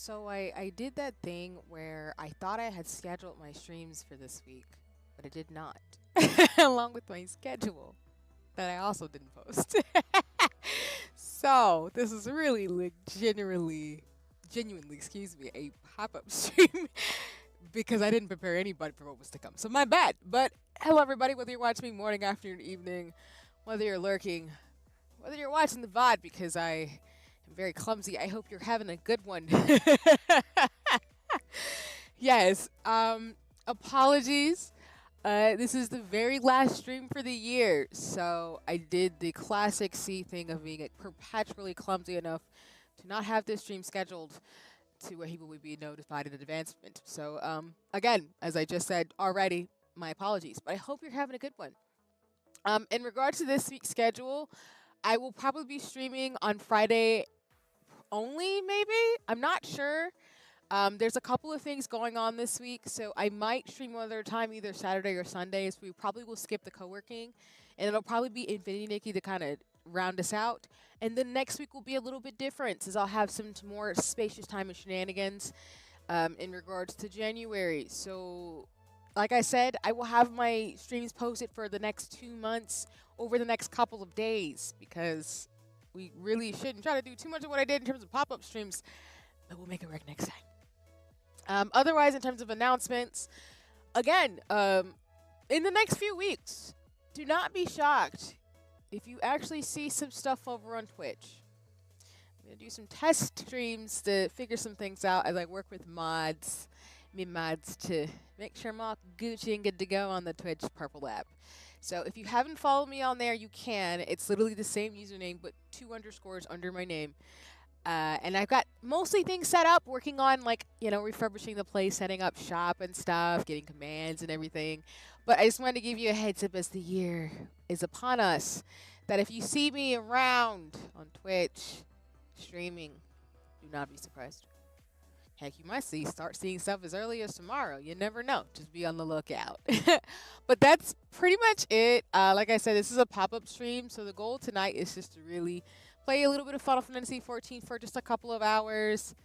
So I did that thing where I thought I had scheduled my streams for this week, but I did not, along with my schedule that I also didn't post. So this is really genuinely, excuse me, a pop-up stream because I didn't prepare anybody for what was to come. So my bad. But hello everybody, whether you're watching me morning, afternoon, evening, whether you're lurking, whether you're watching the VOD because I am very clumsy, I hope you're having a good one. Yes. Apologies. This is the very last stream for the year, so I did the classic C thing of being perpetually clumsy enough to not have this stream scheduled to where people would be notified in advancement. So, again, as I just said already, my apologies, but I hope you're having a good one. In regards to this week's schedule, I will probably be streaming on Friday only, maybe? I'm not sure. There's a couple of things going on this week, so I might stream one other time, either Saturday or Sunday. So we probably will skip the co-working, and it'll probably be Infinity Nikki to kind of round us out. And then next week will be a little bit different, since I'll have some more spacious time and shenanigans in regards to January. So, like I said, I will have my streams posted for the next 2 months over the next couple of days, because we really shouldn't try to do too much of what I did in terms of pop-up streams, but we'll make it work next time. Otherwise, in terms of announcements, again, in the next few weeks, do not be shocked if you actually see some stuff over on Twitch. I'm going to do some test streams to figure some things out as I work with mods to make sure I'm all Gucci and good to go on the Twitch Purple app. So if you haven't followed me on there, you can. It's literally the same username, but 2 underscores under my name. And I've got mostly things set up, working on, like, refurbishing the place, setting up shop and stuff, getting commands and everything. But I just wanted to give you a heads up as the year is upon us, that if you see me around on Twitch streaming, do not be surprised. Heck, you might start seeing stuff as early as tomorrow. You never know. Just be on the lookout. But that's pretty much it. Like I said, this is a pop-up stream, so the goal tonight is just to really play a little bit of Final Fantasy 14 for just a couple of hours.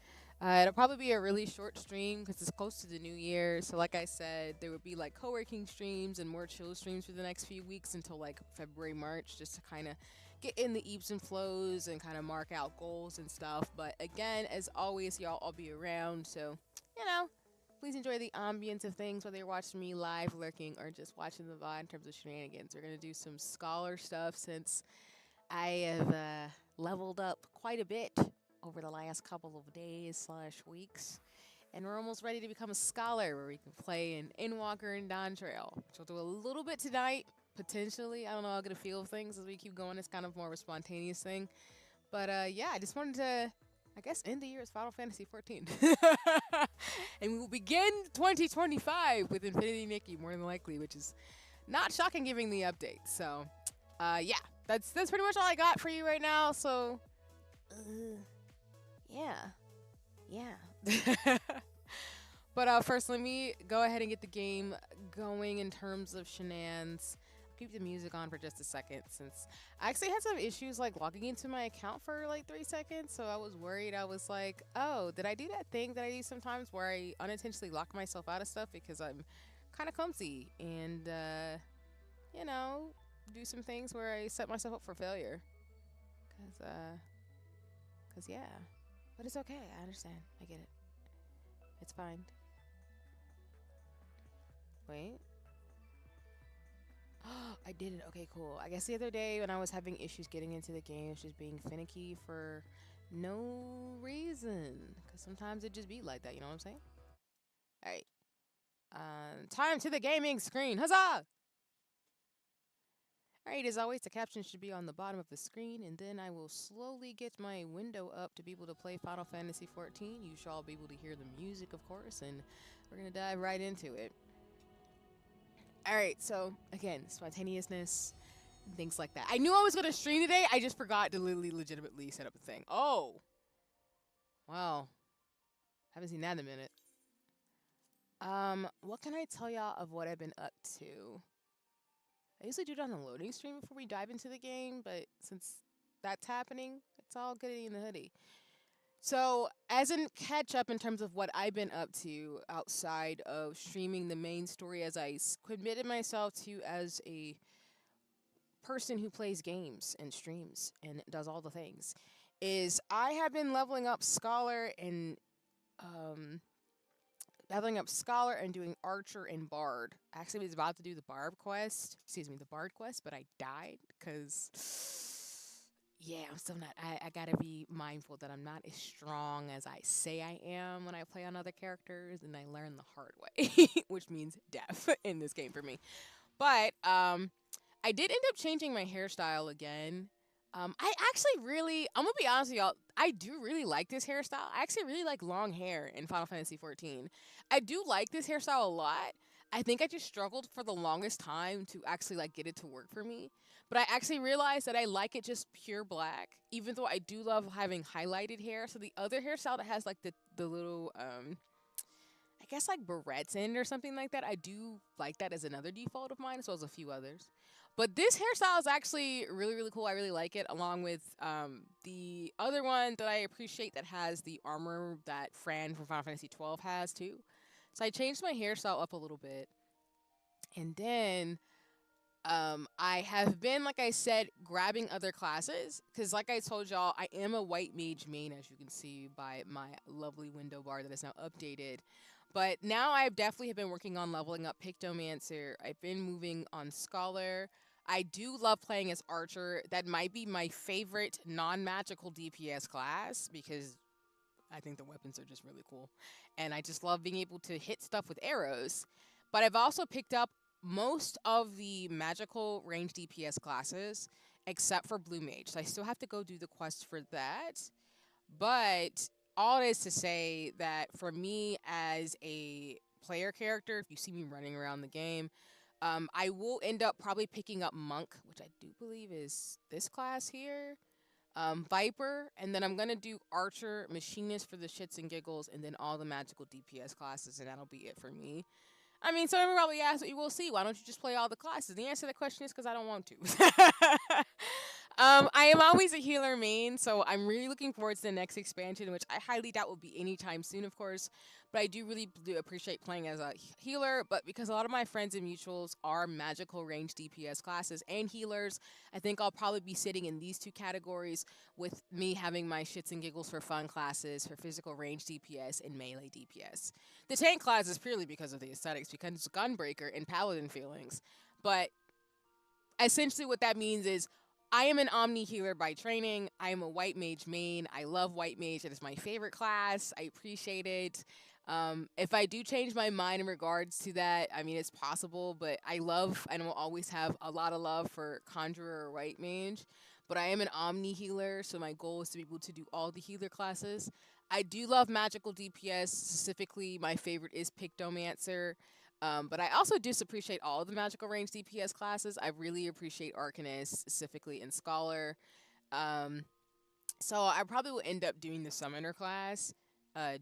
It'll probably be a really short stream because it's close to the new year. So like I said, there would be like co-working streams and more chill streams for the next few weeks until like February, March, just to kind of get in the ebbs and flows and kind of mark out goals and stuff. But again, as always, y'all, I'll be around. So, please enjoy the ambience of things, whether you're watching me live, lurking, or just watching the VOD in terms of shenanigans. We're going to do some scholar stuff since I have leveled up quite a bit over the last couple of days/weeks, and we're almost ready to become a scholar where we can play in Endwalker and Dawn Trail, which we'll do a little bit tonight, potentially. I don't know, I'll get a feel of things as we keep going. It's kind of more of a spontaneous thing. But yeah, I just wanted to, I guess, end the year as Final Fantasy 14. And we will begin 2025 with Infinity Nikki, more than likely, which is not shocking given the update. So, yeah. That's pretty much all I got for you right now. So, yeah. But first, let me go ahead and get the game going in terms of shenanigans. Keep the music on for just a second, since I actually had some issues like logging into my account for like 3 seconds. So I was worried. I was like, oh, did I do that thing that I do sometimes where I unintentionally lock myself out of stuff because I'm kind of clumsy and do some things where I set myself up for failure. Cause yeah. But it's okay. I understand. I get it. It's fine. Wait. I did it. Okay, cool. I guess the other day when I was having issues getting into the game, it's just being finicky for no reason. Cause sometimes it just be like that. You know what I'm saying? All right. Time to the gaming screen. Huzzah! Alright, as always, the caption should be on the bottom of the screen, and then I will slowly get my window up to be able to play Final Fantasy 14. You shall be able to hear the music, of course, and we're going to dive right into it. Alright, so, again, spontaneousness, things like that. I knew I was going to stream today, I just forgot to legitimately set up a thing. Oh! Wow. Haven't seen that in a minute. What can I tell y'all of what I've been up to? I usually do it on the loading screen before we dive into the game, but since that's happening, it's all goody in the hoodie. So, as in catch up in terms of what I've been up to outside of streaming the main story, as committed myself to as a person who plays games and streams and does all the things, is I have been um, leveling up Scholar and doing Archer and Bard. Actually, I was about to do the the Bard quest, but I died because, yeah, I'm still not. I gotta be mindful that I'm not as strong as I say I am when I play on other characters, and I learn the hard way, which means death in this game for me. But I did end up changing my hairstyle again. I actually I'm gonna be honest with y'all. I do really like this hairstyle. I actually really like long hair in Final Fantasy 14. I do like this hairstyle a lot. I think I just struggled for the longest time to actually like get it to work for me. But I actually realized that I like it just pure black, even though I do love having highlighted hair. So the other hairstyle that has like the little I guess like barrettes in or something like that. I do like that as another default of mine, as well as a few others. But this hairstyle is actually really, really cool. I really like it, along with the other one that I appreciate that has the armor that Fran from Final Fantasy 12 has too. So I changed my hairstyle up a little bit. And then I have been, like I said, grabbing other classes. Because, like I told y'all, I am a white mage main, as you can see by my lovely window bar that is now updated. But now I've definitely have been working on leveling up Pictomancer. I've been moving on Scholar. I do love playing as Archer. That might be my favorite non-magical DPS class because I think the weapons are just really cool. And I just love being able to hit stuff with arrows. But I've also picked up most of the magical range DPS classes except for Blue Mage. So I still have to go do the quest for that. But all it is to say that for me as a player character, if you see me running around the game, I will end up probably picking up Monk, which I do believe is this class here, Viper, and then I'm gonna do Archer, Machinist for the shits and giggles, and then all the magical DPS classes, and that'll be it for me. I mean, someone probably asked, "You will see. Why don't you just play all the classes?" The answer to the question is because I don't want to. I am always a healer main, so I'm really looking forward to the next expansion, which I highly doubt will be anytime soon, of course. But I do really do appreciate playing as a healer. But because a lot of my friends and mutuals are magical range DPS classes and healers, I think I'll probably be sitting in these two categories, with me having my shits and giggles for fun classes for physical range DPS and melee DPS. The tank class is purely because of the aesthetics, because it's Gunbreaker and Paladin feelings. But essentially, what that means is I am an Omni healer by training. I am a White Mage main. I love White Mage. It is my favorite class. I appreciate it. If I do change my mind in regards to that, I mean, it's possible, but I love and will always have a lot of love for Conjurer or White Mage. But I am an Omni healer, so my goal is to be able to do all the healer classes. I do love magical DPS. Specifically, my favorite is Pictomancer. But I also just appreciate all of the magical range DPS classes. I really appreciate Arcanist, specifically in Scholar. Um, so I probably will end up doing the Summoner class,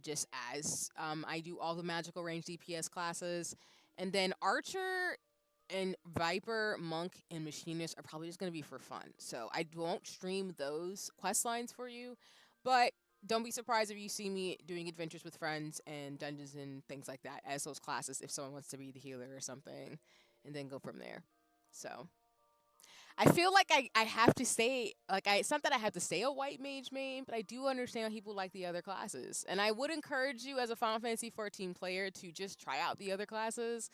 just as I do all the magical range DPS classes. And then Archer and Viper, Monk, and Machinist are probably just going to be for fun. So I won't stream those quest lines for you, but don't be surprised if you see me doing adventures with friends and dungeons and things like that as those classes if someone wants to be the healer or something, and then go from there. So I feel like I have to stay, it's not that I have to stay a white mage main, but I do understand people like the other classes. And I would encourage you as a Final Fantasy 14 player to just try out the other classes.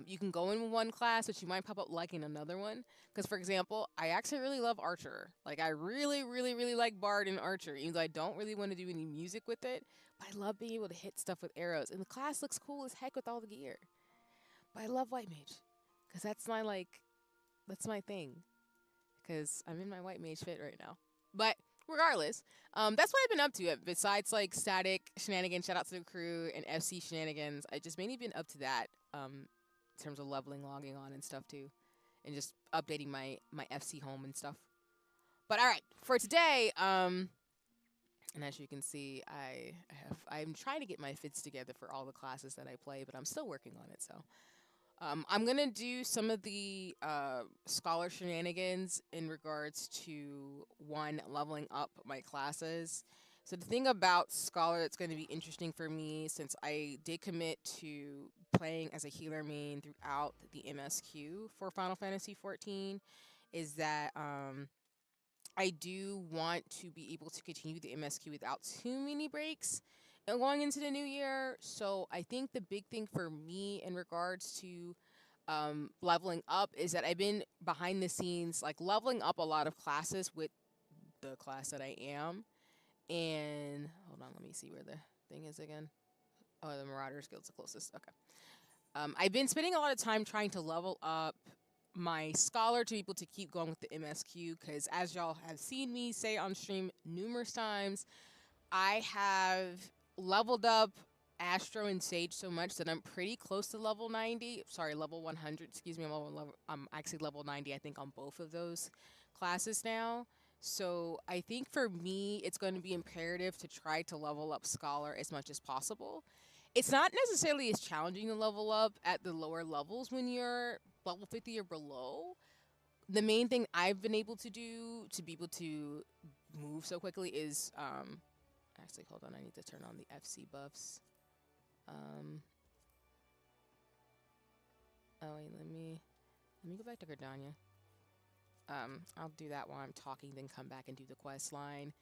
You can go in one class, but you might pop up liking another one. Because, for example, I actually really love Archer. Like, I really, really, really like Bard and Archer, even though I don't really want to do any music with it. But I love being able to hit stuff with arrows. And the class looks cool as heck with all the gear. But I love White Mage. Because that's my thing. Because I'm in my White Mage fit right now. But regardless, that's what I've been up to. Besides, like, static shenanigans, shout out to the crew, and FC shenanigans, I just mainly been up to that. In terms of leveling, logging on, and stuff too, and just updating my FC home and stuff. But all right, for today, and as you can see, I'm trying to get my fits together for all the classes that I play, but I'm still working on it. So I'm gonna do some of the scholar shenanigans in regards to one, leveling up my classes. So the thing about Scholar that's going to be interesting for me, since I did commit to playing as a healer main throughout the MSQ for Final Fantasy 14, is that I do want to be able to continue the MSQ without too many breaks and going into the new year. So I think the big thing for me in regards to leveling up is that I've been behind the scenes, like leveling up a lot of classes with the class that I am. And hold on, let me see where the thing is again. Oh, the Marauder's Guild's the closest. Okay. I've been spending a lot of time trying to level up my Scholar to be able to keep going with the MSQ because, as y'all have seen me say on stream numerous times, I have leveled up Astro and Sage so much that I'm pretty close to level 90. Sorry, level 100. Excuse me, I'm actually level 90, I think, on both of those classes now. So I think for me, it's going to be imperative to try to level up Scholar as much as possible. It's not necessarily as challenging to level up at the lower levels when you're level 50 or below. The main thing I've been able to do to be able to move so quickly is actually, hold on, I need to turn on the FC buffs. Oh wait, let me go back to Gardania. I'll do that while I'm talking, then come back and do the quest line.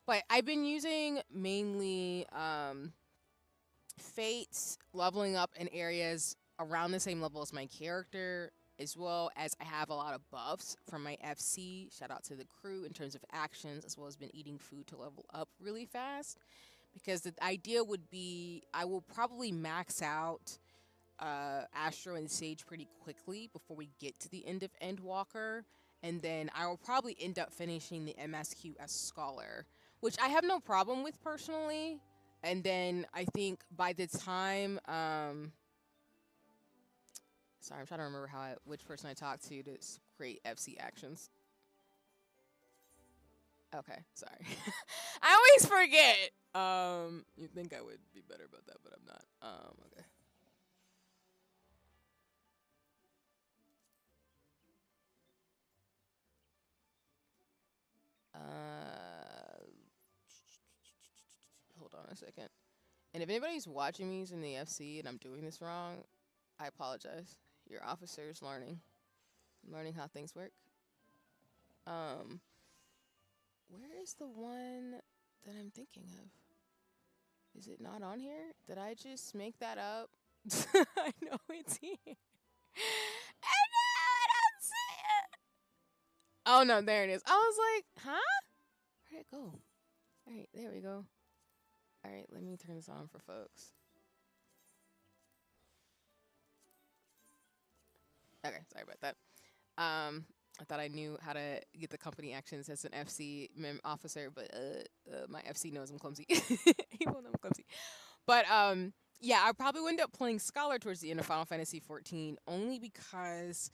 But I've been using mainly Fates, leveling up in areas around the same level as my character, as well as I have a lot of buffs from my FC. Shout out to the crew in terms of actions, as well as been eating food to level up really fast. Because the idea would be I will probably max out Astro and Sage pretty quickly before we get to the end of Endwalker. And then I will probably end up finishing the MSQ as Scholar, which I have no problem with personally. And then I think by the time, sorry, I'm trying to remember which person I talked to create FC actions. Okay, sorry. I always forget. You'd think I would be better about that, but I'm not. Okay. Hold on a second. And if anybody's watching me using the FC and I'm doing this wrong, I apologize. Your officer's learning how things work. Where is the one that I'm thinking of? Is it not on here? Did I just make that up? I know it's here. I know, I don't see it. Oh no, there it is. I was like, huh? Where'd it go? Alright, there we go. Alright, let me turn this on for folks. Okay, sorry about that. I thought I knew how to get the company actions as an FC officer, but my FC knows I'm clumsy. He won't know I'm clumsy. But yeah, I probably would end up playing Scholar towards the end of Final Fantasy 14 only because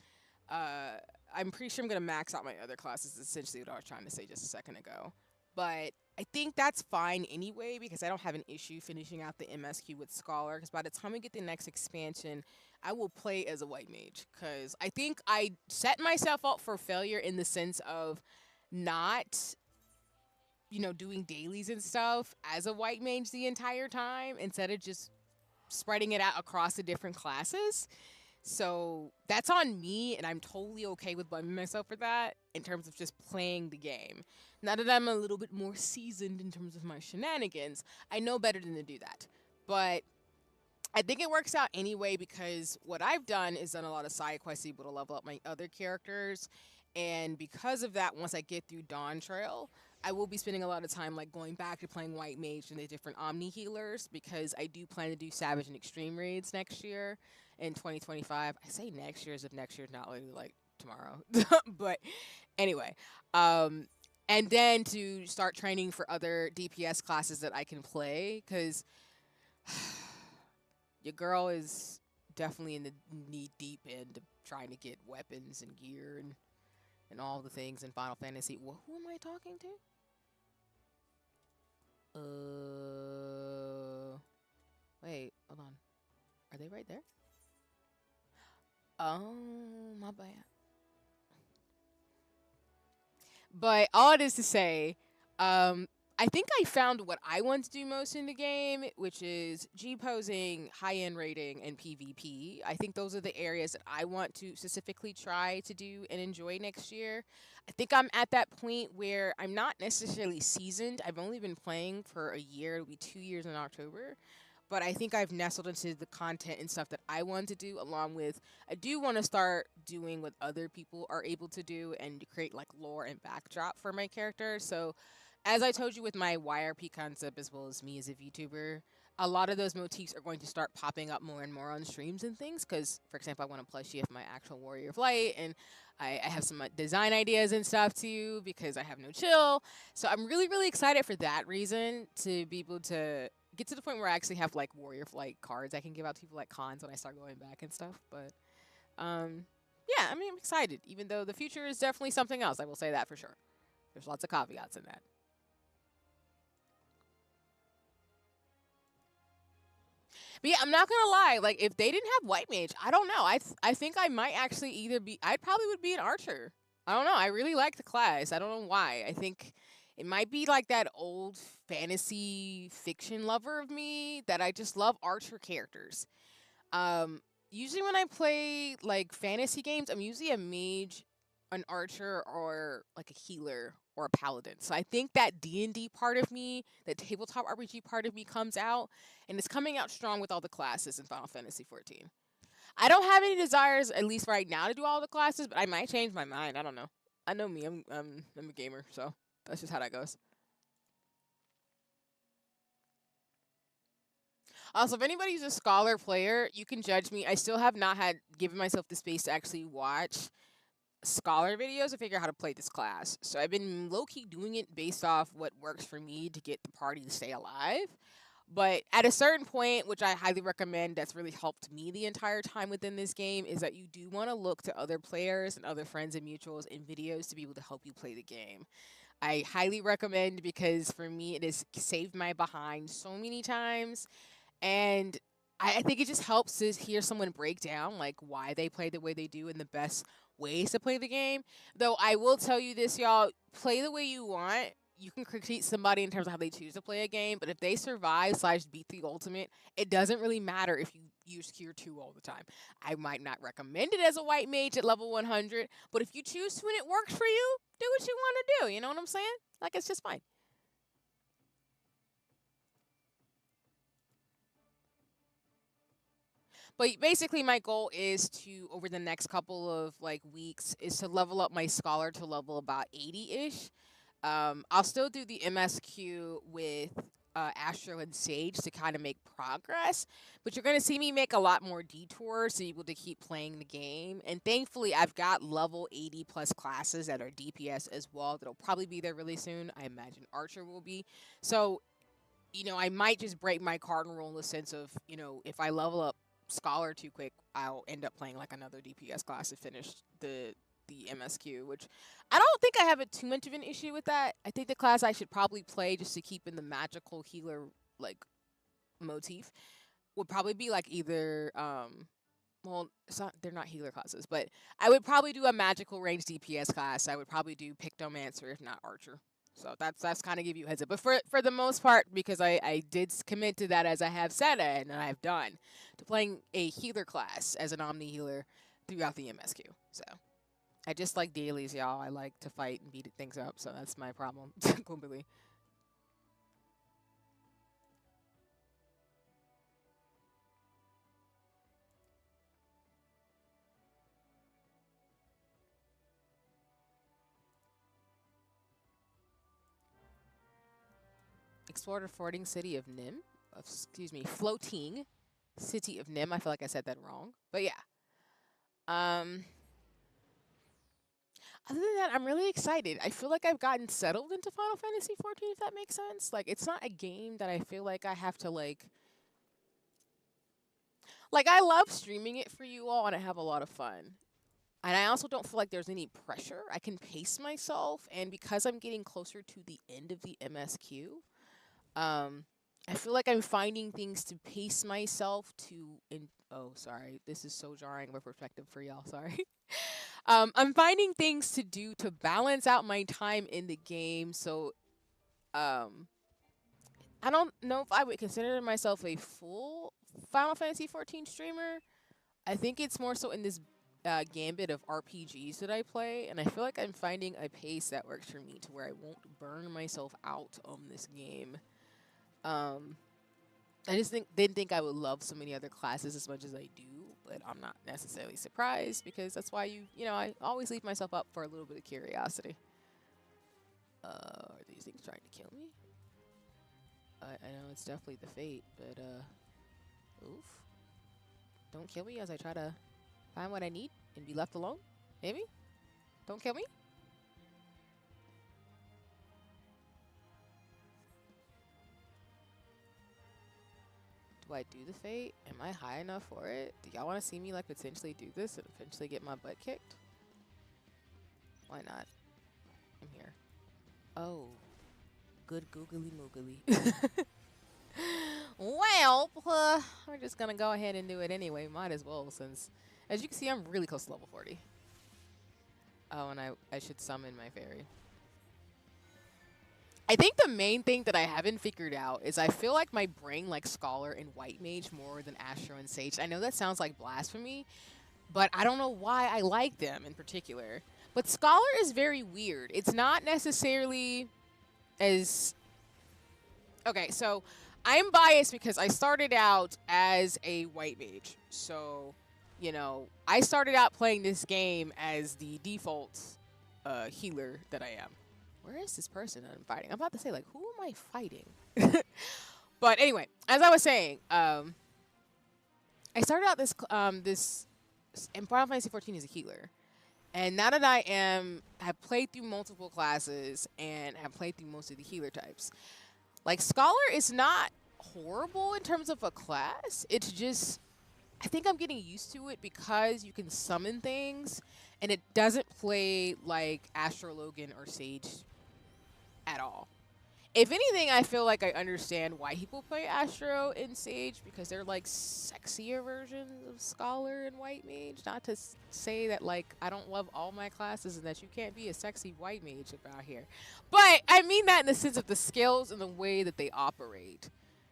I'm pretty sure I'm gonna max out my other classes. Essentially, what I was trying to say just a second ago. But I think that's fine anyway because I don't have an issue finishing out the MSQ with Scholar. Because by the time we get the next expansion, I will play as a white mage. Because I think I set myself up for failure in the sense of not, doing dailies and stuff as a white mage the entire time instead of just spreading it out across the different classes. So that's on me, and I'm totally okay with blaming myself for that in terms of just playing the game. Now that I'm a little bit more seasoned in terms of my shenanigans, I know better than to do that. But I think it works out anyway because what I've done is done a lot of side quests able to level up my other characters. And because of that, once I get through Dawn Trail, I will be spending a lot of time like going back to playing White Mage and the different Omni healers because I do plan to do Savage and Extreme raids next year in 2025. I say next year as if next year's not really like tomorrow. But anyway, and then to start training for other DPS classes that I can play because your girl is definitely in the knee deep end of trying to get weapons and gear and all the things in Final Fantasy. Well, who am I talking to? Wait, hold on. Are they right there? Oh, my bad. But all it is to say, I think I found what I want to do most in the game, which is G posing, high end rating, and PvP. I think those are the areas that I want to specifically try to do and enjoy next year. I think I'm at that point where I'm not necessarily seasoned. I've only been playing for a year, it'll be 2 years in October. But I think I've nestled into the content and stuff that I want to do, along with I do want to start doing what other people are able to do and to create like lore and backdrop for my character. So as I told you with my YRP concept as well as me as a VTuber, a lot of those motifs are going to start popping up more and more on streams and things. Because, for example, I want to plushie of my actual Warrior of Light, and I have some design ideas and stuff too because I have no chill. So I'm really, really excited for that reason to be able to get to the point where I actually have like Warrior of Light cards I can give out to people like cons when I start going back and stuff. But yeah, I mean, I'm excited, even though the future is definitely something else. I will say that for sure. There's lots of caveats in that. But yeah, I'm not gonna lie. Like, if they didn't have White Mage, I don't know. I think I might actually either be. I probably would be an archer. I don't know. I really like the class. I don't know why. I think it might be like that old fantasy fiction lover of me that I just love archer characters. Usually when I play like fantasy games, I'm usually a mage, an archer, or like a healer or a paladin. So I think that D&D part of me, that tabletop RPG part of me comes out, and it's coming out strong with all the classes in Final Fantasy 14. I don't have any desires, at least right now, to do all the classes, but I might change my mind. I don't know. I know me. I'm a gamer, so that's just how that goes. Also, if anybody's a scholar player, you can judge me. I still have not had given myself the space to actually watch scholar videos to figure out how to play this class. So I've been low key doing it based off what works for me to get the party to stay alive. But at a certain point, which I highly recommend, that's really helped me the entire time within this game, is that you do want to look to other players and other friends and mutuals in videos to be able to help you play the game. I highly recommend because for me, it has saved my behind so many times. And I think it just helps to hear someone break down like why they play the way they do and the best ways to play the game. Though I will tell you this, y'all, play the way you want. You can critique somebody in terms of how they choose to play a game, but if they survive slash beat the ultimate, it doesn't really matter if you use tier 2 all the time. I might not recommend it as a white mage at level 100, but if you choose to and it works for you, do what you want to do. You know what I'm saying? Like, it's just fine. But basically, my goal is to over the next couple of like weeks is to level up my scholar to level about 80-ish. I'll still do the MSQ with Astro and Sage to kind of make progress, but you're gonna see me make a lot more detours to be able to keep playing the game. And thankfully, I've got level 80 plus classes that are DPS as well. That'll probably be there really soon. I imagine Archer will be. So I might just break my cardinal rule in the sense of, if I level up Scholar too quick, I'll end up playing like another DPS class to finish the MSQ, which I don't think I have a too much of an issue with that. I think the class I should probably play just to keep in the magical healer like motif would probably be like either well, they're not healer classes, but I would probably do a magical range DPS class. I would probably do Pictomancer if not Archer. So that's kind of give you a heads up. But for the most part, because I did commit to that as I have said and I've done, to playing a healer class as an Omni healer throughout the MSQ. So I just like dailies, y'all. I like to fight and beat things up, so that's my problem completely. Explore the floating city of Nim. Excuse me, floating city of Nim. I feel like I said that wrong, but yeah. Um, Other than that, I'm really excited. I feel like I've gotten settled into Final Fantasy 14, if that makes sense. Like, it's not a game that I feel like I have to like I love streaming it for you all and I have a lot of fun. And I also don't feel like there's any pressure. I can pace myself, and because I'm getting closer to the end of the MSQ, um, I feel like I'm finding things to pace myself to. Oh, sorry, this is so jarring of a perspective for y'all. Sorry. I'm finding things to do to balance out my time in the game, so Um, I don't know if I would consider myself a full Final Fantasy 14 streamer. I think it's more so in this gambit of RPGs that I play, and I feel like I'm finding a pace that works for me to where I won't burn myself out on this game. Um, I just didn't think I would love so many other classes as much as I do, but I'm not necessarily surprised because that's why I always leave myself up for a little bit of curiosity. Are these things trying to kill me? I know it's definitely the fate, but oof. Don't kill me as I try to find what I need and be left alone. Maybe? Don't kill me? Do I do the fate? Am I high enough for it? Do y'all want to see me like potentially do this and eventually get my butt kicked? Why not? I'm here. Oh. Good googly moogly. Well, we're just gonna go ahead and do it anyway. Might as well, since, as you can see, I'm really close to level 40. Oh, and I should summon my fairy. I think the main thing that I haven't figured out is I feel like my brain likes Scholar and White Mage more than Astro and Sage. I know that sounds like blasphemy, but I don't know why I like them in particular. But Scholar is very weird. It's not necessarily as... Okay, so I'm biased because I started out as a White Mage. So, you know, I started out playing this game as the default healer that I am. Where is this person that I'm fighting? I'm about to say, like, who am I fighting? But anyway, as I was saying, I started out this in Final Fantasy 14 as a healer. And now that I have played through multiple classes and have played through most of the healer types, like, Scholar is not horrible in terms of a class. It's just, I think I'm getting used to it because you can summon things, and it doesn't play like Astro Logan or Sage at all. If anything, I feel like I understand why people play Astro and Sage because they're like sexier versions of Scholar and White Mage. Not to say that like I don't love all my classes and that you can't be a sexy White Mage out here. But I mean that in the sense of the skills and the way that they operate.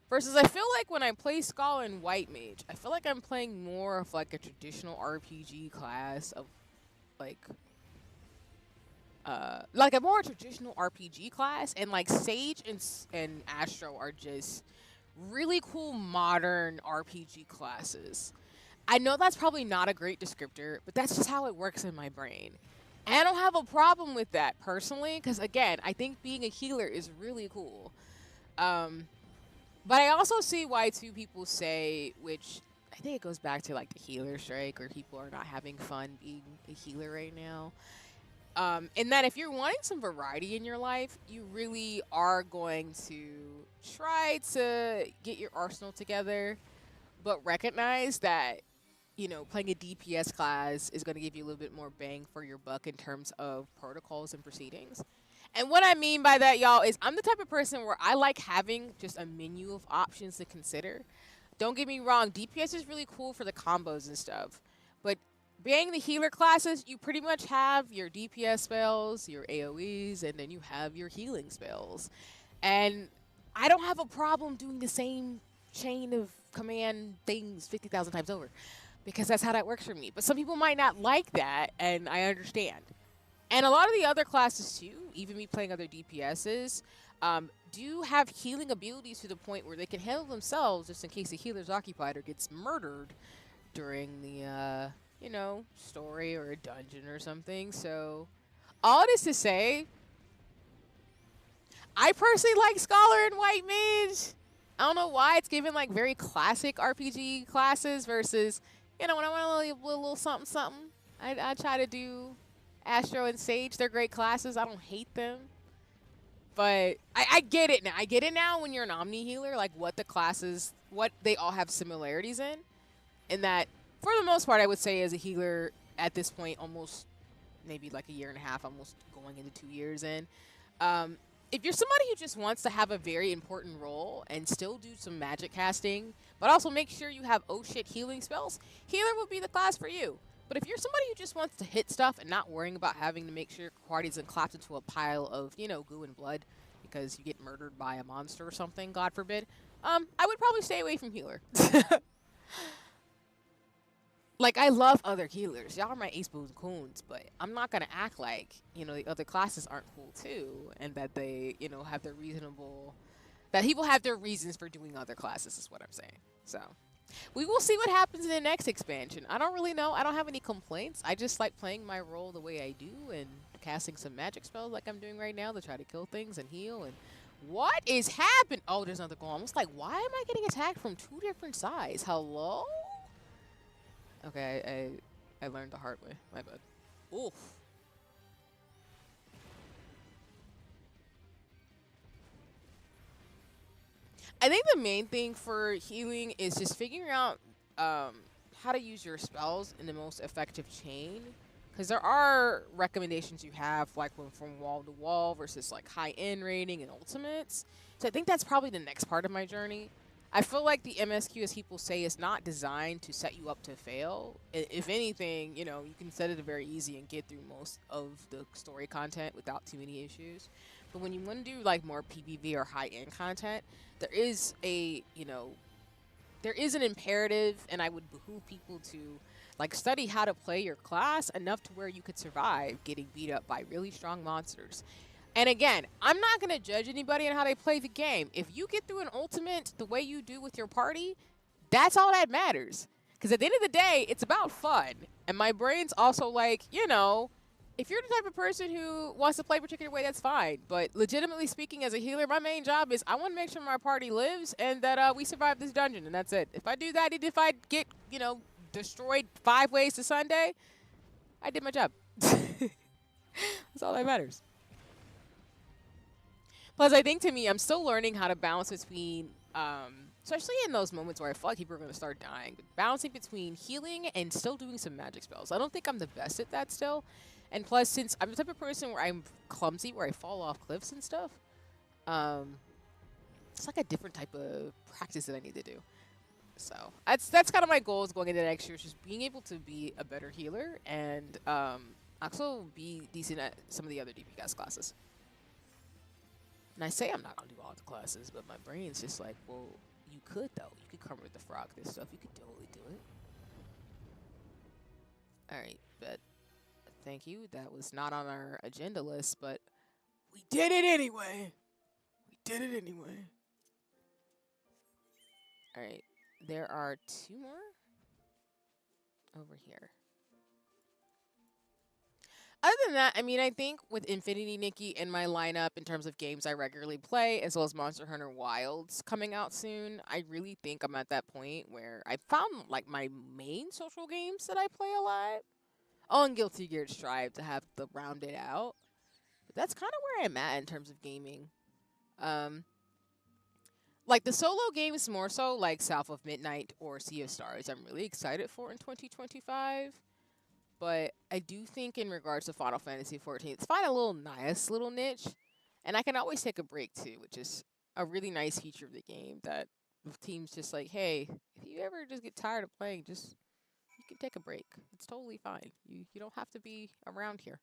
Versus I feel like when I play Scholar and White Mage, I feel like I'm playing more of like a traditional RPG class of like a more traditional RPG class, and like Sage and Astro are just really cool modern RPG classes. I know that's probably not a great descriptor, but that's just how it works in my brain. And I don't have a problem with that personally, because again, I think being a healer is really cool. But I also see why two people say, which I think it goes back to like the healer strike, or people are not having fun being a healer right now. And that if you're wanting some variety in your life, you really are going to try to get your arsenal together, but recognize that, you know, playing a DPS class is going to give you a little bit more bang for your buck in terms of protocols and proceedings. And what I mean by that, y'all, is I'm the type of person where I like having just a menu of options to consider. Don't get me wrong, DPS is really cool for the combos and stuff, but being the healer classes, you pretty much have your DPS spells, your AoEs, and then you have your healing spells. And I don't have a problem doing the same chain of command things 50,000 times over, because that's how that works for me. But some people might not like that, and I understand. And a lot of the other classes too, even me playing other DPSs, do have healing abilities to the point where they can handle themselves just in case the healer's occupied or gets murdered during the you know, story or a dungeon or something. So all this to say, I personally like Scholar and White Mage. I don't know why. It's given like very classic RPG classes versus, you know, when I want a little something something, I try to do Astro and Sage. They're great classes. I don't hate them. But I get it now. I get it now when you're an Omni healer, like what the classes, what they all have similarities in that, for the most part, I would say as a healer at this point, almost maybe like a year and a half, almost going into 2 years in. If you're somebody who just wants to have a very important role and still do some magic casting, but also make sure you have oh shit healing spells, healer would be the class for you. But if you're somebody who just wants to hit stuff and not worrying about having to make sure your party isn't clapped into a pile of, you know, goo and blood, because you get murdered by a monster or something, God forbid, I would probably stay away from healer. Like, I love other healers. Y'all are my ace boos and coons, but I'm not gonna act like, you know, the other classes aren't cool too, and that they, you know, have their reasonable, that people have their reasons for doing other classes is what I'm saying. So, we will see what happens in the next expansion. I don't really know. I don't have any complaints. I just like playing my role the way I do and casting some magic spells like I'm doing right now to try to kill things and heal. And what is happening? Oh, there's another golem. I was like, why am I getting attacked from 2 different sides? Hello? Okay, I learned the hard way. My bad. Oof. I think the main thing for healing is just figuring out how to use your spells in the most effective chain. Because there are recommendations you have, like from wall to wall versus like high end rating and ultimates. So I think that's probably the next part of my journey. I feel like the MSQ, as people say, is not designed to set you up to fail. If anything, you know, you can set it very easy and get through most of the story content without too many issues. But when you want to do like more PvP or high-end content, there is a, you know, there is an imperative, and I would behoove people to like study how to play your class enough to where you could survive getting beat up by really strong monsters. And again, I'm not going to judge anybody on how they play the game. If you get through an ultimate the way you do with your party, that's all that matters. Because at the end of the day, it's about fun. And my brain's also like, you know, if you're the type of person who wants to play a particular way, that's fine. But legitimately speaking, as a healer, my main job is I want to make sure my party lives and that we survive this dungeon. And that's it. If I do that, and if I get, you know, destroyed 5 ways to Sunday, I did my job. That's all that matters. Plus, I think to me, I'm still learning how to balance between, especially in those moments where I feel like people are going to start dying, but balancing between healing and still doing some magic spells. I don't think I'm the best at that still. And plus, since I'm the type of person where I'm clumsy, where I fall off cliffs and stuff, it's like a different type of practice that I need to do. So that's kind of my goals going into next year, is just being able to be a better healer and also be decent at some of the other DPS classes. And I say I'm not going to do all the classes, but my brain's just like, well, you could, though. You could cover the frog, this stuff. You could totally do it. All right, but thank you. That was not on our agenda list, but we did it anyway. We did it anyway. All right, there are 2 more over here. Other than that, I mean, I think with Infinity Nikki in my lineup in terms of games I regularly play, as well as Monster Hunter Wilds coming out soon, I really think I'm at that point where I found like my main social games that I play a lot. Oh, and Guilty Gear Strive to have to round it out. But that's kind of where I'm at in terms of gaming. Like the solo games more so, like South of Midnight or Sea of Stars, I'm really excited for in 2025. But I do think in regards to Final Fantasy XIV, it's fine a little nice little niche. And I can always take a break too, which is a really nice feature of the game that teams just like, hey, if you ever just get tired of playing, just you can take a break. It's totally fine. You don't have to be around here.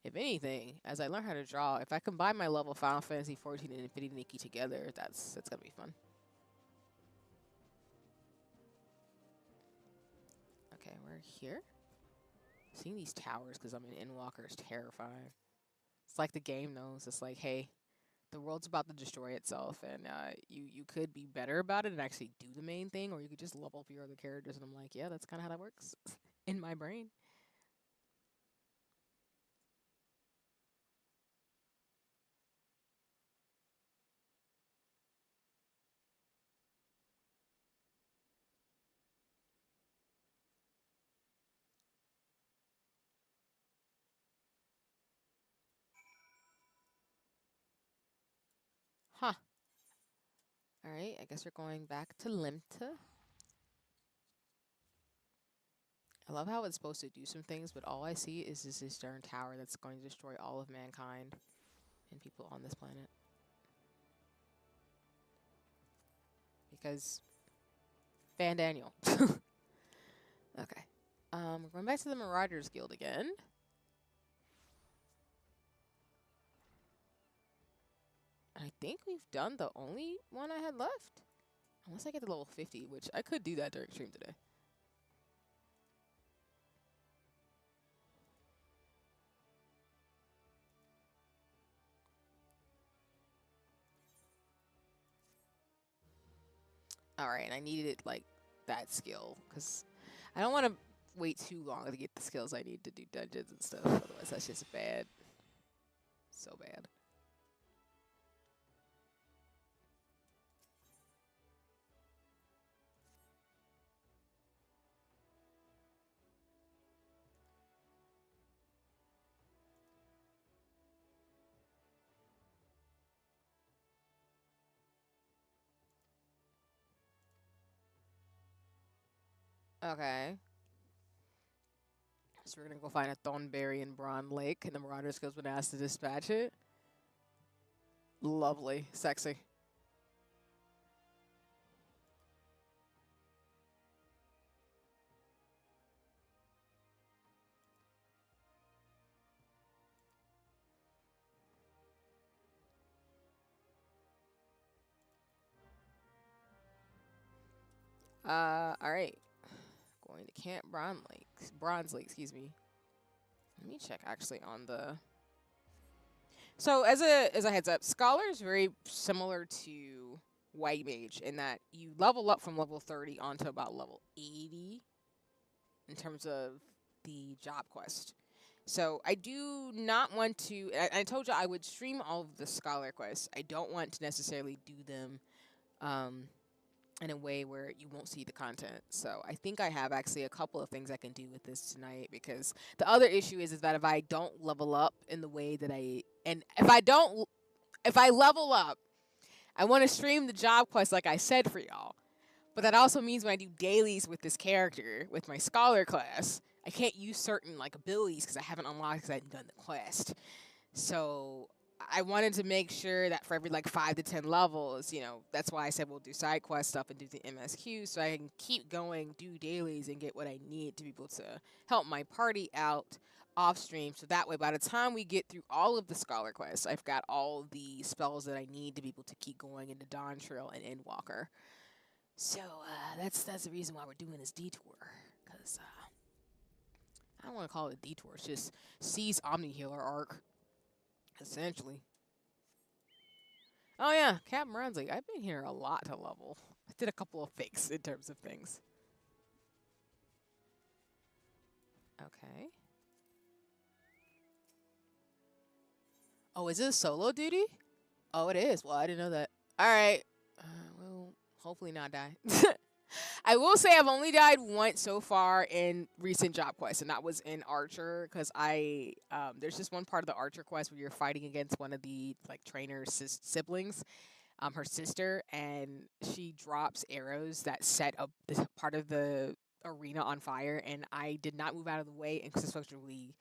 If anything, as I learn how to draw, if I combine my level of Final Fantasy XIV and Infinity Nikki together, that's gonna be fun. Okay, we're here. Seeing these towers because I'm an Endwalker is terrifying. It's like the game knows. It's like, hey, the world's about to destroy itself, and you could be better about it and actually do the main thing, or you could just level up your other characters. And I'm like, yeah, that's kind of how that works in my brain. Huh. All right, I guess we're going back to Limta. I love how it's supposed to do some things, but all I see is this darn tower that's going to destroy all of mankind and people on this planet. Because Van Daniel. Okay. We're going back to the Marauders Guild again. think we've done the only one I had left. Unless I get to level 50, which I could do that during stream today. Alright, and I needed it like that skill, because I don't want to wait too long to get the skills I need to do dungeons and stuff. Otherwise, that's just bad. So bad. Okay. So we're gonna go find a Thornberry in Bron Lake, and the Marauders goes been asked to dispatch it. Lovely. Sexy. Alright. Going to Camp Bronze Lake, excuse me. Let me check actually on the... So as a heads up, Scholar is very similar to White Mage in that you level up from level 30 onto about level 80 in terms of the job quest. So I do not want to... I told you I would stream all of the Scholar quests. I don't want to necessarily do them in a way where you won't see the content. So I think I have actually a couple of things I can do with this tonight, because the other issue is that if I don't level up in the way that if I level up, I want to stream the job quest like I said for y'all. But that also means when I do dailies with this character, with my Scholar class, I can't use certain like abilities because I haven't unlocked because I haven't done the quest. So I wanted to make sure that for every like 5 to 10 levels, you know, that's why I said we'll do side quest stuff and do the MSQ, so I can keep going, do dailies, and get what I need to be able to help my party out off stream. So that way, by the time we get through all of the Scholar quests, I've got all the spells that I need to be able to keep going into Dawn Trail and Endwalker. So that's the reason why we're doing this detour, because I don't want to call it a detour. It's just C's Omni Healer arc. Essentially. Oh yeah, Captain Runsley. I've been here a lot to level. I did a couple of fakes in terms of things. Okay. Oh, is it a solo duty? Oh, it is. Well, I didn't know that. Alright. Well, hopefully not die. I will say I've only died once so far in recent job quests, and that was in Archer, because there's just one part of the Archer quest where you're fighting against one of the like trainer's siblings, her sister, and she drops arrows that set up this part of the arena on fire, and I did not move out of the way and subsequently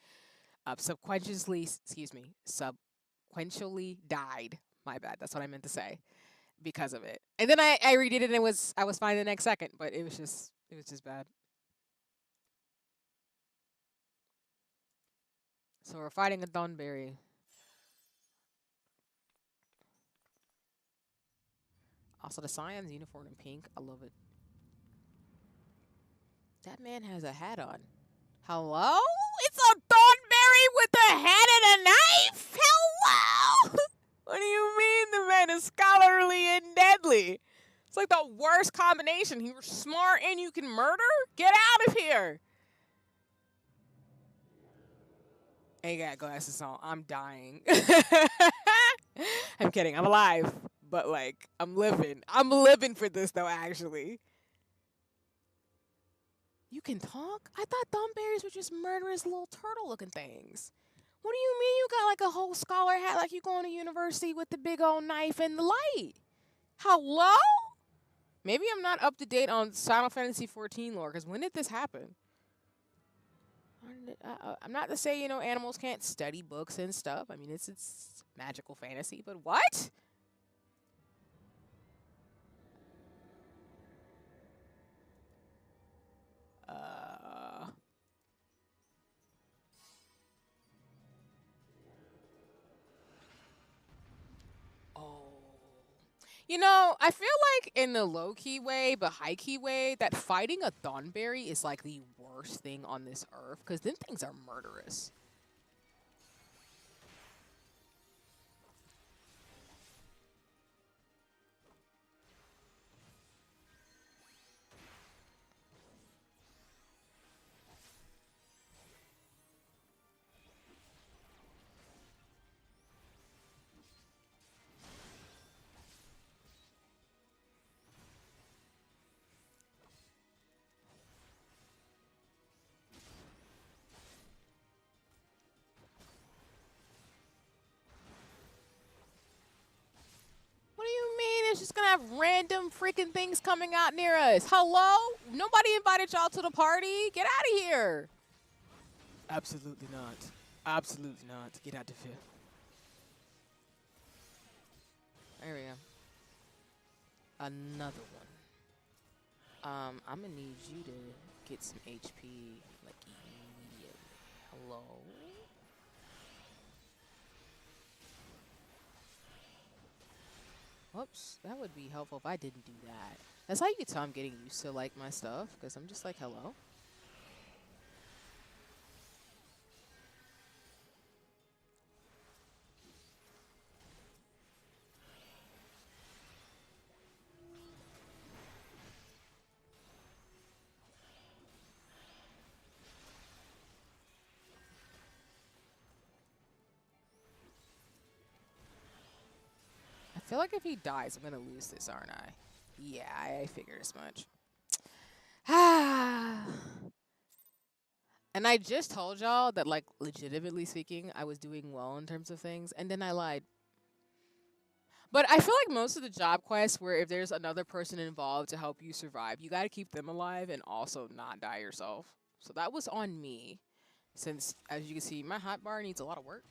died. My bad. That's what I meant to say. Because of it. And then I redid it and I was fine the next second, but it was just bad. So we're fighting a Thornberry. Also the Scion's uniform in pink. I love it. That man has a hat on. Hello? It's a Thornberry with a hat and a knife? Hello? What do you mean the man is scholarly and deadly? It's like the worst combination. You're smart and you can murder? Get out of here. Ain't got glasses on. I'm dying. I'm kidding. I'm alive. But, like, I'm living. I'm living for this, though, actually. You can talk? I thought Thornberries were just murderous little turtle-looking things. What do you mean you got, like, a whole scholar hat like you going to university with the big old knife and the light? Hello? Maybe I'm not up to date on Final Fantasy XIV lore, because when did this happen? I'm not to say, you know, animals can't study books and stuff. I mean, it's magical fantasy, but what? Oh. You know, I feel like in the low key way, but high key way, that fighting a thornberry is like the worst thing on this earth because them things are murderous. What do you mean it's just gonna have random freaking things coming out near us? Hello? Nobody invited y'all to the party? Get out of here. Absolutely not. Absolutely not. Get out of here. There we go. Another one. I'm gonna need you to get some HP like immediately. Hello? Whoops, that would be helpful if I didn't do that. That's how you can tell I'm getting used to like my stuff, because I'm just like, hello? I feel like if he dies, I'm gonna lose this, aren't I? Yeah, I figured as much. Ah. And I just told y'all that, like, legitimately speaking, I was doing well in terms of things, and then I lied. But I feel like most of the job quests where if there's another person involved to help you survive, you gotta keep them alive and also not die yourself. So that was on me, since, as you can see, my hotbar needs a lot of work.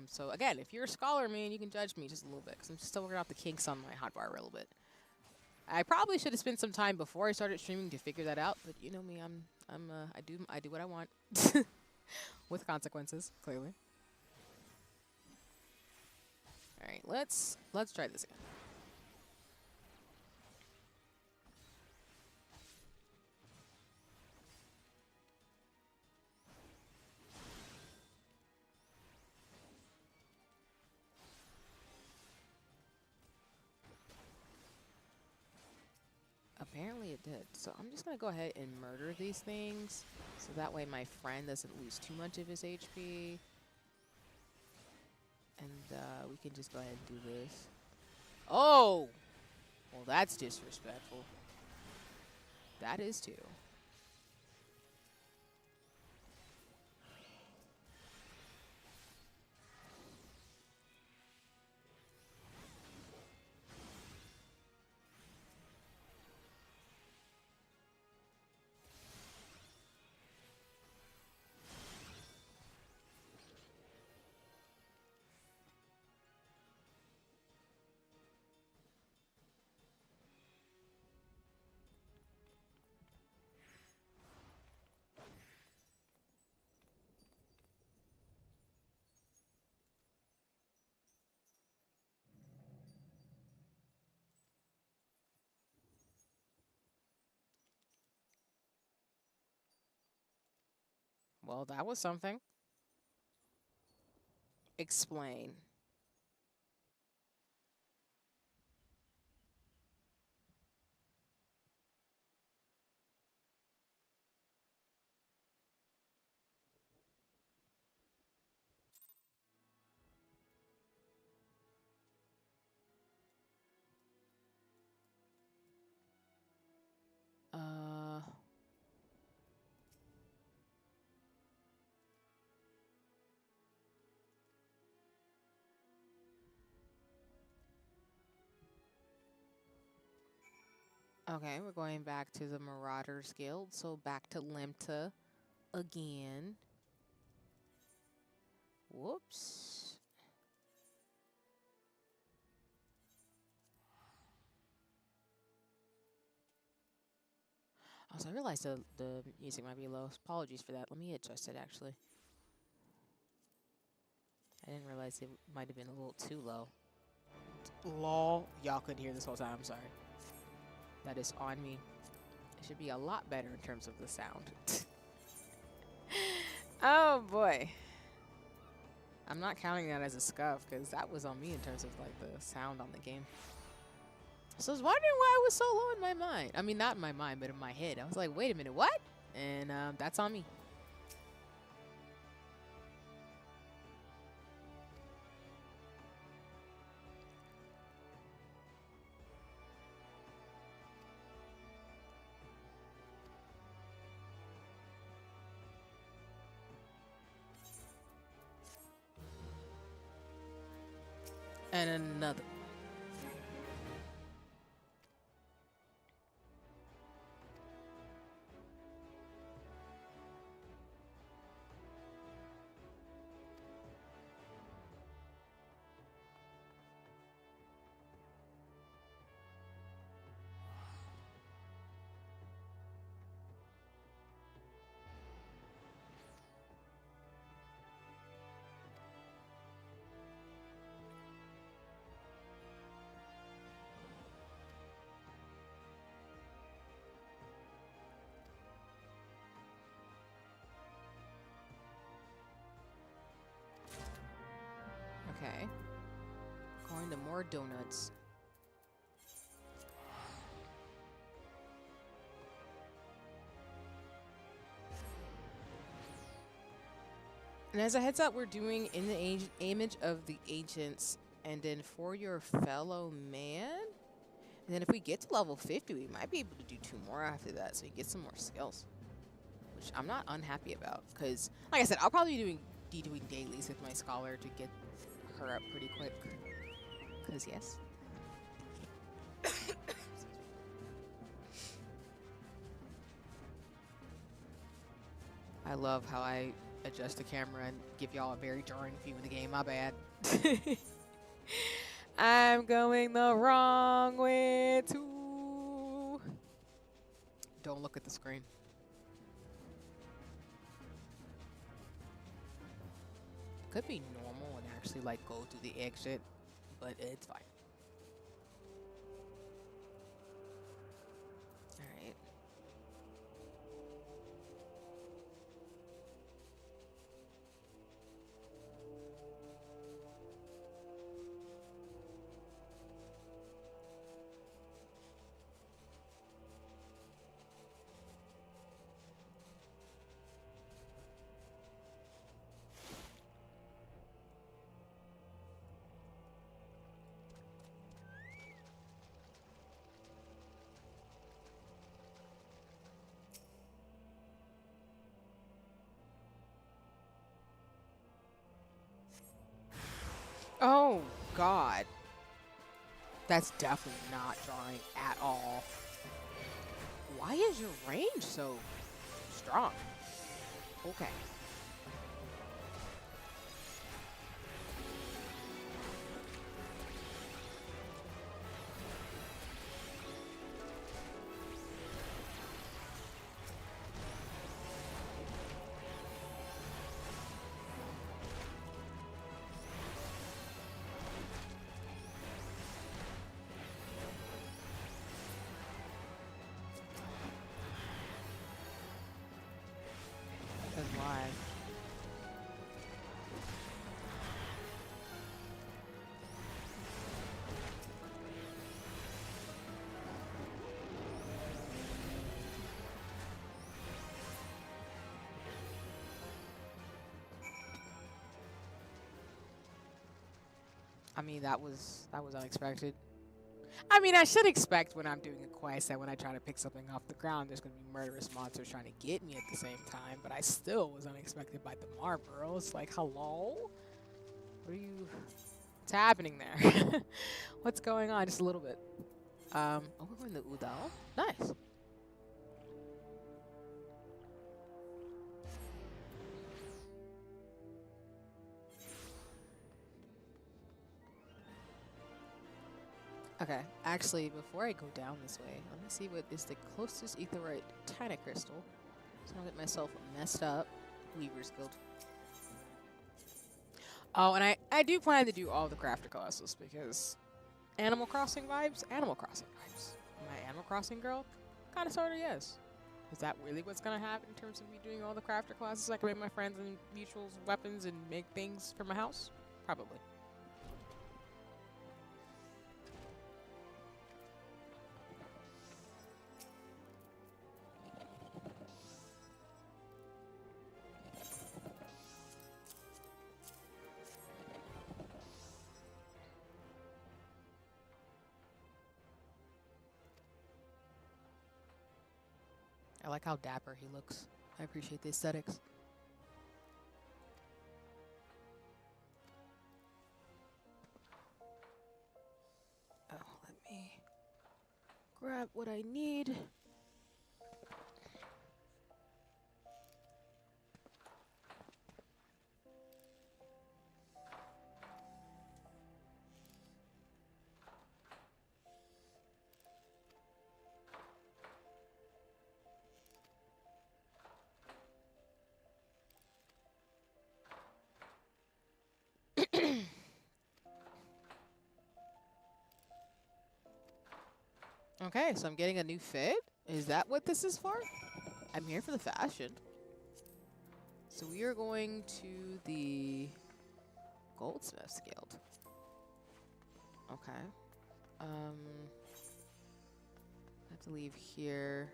So again, if you're a scholar, man, you can judge me just a little bit, because I'm still working out the kinks on my hotbar a little bit. I probably should have spent some time before I started streaming to figure that out, but you know me, I do what I want with consequences, clearly. All right, let's try this again. Apparently it did. So I'm just gonna go ahead and murder these things, so that way my friend doesn't lose too much of his HP, and we can just go ahead and do this. Oh, well that's disrespectful. That is too. Well, that was something. Explain. Uh, okay, we're going back to the Marauders Guild, so back to Limta again. Whoops. Also, I realized the music might be low. Apologies for that. Let me adjust it, actually. I didn't realize it might have been a little too low. Lol. Y'all couldn't hear this whole time. I'm sorry. That is on me. It should be a lot better in terms of the sound. Oh boy. I'm not counting that as a scuff because that was on me in terms of like the sound on the game. So I was wondering why it was so low in my mind. I mean, not in my mind, but in my head. I was like, wait a minute, what? And that's on me. And another. Okay. Going to more donuts. And as a heads up, we're doing in the image of the agents, and then for your fellow man. And then if we get to level 50, we might be able to do 2 more after that, so you get some more skills. Which I'm not unhappy about, because, like I said, I'll probably be doing dailies with my scholar to get her up pretty quick. Because, yes. I love how I adjust the camera and give y'all a very jarring view of the game. My bad. I'm going the wrong way too. Don't look at the screen. Could be normal and actually like go through the exit, but it's fine. Alright. Oh, God. That's definitely not drawing at all. Why is your range so strong? Okay. And why? I mean, that was unexpected. I mean, I should expect when I'm doing a quest that when I try to pick something off the ground, there's going to be murderous monsters trying to get me at the same time. But I still was unexpected by the Marlboro. It's like, hello? What are you... What's happening there? What's going on? Just a little bit. Oh, we're going to Udall. Nice. Okay, actually, before I go down this way, let me see what is the closest aetherite titanite crystal, so I don't get myself messed up. Weaver's Guild. Oh, and I do plan to do all the crafter classes because Animal Crossing vibes? Animal Crossing vibes. Am I Animal Crossing girl? Kinda sorta yes. Is that really what's gonna happen in terms of me doing all the crafter classes? I can make my friends and mutuals weapons and make things for my house? Probably. I like how dapper he looks. I appreciate the aesthetics. Oh, let me grab what I need. Okay, so I'm getting a new fit. Is that what this is for? I'm here for the fashion. So we are going to the Goldsmiths Guild. Okay. I have to leave here.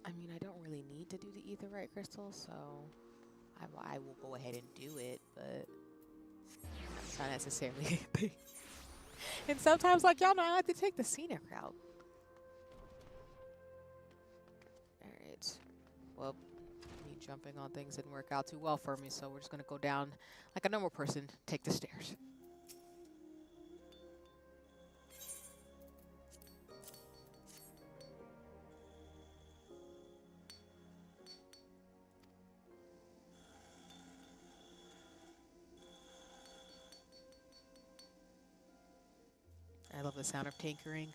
I mean, I don't really need to do the aetherite crystal, so I will go ahead and do it, but that's not necessarily a thing. And sometimes, like, y'all know, I like to take the scenic route. Alright. Well, me jumping on things didn't work out too well for me, so we're just gonna go down like a normal person, take the stairs. I love the sound of tinkering.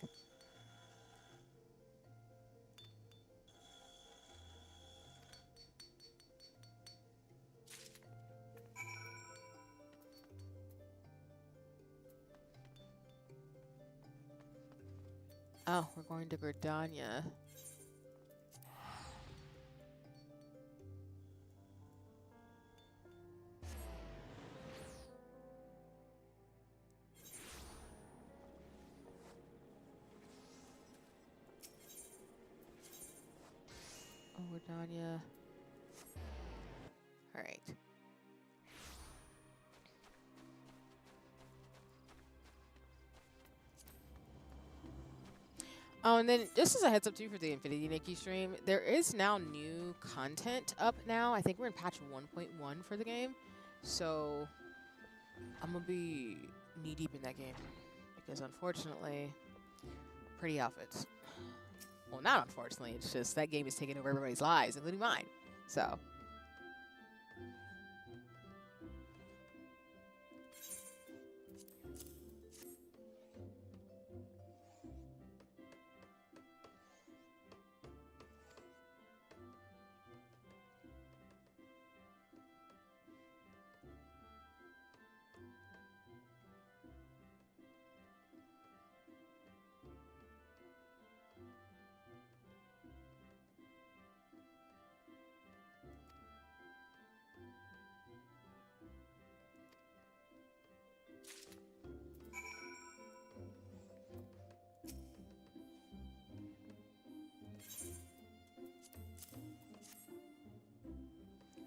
Oh, we're going to Gridania. Oh, Gridania. All right. Oh, and then just as a heads up too for the Infinity Nikki stream, there is now new content up now. I think we're in patch 1.1 for the game. So I'm going to be knee deep in that game because unfortunately, pretty outfits. Well, not unfortunately, it's just that game is taking over everybody's lives, including mine. So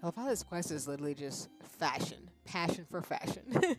I love how this quest is literally just fashion. Passion for fashion.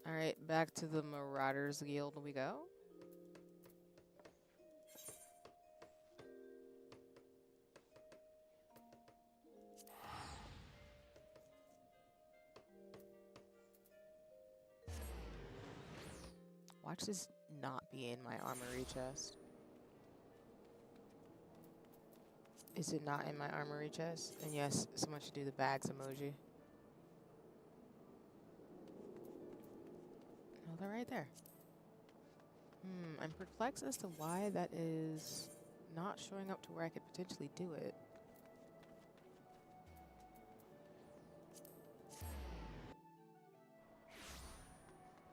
Alright, back to the Marauders Guild we go. Watch this not be in my armory chest. Is it not in my armory chest? And yes, someone should do the bags emoji. No, they're right there. I'm perplexed as to why that is not showing up to where I could potentially do it.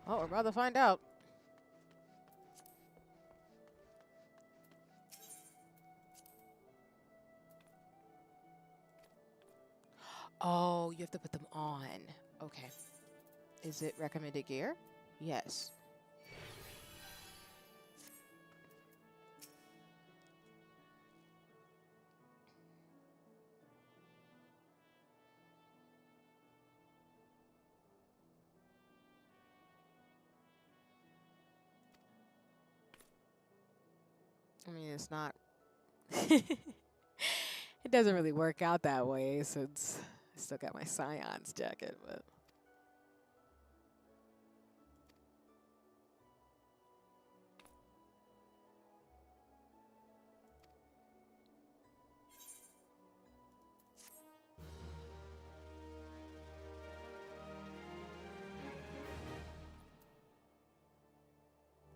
Oh, we're about to find out. Oh, you have to put them on. Okay. Is it recommended gear? Yes. I mean, it's not... It doesn't really work out that way since I still got my Scion's jacket, but...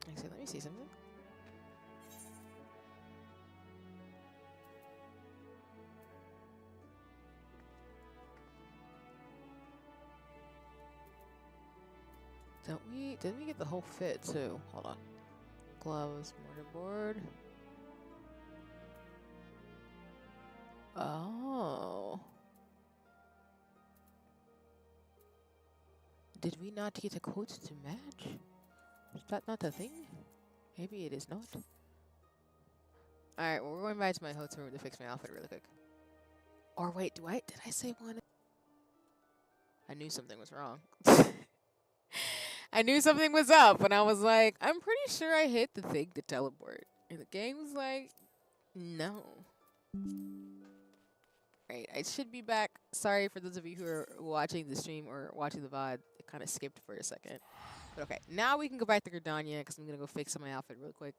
Actually, let me see something. Didn't we get the whole fit too? Hold on. Gloves, mortarboard. Oh. Did we not get the coats to match? Is that not a thing? Maybe it is not. Alright, well, we're going back to my hotel room to fix my outfit really quick. Or wait, did I say one? I knew something was wrong. I knew something was up, and I was like, I'm pretty sure I hit the thing to teleport. And the game was like, no. Right, I should be back. Sorry for those of you who are watching the stream or watching the VOD. It kind of skipped for a second. But okay, now we can go back to Gardania, because I'm going to go fix some of my outfit real quick.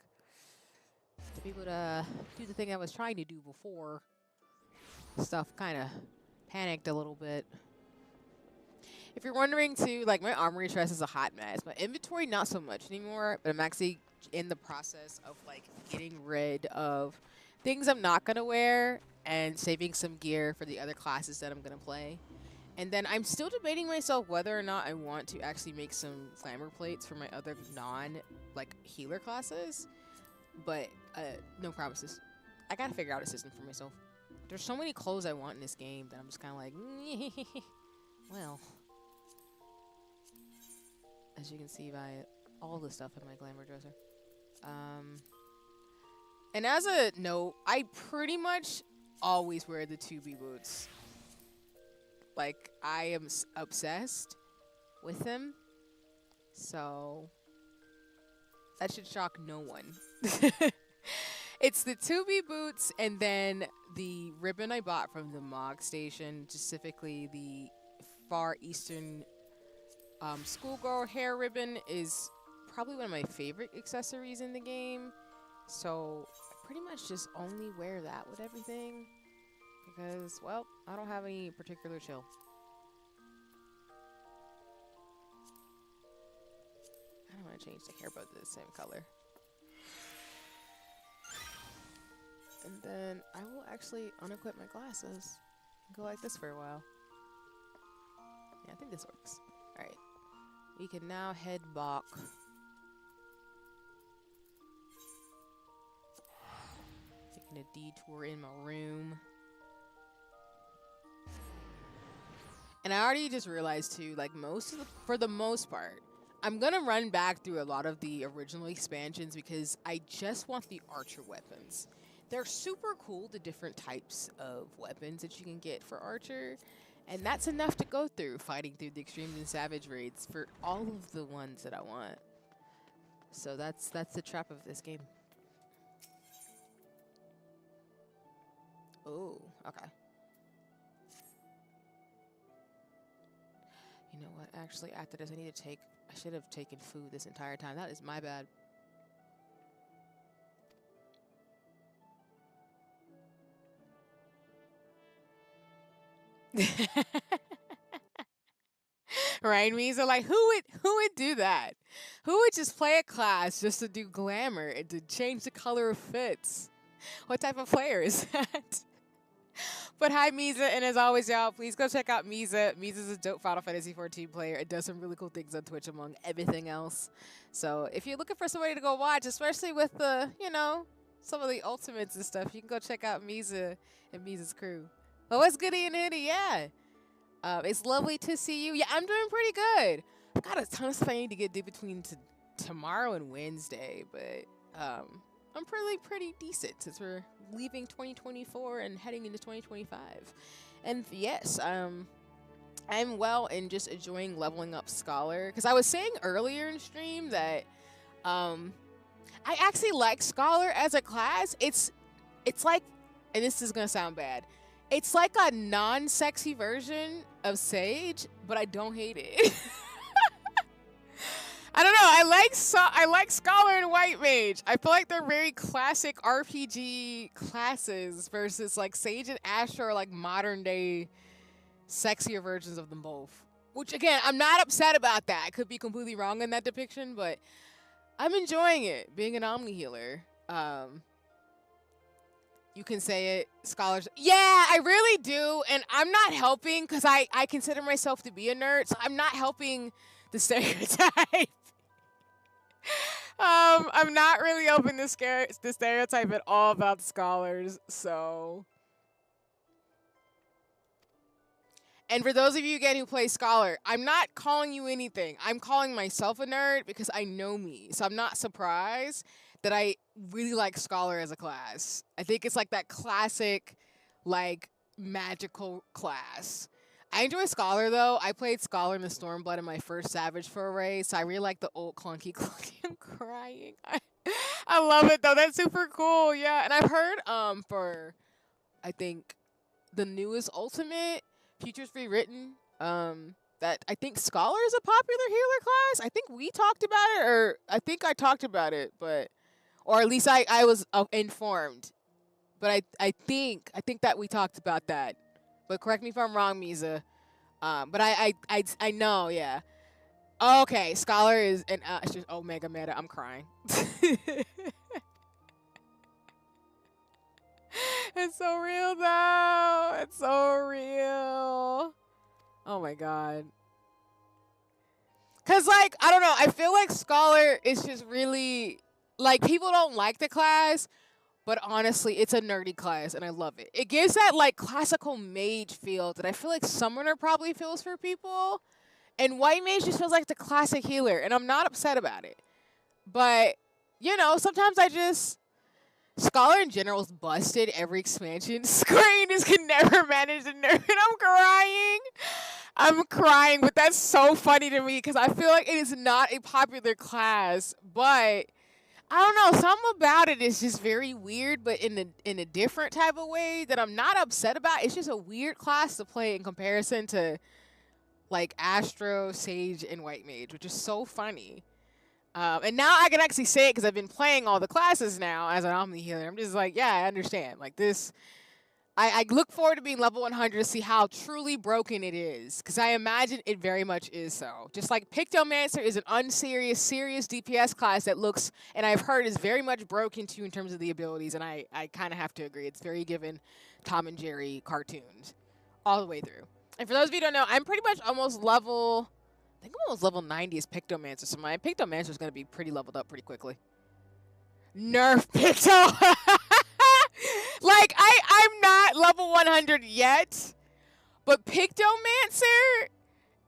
To be able to do the thing I was trying to do before. Stuff kind of panicked a little bit. If you're wondering too, like my armory chest is a hot mess. My inventory not so much anymore, but I'm actually in the process of like getting rid of things I'm not gonna wear and saving some gear for the other classes that I'm gonna play. And then I'm still debating myself whether or not I want to actually make some glamour plates for my other like healer classes. But no promises. I gotta figure out a system for myself. There's so many clothes I want in this game that I'm just kind of like, well. As you can see by all the stuff in my glamour dresser. And as a note, I pretty much always wear the 2B boots. Like, I am obsessed with them. So, that should shock no one. It's the 2B boots and then the ribbon I bought from the MOG station, specifically the Far Eastern schoolgirl hair ribbon is probably one of my favorite accessories in the game. So I pretty much just only wear that with everything because, well, I don't have any particular chill. I don't want to change the hair bow to the same color. And then I will actually unequip my glasses and go like this for a while. Yeah, I think this works. Alright. We can now head back. Taking a detour in my room. And I already just realized too, like for the most part, I'm gonna run back through a lot of the original expansions because I just want the archer weapons. They're super cool, the different types of weapons that you can get for archer. And that's enough to go through, fighting through the extremes and savage raids for all of the ones that I want. So that's the trap of this game. Oh, okay. You You know what? Actually, after this, I should have taken food this entire time. That is my bad. Right, Misa? Like, who would do that? Who would just play a class just to do glamour and to change the color of fits? What type of player is that? But hi, Misa, and as always, y'all, please go check out Misa. Misa's a dope Final Fantasy XIV player. It does some really cool things on Twitch, among everything else. So if you're looking for somebody to go watch, especially with the, you know, some of the ultimates and stuff, you can go check out Misa and Misa's crew. Well, what's goody and hitty? Yeah. It's lovely to see you. Yeah, I'm doing pretty good. I've got a ton of stuff I need to get due between tomorrow and Wednesday, but I'm pretty decent since we're leaving 2024 and heading into 2025. And yes, I'm well and just enjoying leveling up Scholar. Because I was saying earlier in stream that I actually like Scholar as a class. It's like, and this is gonna sound bad, it's like a non-sexy version of Sage, but I don't hate it. I don't know. I like Scholar and White Mage. I feel like they're very classic RPG classes versus like Sage and Astra are like modern day sexier versions of them both. Which again, I'm not upset about that. I could be completely wrong in that depiction, but I'm enjoying it being an Omni healer. You can say it, Scholars. Yeah, I really do. And I'm not helping because I consider myself to be a nerd. So I'm not helping the stereotype. I'm not really helping the stereotype at all about Scholars. So. And for those of you, again, who play Scholar, I'm not calling you anything. I'm calling myself a nerd because I know me. So I'm not surprised that I really like Scholar as a class. I think it's like that classic, like, magical class. I enjoy Scholar, though. I played Scholar in the Stormblood in my first Savage foray, so I really like the old clunky. I'm crying. I love it, though. That's super cool. Yeah, and I've heard for, I think, the newest Ultimate, Futures Rewritten, that I think Scholar is a popular healer class. I think we talked about it, or I think I talked about it, but... Or at least I was informed. But I think that we talked about that. But correct me if I'm wrong, Misa. But I know, yeah. Okay, Scholar is an it's just Omega Meta. I'm crying. It's so real though. It's so real. Oh my god. Cause like, I don't know, I feel like Scholar is just really, like, people don't like the class, but honestly, it's a nerdy class, and I love it. It gives that, like, classical mage feel that I feel like Summoner probably feels for people, and White Mage just feels like the classic healer, and I'm not upset about it. But, you know, sometimes Scholar in general is busted every expansion. Screen just can never manage to nerd, and I'm crying, but that's so funny to me, because I feel like it is not a popular class, but... I don't know, something about it is just very weird, but in a different type of way that I'm not upset about. It's just a weird class to play in comparison to, like, Astro, Sage, and White Mage, which is so funny. And now I can actually say it because I've been playing all the classes now as an Omni healer. I'm just like, yeah, I understand. Like, this... I look forward to being level 100 to see how truly broken it is, because I imagine it very much is so. Just like Pictomancer is an unserious, serious DPS class that looks, and I've heard is very much broken too in terms of the abilities, and I kind of have to agree. It's very given Tom and Jerry cartoons all the way through. And for those of you who don't know, I'm pretty much almost level, I think I'm almost level 90 as Pictomancer, so my Pictomancer is going to be pretty leveled up pretty quickly. Nerf Picto! Like, I'm not level 100 yet, but Pictomancer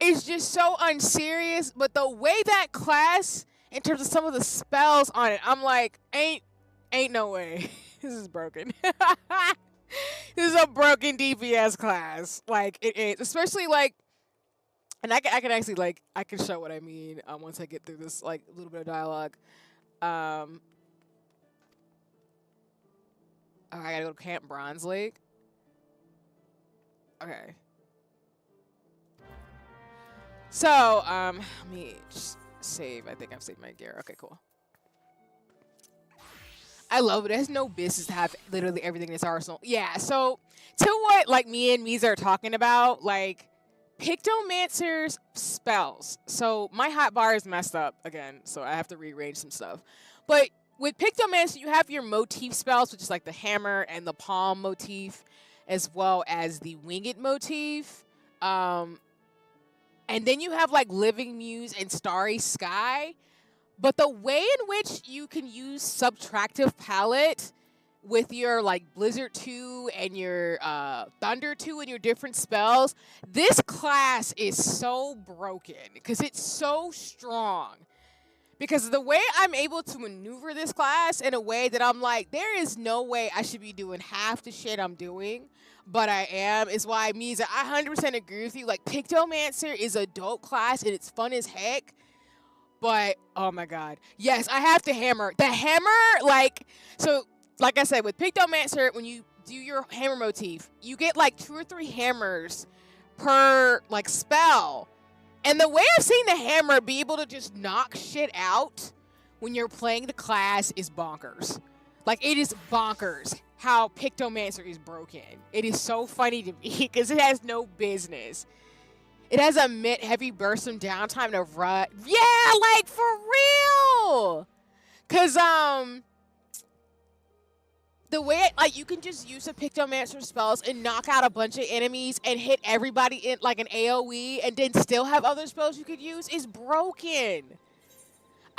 is just so unserious. But the way that class, in terms of some of the spells on it, I'm like, ain't no way. This is broken. This is a broken DPS class. Like, it is. Especially, like, and I can actually, like, I can show what I mean once I get through this, like, little bit of dialogue. Oh, I gotta go to Camp Bronze Lake. Okay. So, let me just save. I think I've saved my gear. Okay, cool. I love it. It has no business to have literally everything in its arsenal. Yeah, so to what like me and Miza are talking about, like Pictomancer's spells. So my hotbar is messed up again, so I have to rearrange some stuff. But with Pictomancer, you have your motif spells, which is like the hammer and the palm motif, as well as the winged motif. And then you have like Living Muse and Starry Sky. But the way in which you can use Subtractive Palette with your like Blizzard 2 and your Thunder 2 and your different spells, this class is so broken because it's so strong. Because the way I'm able to maneuver this class in a way that I'm like, there is no way I should be doing half the shit I'm doing, but I am, is why Miza, I 100% agree with you. Like, Pictomancer is a dope class and it's fun as heck. But, oh my god. Yes, I have to hammer. The hammer, like, so, like I said, with Pictomancer, when you do your hammer motif, you get like 2 or 3 hammers per, like, spell. And the way I've seen the hammer be able to just knock shit out when you're playing the class is bonkers. Like, it is bonkers how Pictomancer is broken. It is so funny to me because it has no business. It has a mid-heavy burst from downtime to run. Yeah, like, for real! Because, the way, like, you can just use the Pictomancer spells and knock out a bunch of enemies and hit everybody in, like, an AoE and then still have other spells you could use is broken.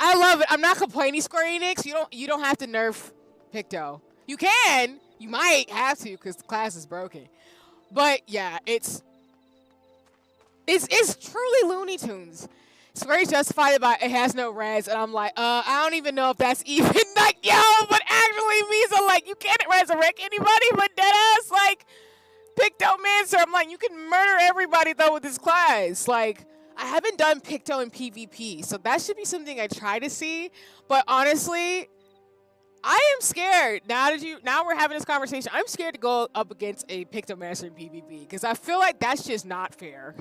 I love it. I'm not complaining, Square Enix. You don't have to nerf Picto. You can. You might have to because the class is broken. But, yeah, it's truly Looney Tunes. Square's justified by it has no res, and I'm like, I don't even know if that's even like, yo, but actually Misa, like, you can't resurrect anybody, but deadass, like, Pictomancer, I'm like, you can murder everybody though with this class. Like, I haven't done Picto in PvP, so that should be something I try to see. But honestly, I am scared. Now we're having this conversation. I'm scared to go up against a Pictomancer in PvP because I feel like that's just not fair.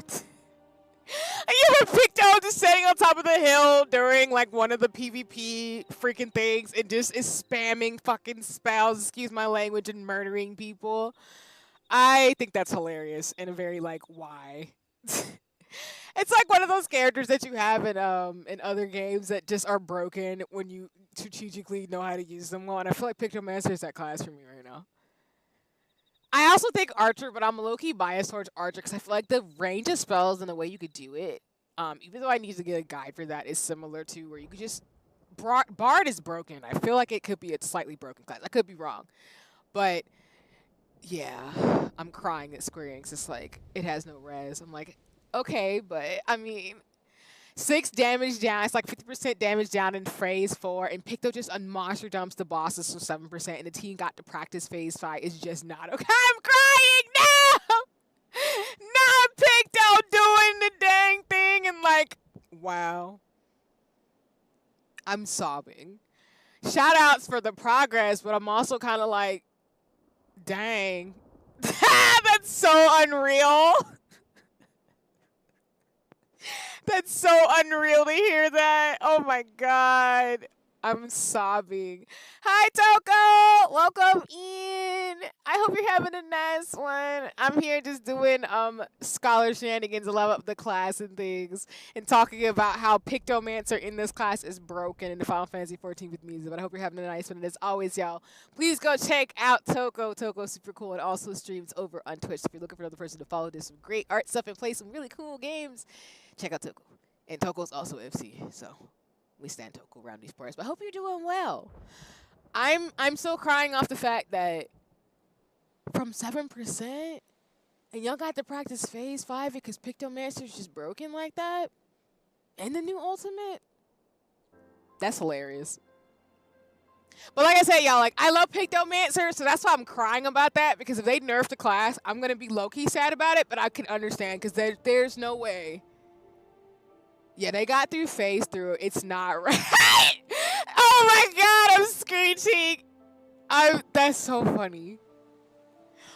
You have a Picto just sitting on top of the hill during like one of the PvP freaking things and just is spamming fucking spells, excuse my language, and murdering people. I think that's hilarious and a very like why. It's like one of those characters that you have in other games that just are broken when you strategically know how to use them well, and I feel like Pictomancer is that class for me right now. I also think Archer, but I'm low-key biased towards Archer because I feel like the range of spells and the way you could do it, even though I need to get a guide for that, is similar to where you could just... Bard is broken. I feel like it could be a slightly broken class. I could be wrong. But, yeah, I'm crying at Square Enix. It's like, it has no res. I'm like, okay, but, I mean... 6 damage down. It's like 50% damage down in phase 4, and Picto just monster dumps the bosses for 7%, and the team got to practice phase 5. It's just not okay. I'm crying now. Not Picto doing the dang thing, and like, wow. I'm sobbing. Shout outs for the progress, but I'm also kind of like, dang, that's so unreal. That's so unreal to hear that. Oh my god. I'm sobbing. Hi, Toko! Welcome in. I hope you're having a nice one. I'm here just doing scholar shenanigans to level up the class and things, and talking about how Pictomancer in this class is broken in the Final Fantasy 14 with Miza. But I hope you're having a nice one. And as always, y'all, please go check out Toko. Toko's super cool and also streams over on Twitch. So if you're looking for another person to follow, there's some great art stuff and play some really cool games. Check out Toko. And Toko's also FC, so we stand Toko around these parts. But I hope you're doing well. I'm still crying off the fact that from 7%, and y'all got to practice phase 5 because Pictomancer's just broken like that, and the new ultimate. That's hilarious. But like I said, y'all, like, I love Pictomancer, so that's why I'm crying about that, because if they nerf the class, I'm going to be low-key sad about it, but I can understand, because there's no way. Yeah, they got through phase through. It's not right. Oh my god, I'm screeching. That's so funny.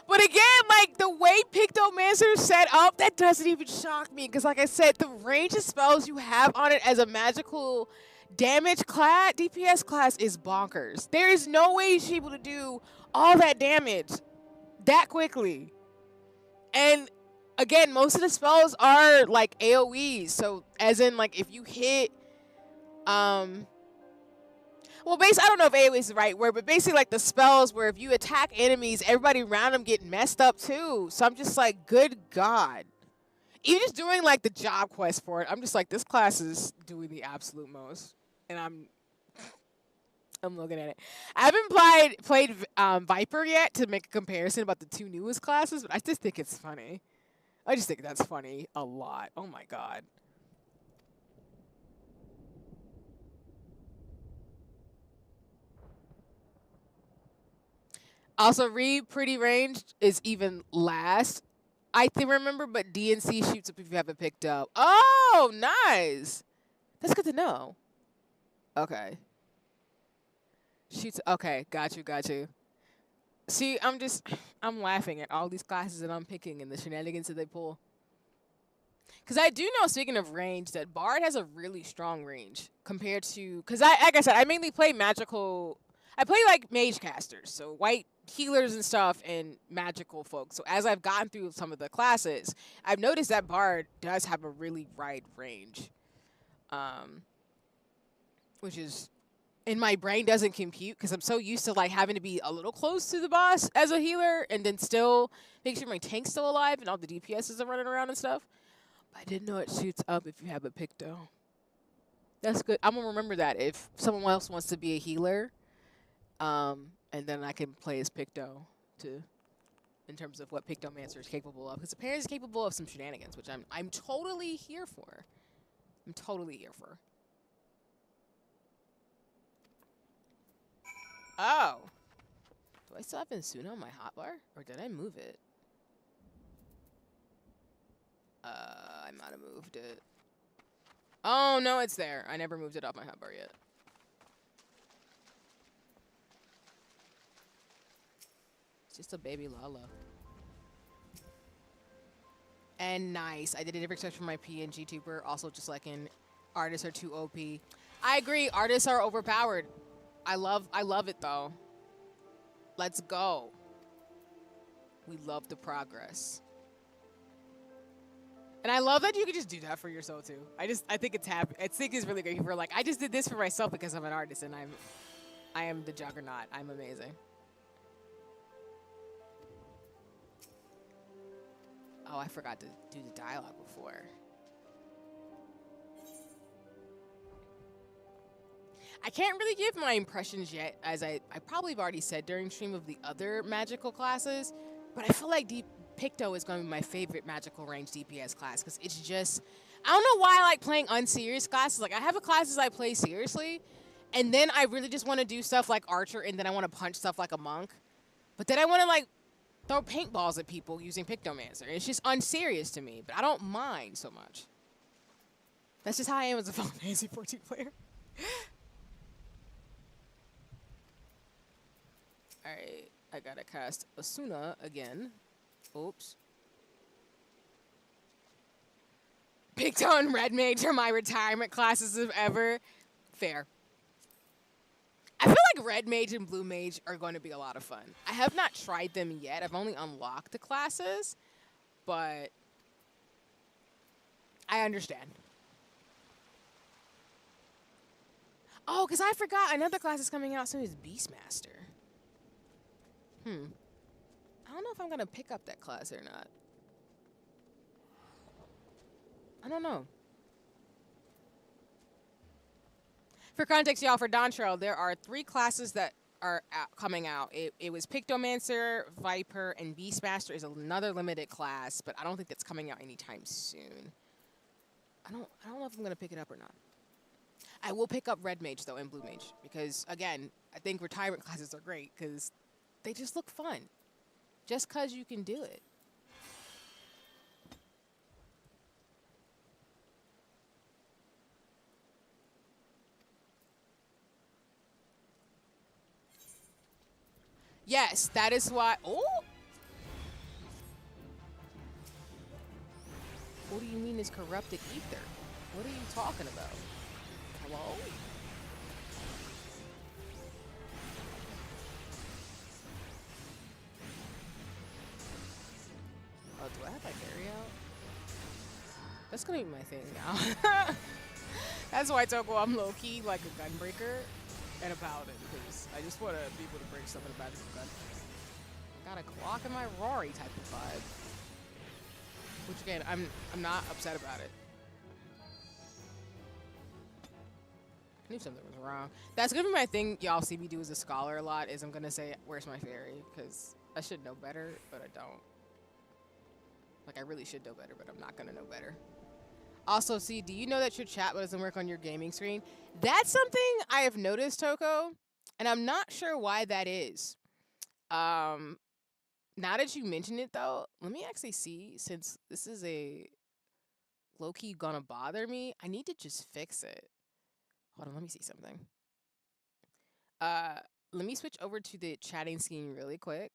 But again, like, the way Pictomancer's set up, that doesn't even shock me. Because, like I said, the range of spells you have on it as a magical damage class, DPS class, is bonkers. There is no way you should be able to do all that damage that quickly. And, again, most of the spells are, like, AoEs. So, as in, like, if you hit, well, I don't know if AoE is the right word, but basically like the spells where if you attack enemies, everybody around them get messed up too. So I'm just like, good God. Even just doing like the job quest for it, I'm just like, this class is doing the absolute most. And I'm looking at it. I haven't played Viper yet to make a comparison about the two newest classes, but I just think it's funny. I just think that's funny a lot. Oh my God. Also, pretty ranged is even last. I think remember, but DNC shoots up if you haven't picked up. Oh, nice. That's good to know. Okay. Shoots. Okay, got you. See, I'm laughing at all these classes that I'm picking and the shenanigans that they pull. Because I do know, speaking of range, that Bard has a really strong range compared to. Because like I said, I mainly play magical. I play like mage casters, so white healers and stuff, and magical folks. So as I've gotten through some of the classes, I've noticed that Bard does have a really wide range, which is, in my brain doesn't compute because I'm so used to like having to be a little close to the boss as a healer, and then still make sure my tank's still alive and all the DPSs are running around and stuff. But I didn't know it shoots up if you have a Picto. That's good. I'm gonna remember that if someone else wants to be a healer. And then I can play as Picto in terms of what Pictomancer is capable of. Because apparently he's capable of some shenanigans, which I'm totally here for. I'm totally here for. Oh. Do I still have Insuna on my hotbar? Or did I move it? I might have moved it. Oh, no, it's there. I never moved it off my hotbar yet. Just a baby Lala. And nice. I did a different search for my PNG tuber. Also, just like in artists are too OP. I agree. Artists are overpowered. I love it though. Let's go. We love the progress. And I love that you can just do that for yourself too. I think it's happy. I think it's really great. People are like, I just did this for myself because I'm an artist and I am the juggernaut. I'm amazing. Oh, I forgot to do the dialogue before. I can't really give my impressions yet, as I probably have already said during stream of the other magical classes, but I feel like Picto is going to be my favorite magical range DPS class, because it's just, I don't know why I like playing unserious classes. Like, I have a classes I play seriously, and then I really just want to do stuff like Archer, and then I want to punch stuff like a monk. But then I want to, like, throw paintballs at people using Pictomancer. It's just unserious to me, but I don't mind so much. That's just how I am as a Final Fantasy 14 player. Alright, I gotta cast Asuna again. Oops. Picto and Red Mage are my retirement classes of ever. Fair. I feel like Red Mage and Blue Mage are going to be a lot of fun. I have not tried them yet. I've only unlocked the classes, but I understand. Oh, because I forgot another class is coming out soon is Beastmaster. I don't know if I'm going to pick up that class or not. I don't know. For context, y'all, for Dontrell, there are 3 classes that are coming out. It was Pictomancer, Viper, and Beastmaster is another limited class, but I don't think that's coming out anytime soon. I don't know if I'm going to pick it up or not. I will pick up Red Mage, though, and Blue Mage, because, again, I think retirement classes are great, because they just look fun. Just because you can do it. Yes, that is why. Oh, What do you mean is corrupted ether? What are you talking about? Hello? Oh, do I have my carry out? That's gonna be my thing now. That's why Toko, I'm low-key like a gunbreaker and a paladin, because I just want to be able to break stuff in a magical gun. Got a clock in my Rory type of vibe. Which again, I'm not upset about it. I knew something was wrong. That's gonna be my thing y'all see me do as a scholar a lot, is I'm gonna say, where's my fairy? Because I should know better, but I don't. Like, I really should know better, but I'm not gonna know better. Also, see, do you know that your chat doesn't work on your gaming screen? That's something I have noticed, Toko, and I'm not sure why that is. Now that you mention it, though, let me actually see, since this is a low-key gonna bother me, I need to just fix it. Hold on, let me see something. Let me switch over to the chatting screen really quick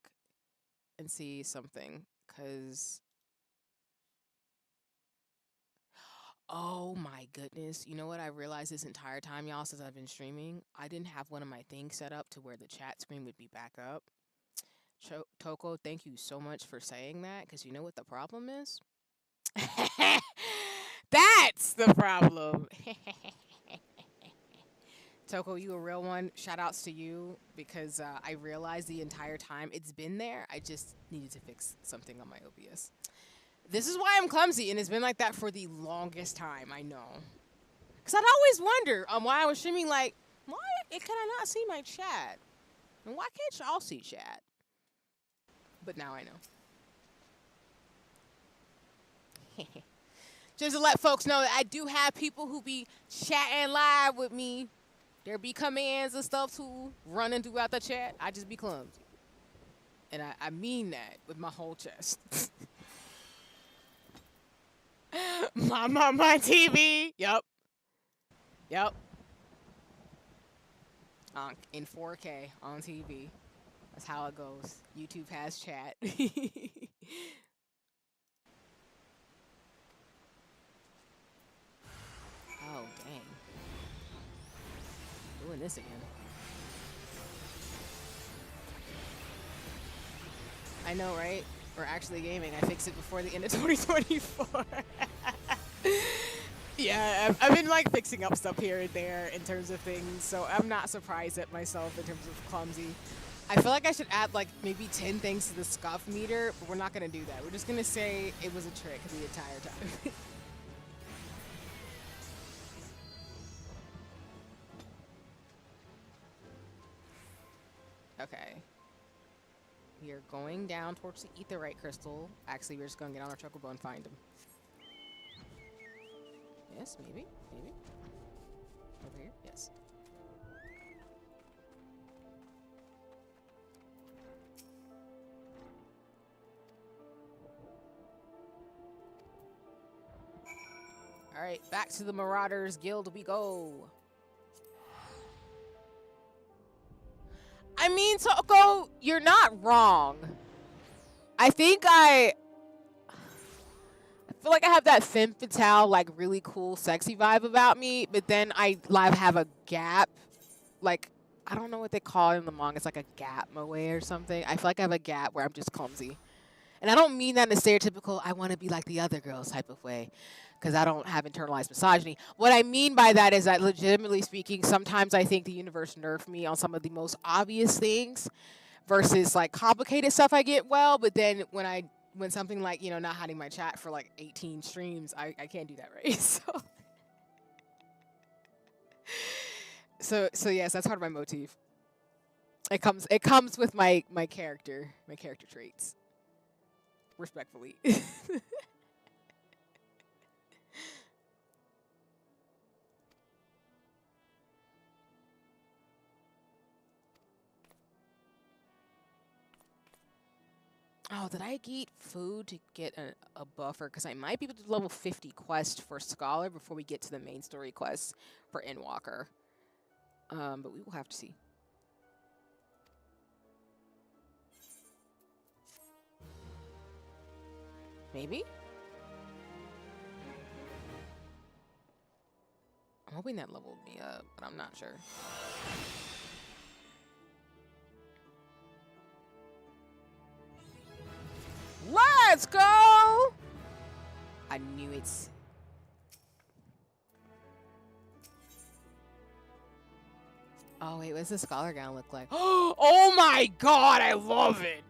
and see something, because... Oh my goodness. You know what I realized this entire time, y'all, since I've been streaming? I didn't have one of my things set up to where the chat screen would be back up. Toko, thank you so much for saying that, because you know what the problem is? That's the problem. Toko, you a real one. Shout outs to you, because I realized the entire time it's been there. I just needed to fix something on my OBS. This is why I'm clumsy, and it's been like that for the longest time, I know. Because I'd always wonder why I was streaming, like, why can I not see my chat? And why can't y'all see chat? But now I know. Just to let folks know that I do have people who be chatting live with me. There be commands and stuff too running throughout the chat. I just be clumsy. And I mean that with my whole chest. my TV. Yep. In 4K on TV. That's how it goes. YouTube has chat. Oh, dang. Doing this again. I know, right? We're actually gaming. I fixed it before the end of 2024. Yeah, I've been like fixing up stuff here and there in terms of things, so I'm not surprised at myself in terms of clumsy. I feel like I should add like maybe 10 things to the scuff meter, but we're not gonna do that. We're just gonna say it was a trick the entire time. Okay. We are going down towards the etherite crystal. Actually, we're just gonna get on our chocobo and find him. Yes, maybe. Over here? Yes. Alright, back to the Marauders Guild we go. I mean, Toko, you're not wrong. I think I feel like I have that femme fatale, like really cool, sexy vibe about me, but then I have a gap. Like, I don't know what they call it in the manga. It's like a gap moe or something. I feel like I have a gap where I'm just clumsy. And I don't mean that in a stereotypical, I want to be like the other girls type of way, because I don't have internalized misogyny. What I mean by that is that, legitimately speaking, sometimes I think the universe nerfed me on some of the most obvious things versus like complicated stuff I get well, but then when something like, you know, not hiding my chat for like 18 streams, I can't do that, right? So yes, that's part of my motif. It comes with my character traits. Respectfully. Oh, did I eat food to get a buffer? Because I might be able to do level 50 quest for Scholar before we get to the main story quest for Endwalker. But we will have to see. Maybe? I'm hoping that leveled me up, but I'm not sure. Let's go! I knew it. Oh, wait, what's the scholar gown look like? Oh my god, I love it!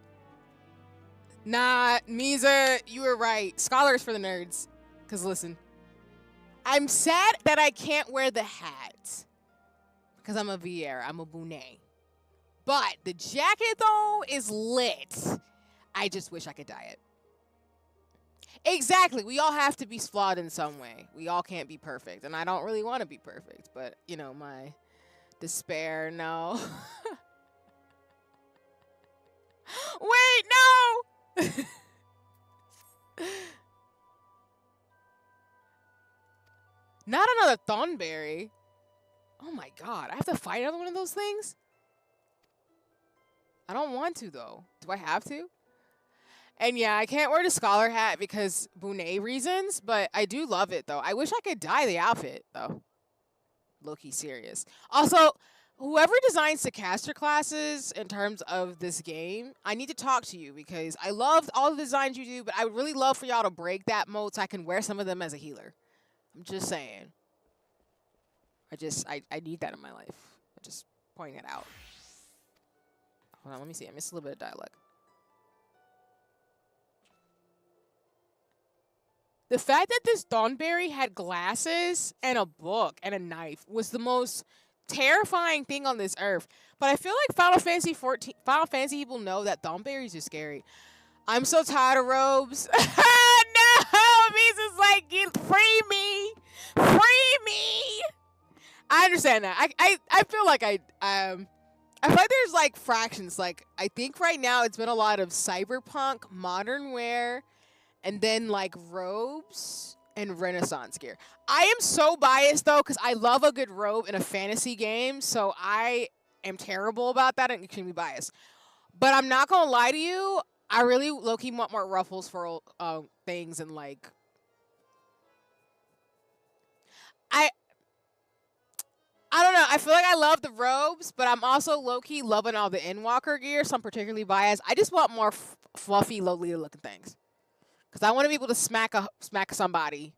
Nah, Misa, you were right. Scholars for the nerds. Because listen, I'm sad that I can't wear the hat. Because I'm a Vieira, I'm a Bonet. But the jacket, though, is lit. I just wish I could dye it. Exactly. We all have to be flawed in some way. We all can't be perfect. And I don't really want to be perfect. But, you know, my despair, no. Wait, no! Not another Thornberry. Oh my god. I have to fight another one of those things? I don't want to, though. Do I have to? And yeah, I can't wear the scholar hat because Bonet reasons, but I do love it, though. I wish I could dye the outfit, though. Low-key serious. Also, whoever designs the caster classes in terms of this game, I need to talk to you because I loved all the designs you do, but I would really love for y'all to break that mode so I can wear some of them as a healer. I'm just saying. I need that in my life. I'm just pointing it out. Hold on, let me see. I missed a little bit of dialogue. The fact that this Thornberry had glasses and a book and a knife was the most terrifying thing on this earth. But I feel like Final Fantasy people know that Thornberries are scary. I'm so tired of robes. No! Misa's like, free me! Free me! I understand that. I feel like I feel like there's like fractions. Like, I think right now it's been a lot of cyberpunk, modern wear, and then like robes and Renaissance gear. I am so biased though, because I love a good robe in a fantasy game, so I am terrible about that and extremely biased. But I'm not gonna lie to you, I really low-key want more ruffles for things and like I don't know. I feel like I love the robes, but I'm also low-key loving all the Endwalker gear, so I'm particularly biased. I just want more fluffy, Lolita-looking things. Because I want to be able to smack somebody.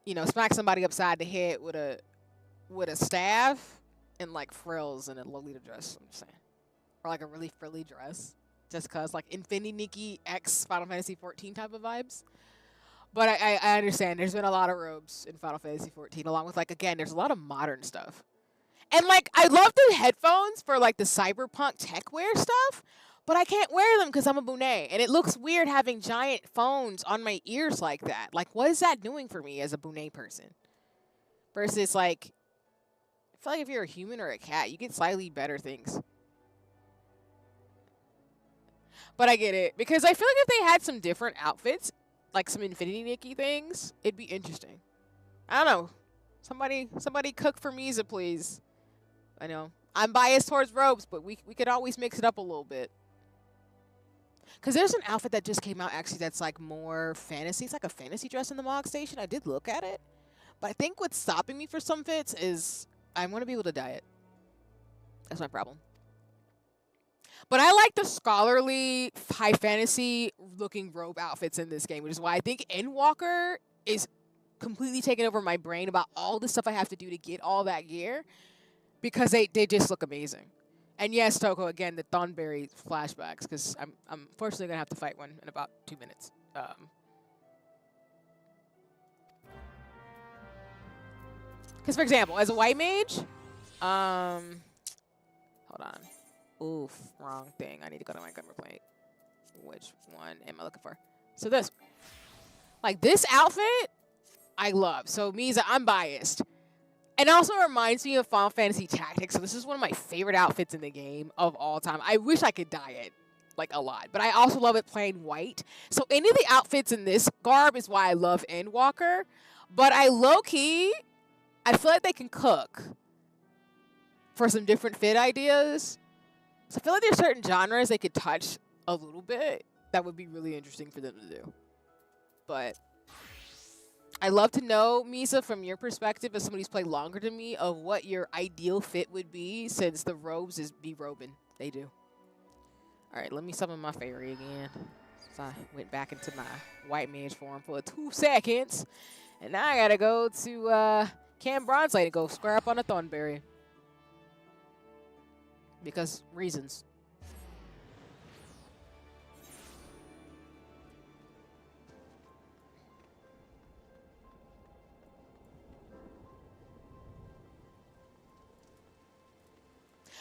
You know, smack somebody upside the head with a staff and like frills and a Lolita dress, I'm just saying. Or like a really frilly dress. Just because, like, Infinity Nikki X Final Fantasy 14 type of vibes. But I understand. There's been a lot of robes in Final Fantasy 14, along with, like, again, there's a lot of modern stuff. And, like, I love the headphones for, like, the cyberpunk tech wear stuff, but I can't wear them because I'm a Bonet. And it looks weird having giant phones on my ears like that. Like, what is that doing for me as a Bonet person? Versus, like, I feel like if you're a human or a cat, you get slightly better things. But I get it. Because I feel like if they had some different outfits, like some Infinity Nikki things, it'd be interesting. I don't know. Somebody cook for Misa, please. I know. I'm biased towards robes, but we could always mix it up a little bit. Because there's an outfit that just came out, actually, that's like more fantasy. It's like a fantasy dress in the Mog Station. I did look at it. But I think what's stopping me for some fits is I want to be able to dye it. That's my problem. But I like the scholarly, high fantasy looking robe outfits in this game, which is why I think Endwalker is completely taking over my brain about all the stuff I have to do to get all that gear, because they just look amazing. And yes, Toko, again, the Thornberry flashbacks, because I'm unfortunately going to have to fight one in about 2 minutes. Because, for example, as a white mage, hold on. Oof, wrong thing. I need to go to my gun plate. Which one am I looking for? So this. Like, this outfit, I love. So, Misa, I'm biased. And it also reminds me of Final Fantasy Tactics. So, this is one of my favorite outfits in the game of all time. I wish I could dye it, like, a lot. But I also love it plain white. So, any of the outfits in this garb is why I love Endwalker. But I low-key, I feel like they can cook for some different fit ideas. So I feel like there's certain genres they could touch a little bit that would be really interesting for them to do. But I love to know, Misa, from your perspective as somebody who's played longer than me, of what your ideal fit would be, since the robes is be robing. They do. All right, let me summon my fairy again. So I went back into my white mage form for 2 seconds. And now I gotta go to Cam Bronzeley to go square up on a Thornberry. Because reasons.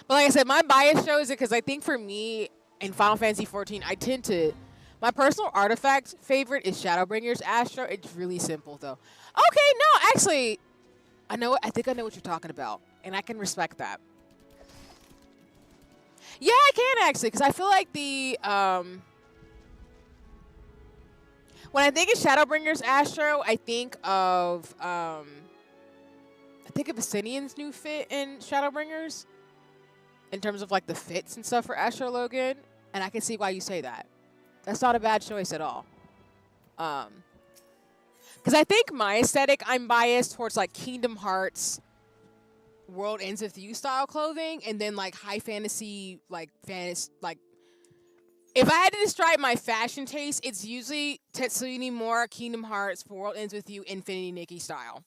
But like I said, my bias shows it because I think for me in Final Fantasy XIV, I tend to. My personal artifact favorite is Shadowbringer's Astro. It's really simple though. Okay, no, actually, I know. I think I know what you're talking about, and I can respect that. Yeah, I can actually, because I feel like the when I think of Shadowbringer's Astro, I think of Ascenian's new fit in Shadowbringers, in terms of like the fits and stuff for Astro Logan, and I can see why you say that. That's not a bad choice at all. Because I think my aesthetic, I'm biased towards like Kingdom Hearts, World Ends With You style clothing, and then like high fantasy, like if I had to describe my fashion taste, it's usually Tetsuyuni Mora, Kingdom Hearts, World Ends With You, Infinity Nikki style,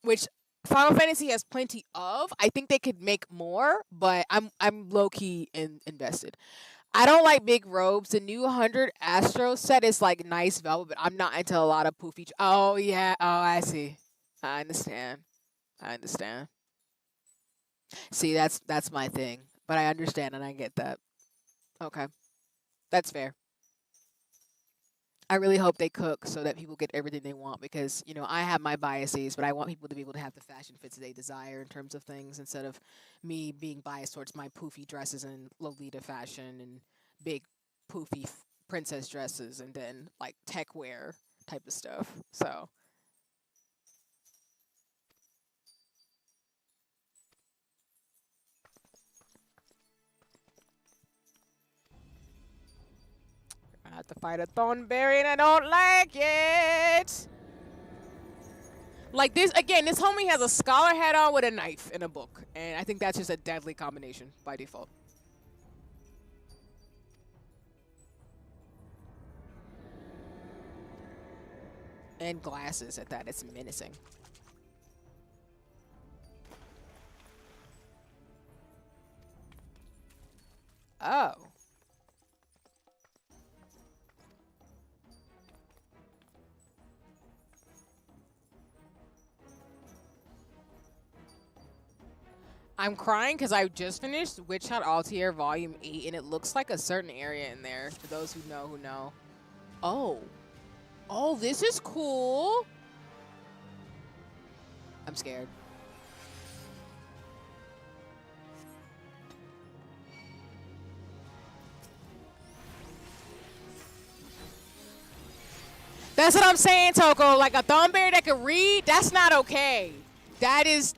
which Final Fantasy has plenty of. I think they could make more, but I'm low key invested. I don't like big robes. The new 100 Astro set is like nice velvet, but I'm not into a lot of poofy. Oh yeah. Oh, I see. I understand. I understand. See, that's my thing. But I understand and I get that. Okay. That's fair. I really hope they cook so that people get everything they want, because, you know, I have my biases, but I want people to be able to have the fashion fits they desire in terms of things, instead of me being biased towards my poofy dresses and Lolita fashion and big poofy princess dresses and then like tech wear type of stuff. So, I have to fight a Thornberry and I don't like it. Like this, again, this homie has a scholar hat on with a knife in a book. And I think that's just a deadly combination by default. And glasses at that. It's menacing. Oh. I'm crying because I just finished Witch Hunt Altair Volume 8, and it looks like a certain area in there, for those who know who know. Oh. Oh, this is cool. I'm scared. That's what I'm saying, Toko. Like a Thornberry that can read, that's not okay. That's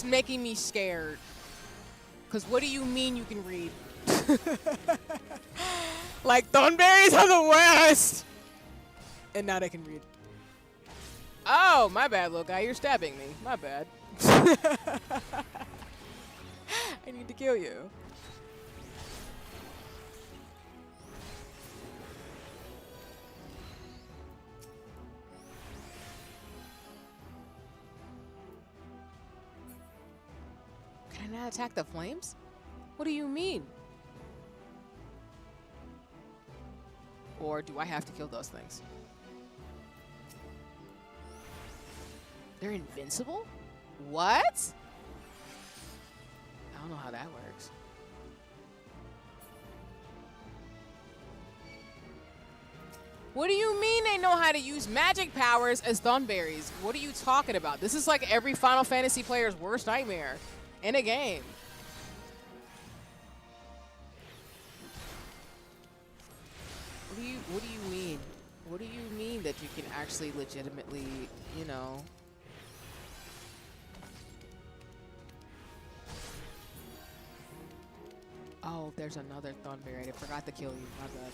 making me scared. Cause what do you mean you can read? Like Thornberries are the worst. And now they can read. Oh, my bad, little guy. You're stabbing me. My bad. I need to kill you. Can I not attack the flames? What do you mean? Or do I have to kill those things? They're invincible? What? I don't know how that works. What do you mean they know how to use magic powers as Thornberries? What are you talking about? This is like every Final Fantasy player's worst nightmare in a game. What do you mean? What do you mean that you can actually legitimately, you know? Oh, there's another Thornberry. I forgot to kill you. My bad.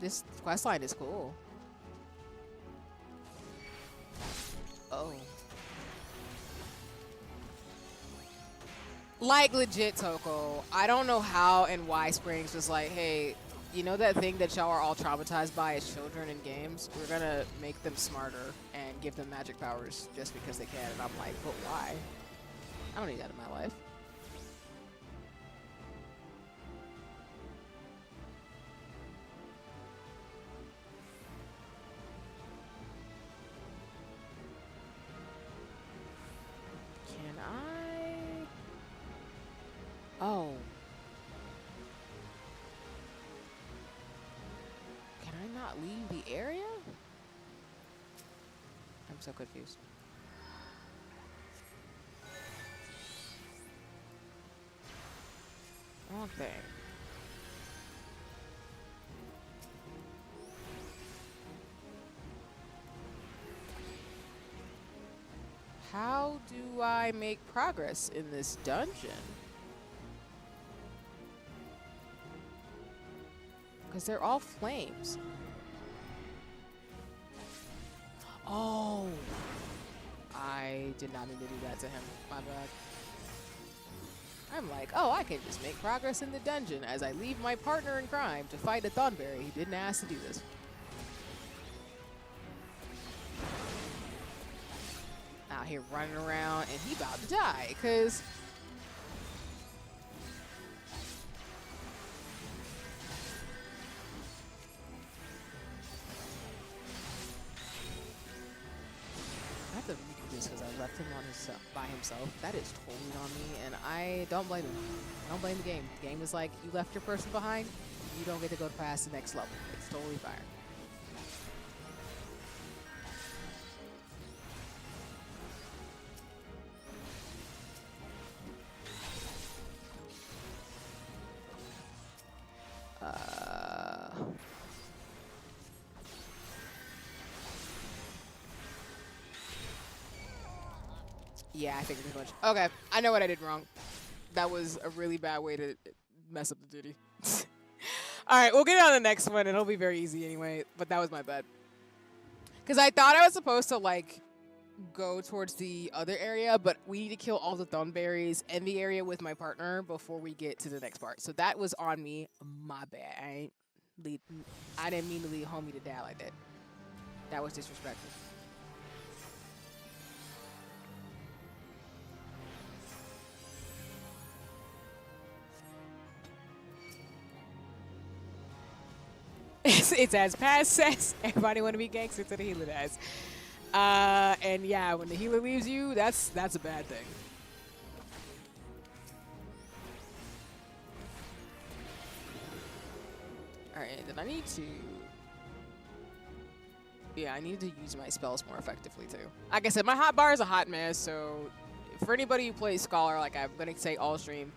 This quest line is cool. Oh. Like, legit, Toko. I don't know how and why Springs was like, hey, you know that thing that y'all are all traumatized by as children in games? We're gonna make them smarter and give them magic powers just because they can. And I'm like, but why? I don't need that in my life. Can I? Oh. Can I not leave the area? I'm so confused. Wrong thing. How do I make progress in this dungeon? Because they're all flames. Oh. I did not mean to do that to him. My bad. I'm like, oh, I can just make progress in the dungeon as I leave my partner in crime to fight a Thornberry. He didn't ask to do this. Out here running around, and he about to die, because... I have to redo this because I left him on his by himself. That is totally on me, and I don't blame him. I don't blame the game. The game is like, you left your person behind, you don't get to go past the next level. It's totally fine. Yeah, I figured as much. Okay, I know what I did wrong. That was a really bad way to mess up the duty. All right, we'll get on the next one. It'll be very easy anyway, but that was my bad. Because I thought I was supposed to, like, go towards the other area, but we need to kill all the thornberries in the area with my partner before we get to the next part. So that was on me. My bad. I didn't mean to leave homie to die like that. That was disrespectful. It's as Paz says, everybody want to be gangster to the healer does. And yeah, when the healer leaves you, that's a bad thing. Alright, then I need to... Yeah, I need to use my spells more effectively too. Like I said, my hotbar is a hot mess, so for anybody who plays Scholar, like I'm going to say all stream,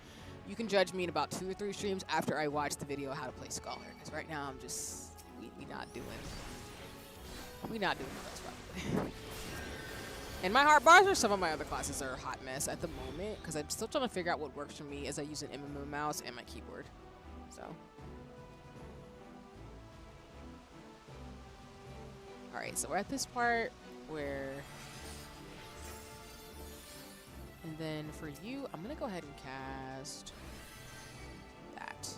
you can judge me in about 2 or 3 streams after I watch the video how to play Scholar. Because right now I'm just, we not doing the best probably. And my hard bars or some of my other classes are a hot mess at the moment because I'm still trying to figure out what works for me as I use an MMA mouse and my keyboard. So. Alright, so we're at this part where... And then for you, I'm going to go ahead and cast that.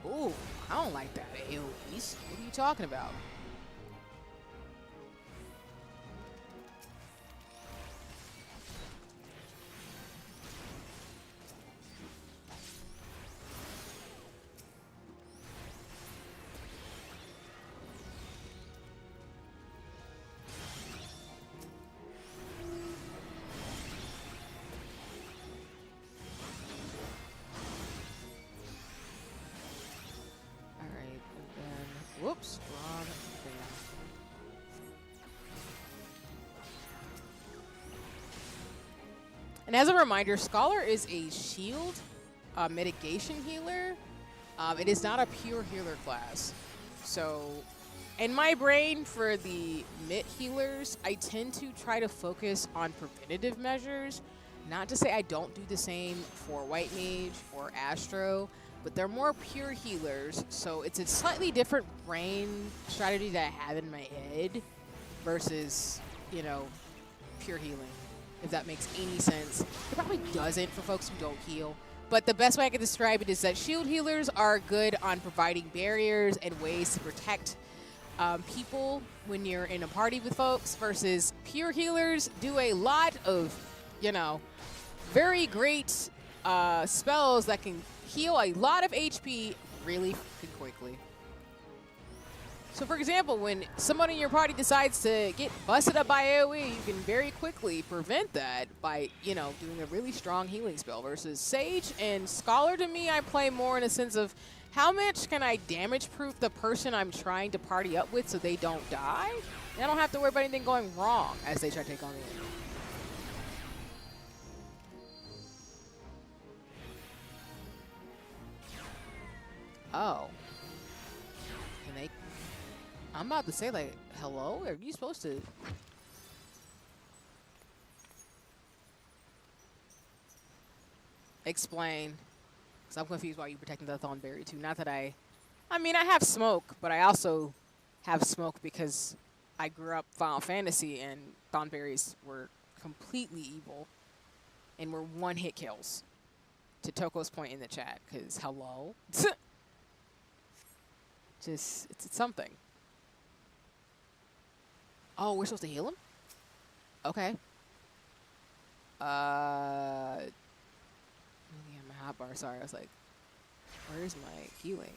Ooh, I don't like that AoEs. What are you talking about? Whoops, wrong thing. And as a reminder, Scholar is a shield mitigation healer. It is not a pure healer class. So, in my brain, for the mid healers, I tend to try to focus on preventative measures Not to say I don't do the same for White Mage or Astro, but they're more pure healers, so it's a slightly different brain strategy that I have in my head versus, you know, pure healing, if that makes any sense. It probably doesn't for folks who don't heal, but the best way I can describe it is that shield healers are good on providing barriers and ways to protect people when you're in a party with folks, versus pure healers do a lot of, you know, very great spells that can heal a lot of HP really quickly. So for example, when someone in your party decides to get busted up by AoE, you can very quickly prevent that by, you know, doing a really strong healing spell. Versus Sage and Scholar, to me, I play more in a sense of how much can I damage proof the person I'm trying to party up with so they don't die? And I don't have to worry about anything going wrong as they try to take on the enemy. Oh. Can they... I'm about to say, like, hello? Are you supposed to... Explain. Because I'm confused why you're protecting the Thornberry, too. Not that I mean, I have smoke, but I also have smoke because I grew up Final Fantasy and Thornberries were completely evil and were one-hit kills. To Toko's point in the chat, because hello? Just, it's something. Oh, we're supposed to heal him? Okay. I'm looking at my hotbar. Sorry, I was like, where's my healing?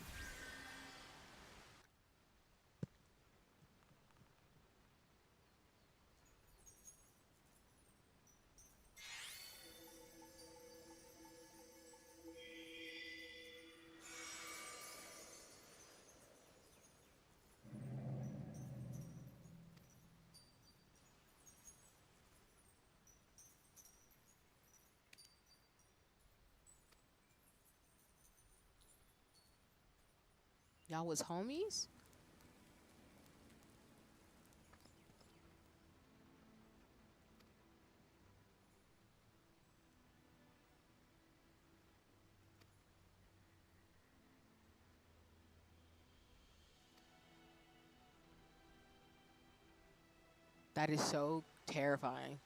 Y'all was homies? That is so terrifying.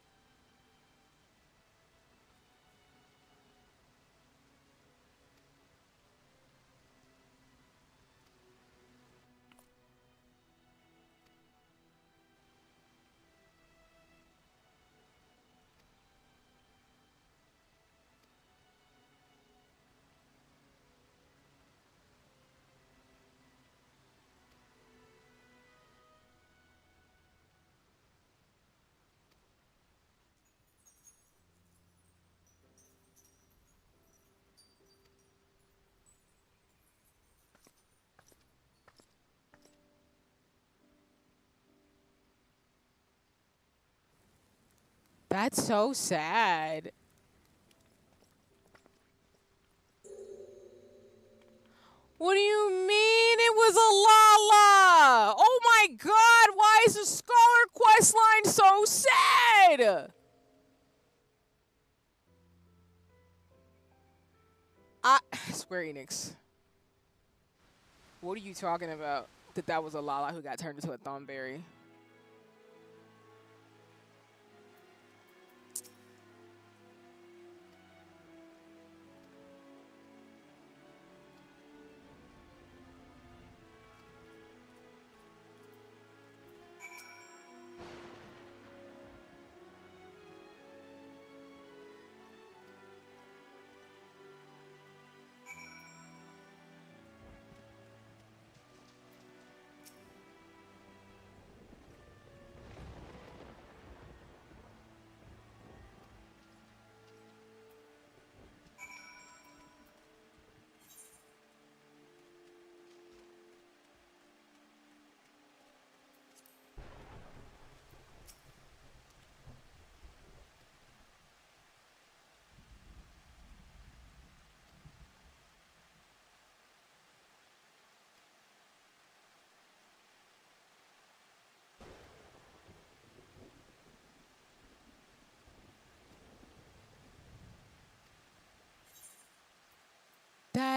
That's so sad. What do you mean it was a Lala? Oh my god, why is the Scholar questline so sad? Square Enix. What are you talking about? That was a Lala who got turned into a Thornberry.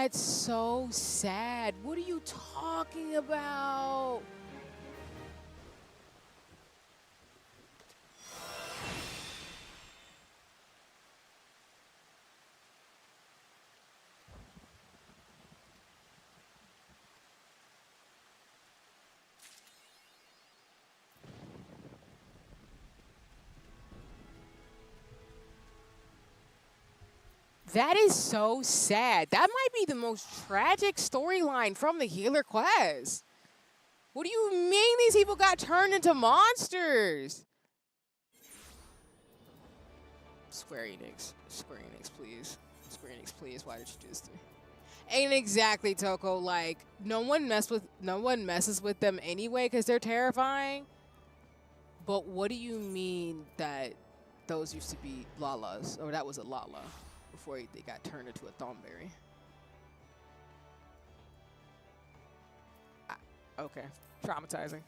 That's so sad. What are you talking about? That is so sad. That might be the most tragic storyline from the Healer class. What do you mean these people got turned into monsters? Square Enix, please. Square Enix, please. Why did you do this to me? Ain't exactly, Toko. Like, no one messes with them anyway because they're terrifying. But what do you mean that those used to be Lalas, or that was a Lala before they got turned into a Thornberry? Okay, traumatizing.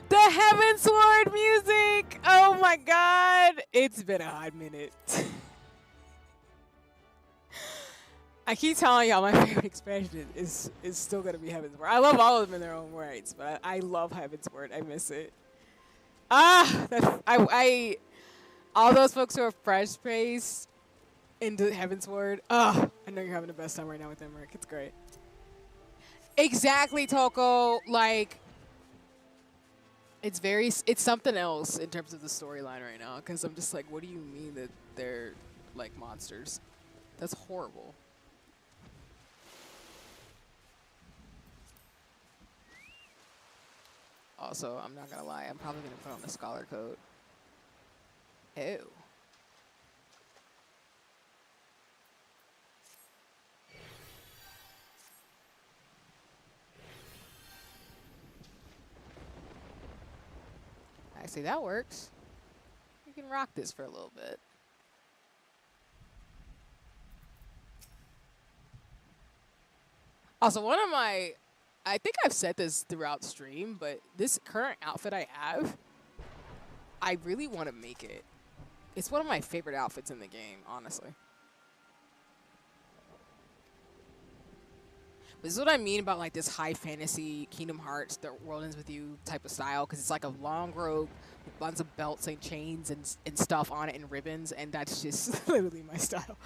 The Heavensward music! Oh my god! It's been a hot minute. I keep telling y'all my favorite expansion is still gonna be Heavensward. I love all of them in their own rights, but I love Heavensward. I miss it. I all those folks who are fresh faced into Heavensward. I know you're having the best time right now with them, Rick. It's great. Exactly, Toko. Like, it's something else in terms of the storyline right now, because I'm just like, what do you mean that they're like monsters? That's horrible. Also, I'm not gonna lie, I'm probably gonna put on a scholar coat. Ew. I see, that works. You can rock this for a little bit. Also, one of my, I think I've said this throughout stream, but this current outfit I have, I really want to make it. It's one of my favorite outfits in the game, honestly. This is what I mean about like this high fantasy Kingdom Hearts, the world ends with you type of style, because it's like a long robe with bunch of belts and chains and stuff on it and ribbons, and that's just literally my style.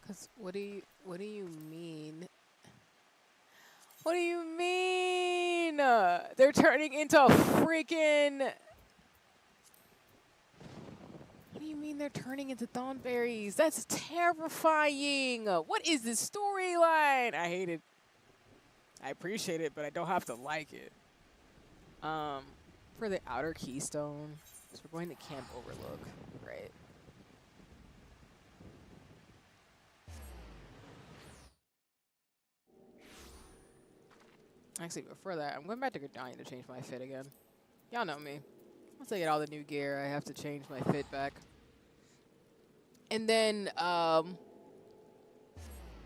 Cause what do you mean? What do you mean? They're turning into freaking. What do you mean they're turning into Thornberries? That's terrifying. What is this storyline? I hate it. I appreciate it, but I don't have to like it. For the outer keystone, so we're going to Camp Overlook, right? Actually, before that, I'm going back to Gridania to change my fit again. Y'all know me. Once I get all the new gear, I have to change my fit back. And then,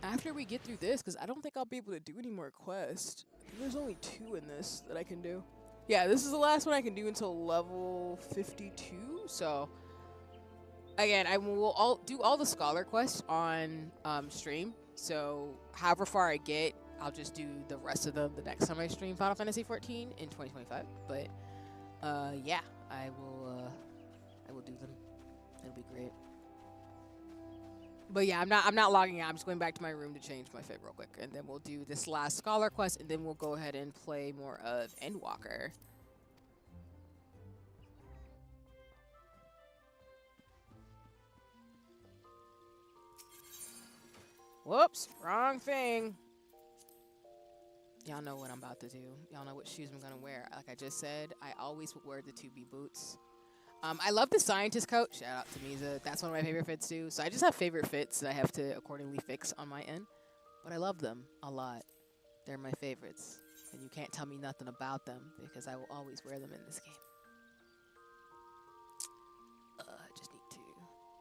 after we get through this, because I don't think I'll be able to do any more quests. I think there's only 2 in this that I can do. Yeah, this is the last one I can do until level 52. So again, I will do all the scholar quests on stream. So however far I get, I'll just do the rest of them the next time I stream Final Fantasy 14 in 2025. But yeah, I will do them. It'll be great. But yeah, I'm not logging out. I'm just going back to my room to change my fit real quick, and then we'll do this last scholar quest, and then we'll go ahead and play more of Endwalker. Whoops, wrong thing. Y'all know what I'm about to do. Y'all know what shoes I'm gonna wear. Like I just said, I always would wear the 2B boots. I love the scientist coat. Shout out to Misa. That's one of my favorite fits too. So I just have favorite fits that I have to accordingly fix on my end. But I love them a lot. They're my favorites. And you can't tell me nothing about them because I will always wear them in this game.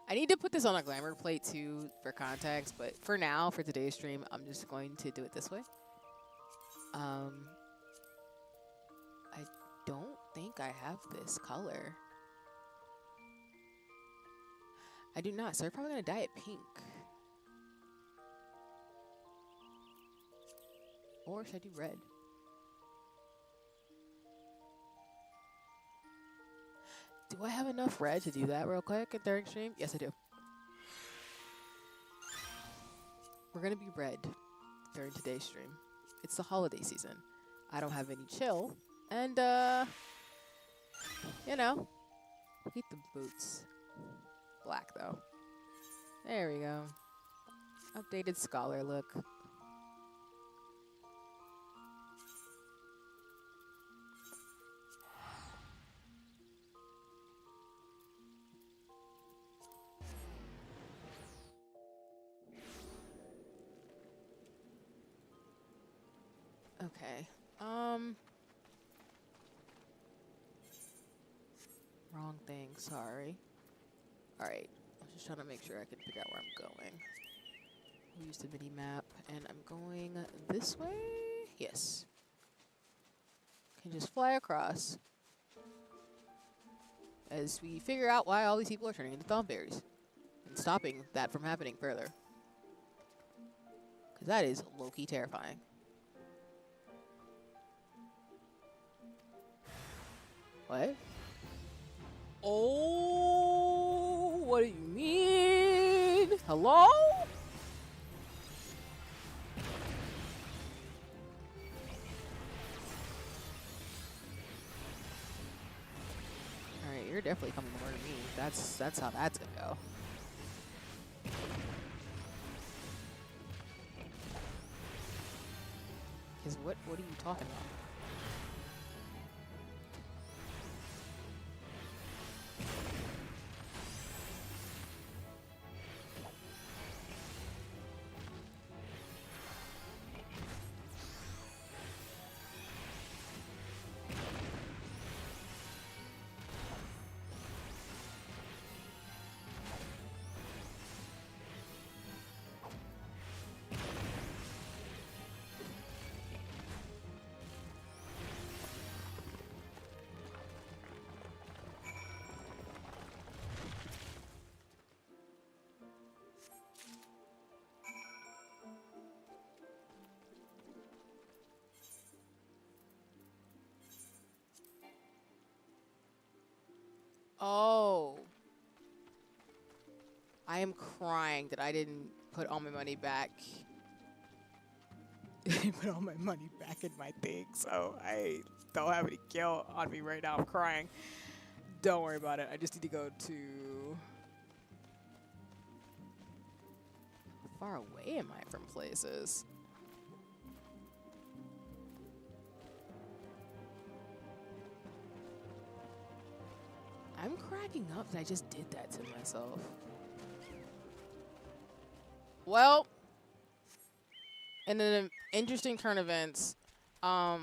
I need to put this on a glamour plate too for context, but for now, for today's stream, I'm just going to do it this way. I don't think I have this color. I do not, so I'm probably gonna dye it pink. Or should I do red? Do I have enough red to do that real quick at during stream? Yes, I do. We're gonna be red during today's stream. It's the holiday season. I don't have any chill, and you know, keep the boots black though. There we go. Updated scholar look. Okay. Wrong thing, sorry. Alright, I was just trying to make sure I could figure out where I'm going. We used the mini map, and I'm going this way? Yes. Can just fly across. As we figure out why all these people are turning into Thornberries. And stopping that from happening further. Because that is low-key terrifying. What? Oh, what do you mean? Hello? Alright, you're definitely coming more to me. That's how that's gonna go. Because what are you talking about? Oh. I am crying that I didn't put all my money back. Put all my money back in my thing, so I don't have any guilt on me right now. I'm crying. Don't worry about it. I just need to go to... How far away am I from places? I'm cracking up that I just did that to myself. Well, in an interesting turn of events, I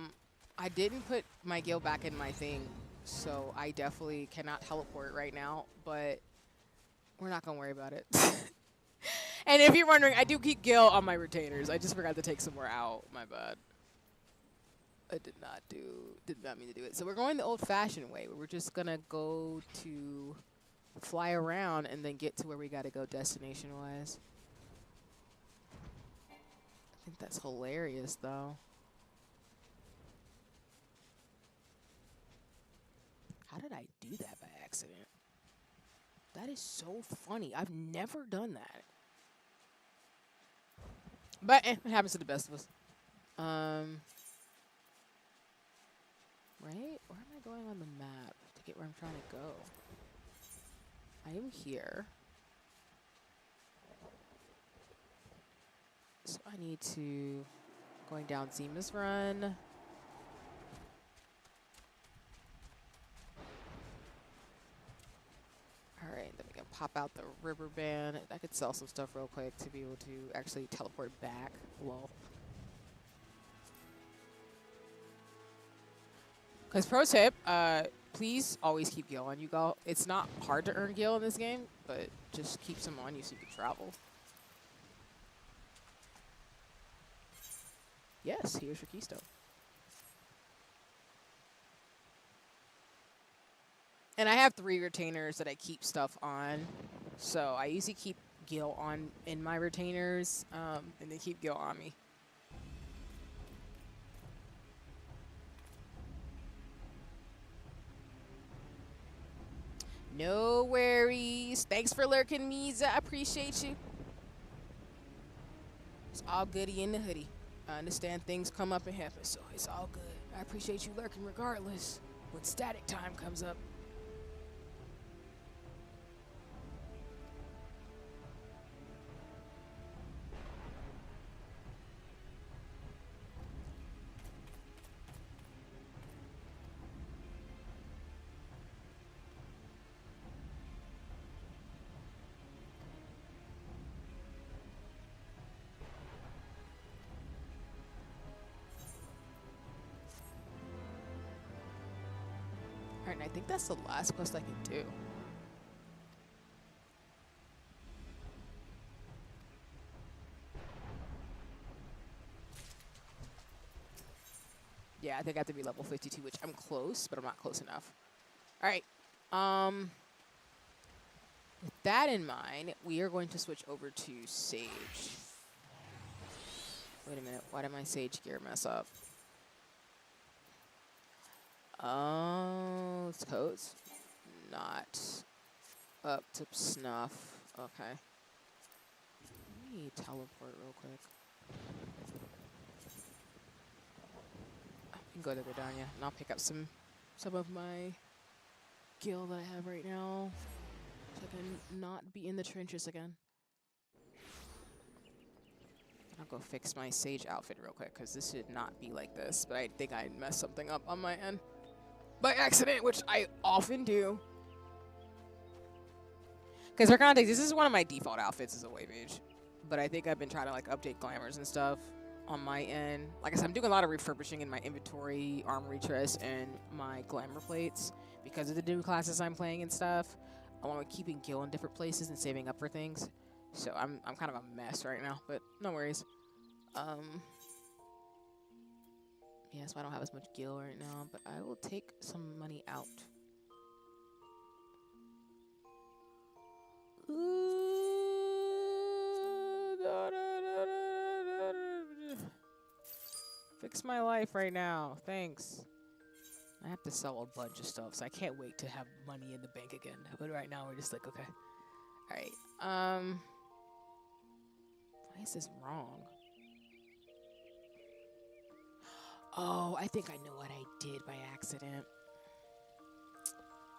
didn't put my gil back in my thing, so I definitely cannot teleport right now, but we're not gonna worry about it. And if you're wondering, I do keep Gil on my retainers. I just forgot to take some more out. My bad. I did not mean to do it. So we're going the old-fashioned way, where we're just gonna go to fly around and then get to where we gotta go destination-wise. I think that's hilarious, though. How did I do that by accident? That is so funny. I've never done that. But it happens to the best of us. Right? Where am I going on the map to get where I'm trying to go? I am here. So I need to... Going down Zima's Run. Alright, then we can pop out the river band. I could sell some stuff real quick to be able to actually teleport back. Lol. Because pro tip, please always keep Gil on you, go. It's not hard to earn Gil in this game, but just keep some on you so you can travel. Yes, here's your keystone. And I have 3 retainers that I keep stuff on. So I usually keep Gil on in my retainers, and they keep Gil on me. No worries. Thanks for lurking, Miza. I appreciate you. It's all goody in the hoodie. I understand things come up and happen, so it's all good. I appreciate you lurking regardless when static time comes up. Alright, and I think that's the last quest I can do. Yeah, I think I have to be level 52, which I'm close, but I'm not close enough. Alright. With that in mind, we are going to switch over to Sage. Wait a minute, why did my Sage gear mess up? Oh, it's codes. Not up to snuff. Okay. Let me teleport real quick. I can go to Gridania, and I'll pick up some of my gil that I have right now, so I can not be in the trenches again. I'll go fix my Sage outfit real quick, because this should not be like this, but I think I messed something up on my end. By accident, which I often do. Because for context, this is one of my default outfits as a wave mage. But I think I've been trying to like update glamours and stuff on my end. Like I said, I'm doing a lot of refurbishing in my inventory, armory chest, and my glamour plates. Because of the new classes I'm playing and stuff. Along with keeping gil in different places and saving up for things. So I'm kind of a mess right now, but no worries. Yeah, so I don't have as much gil right now, but I will take some money out. Fix my life right now. Thanks. I have to sell a bunch of stuff, so I can't wait to have money in the bank again. But right now, we're just like, okay. Alright. Why is this wrong? Oh, I think I know what I did by accident.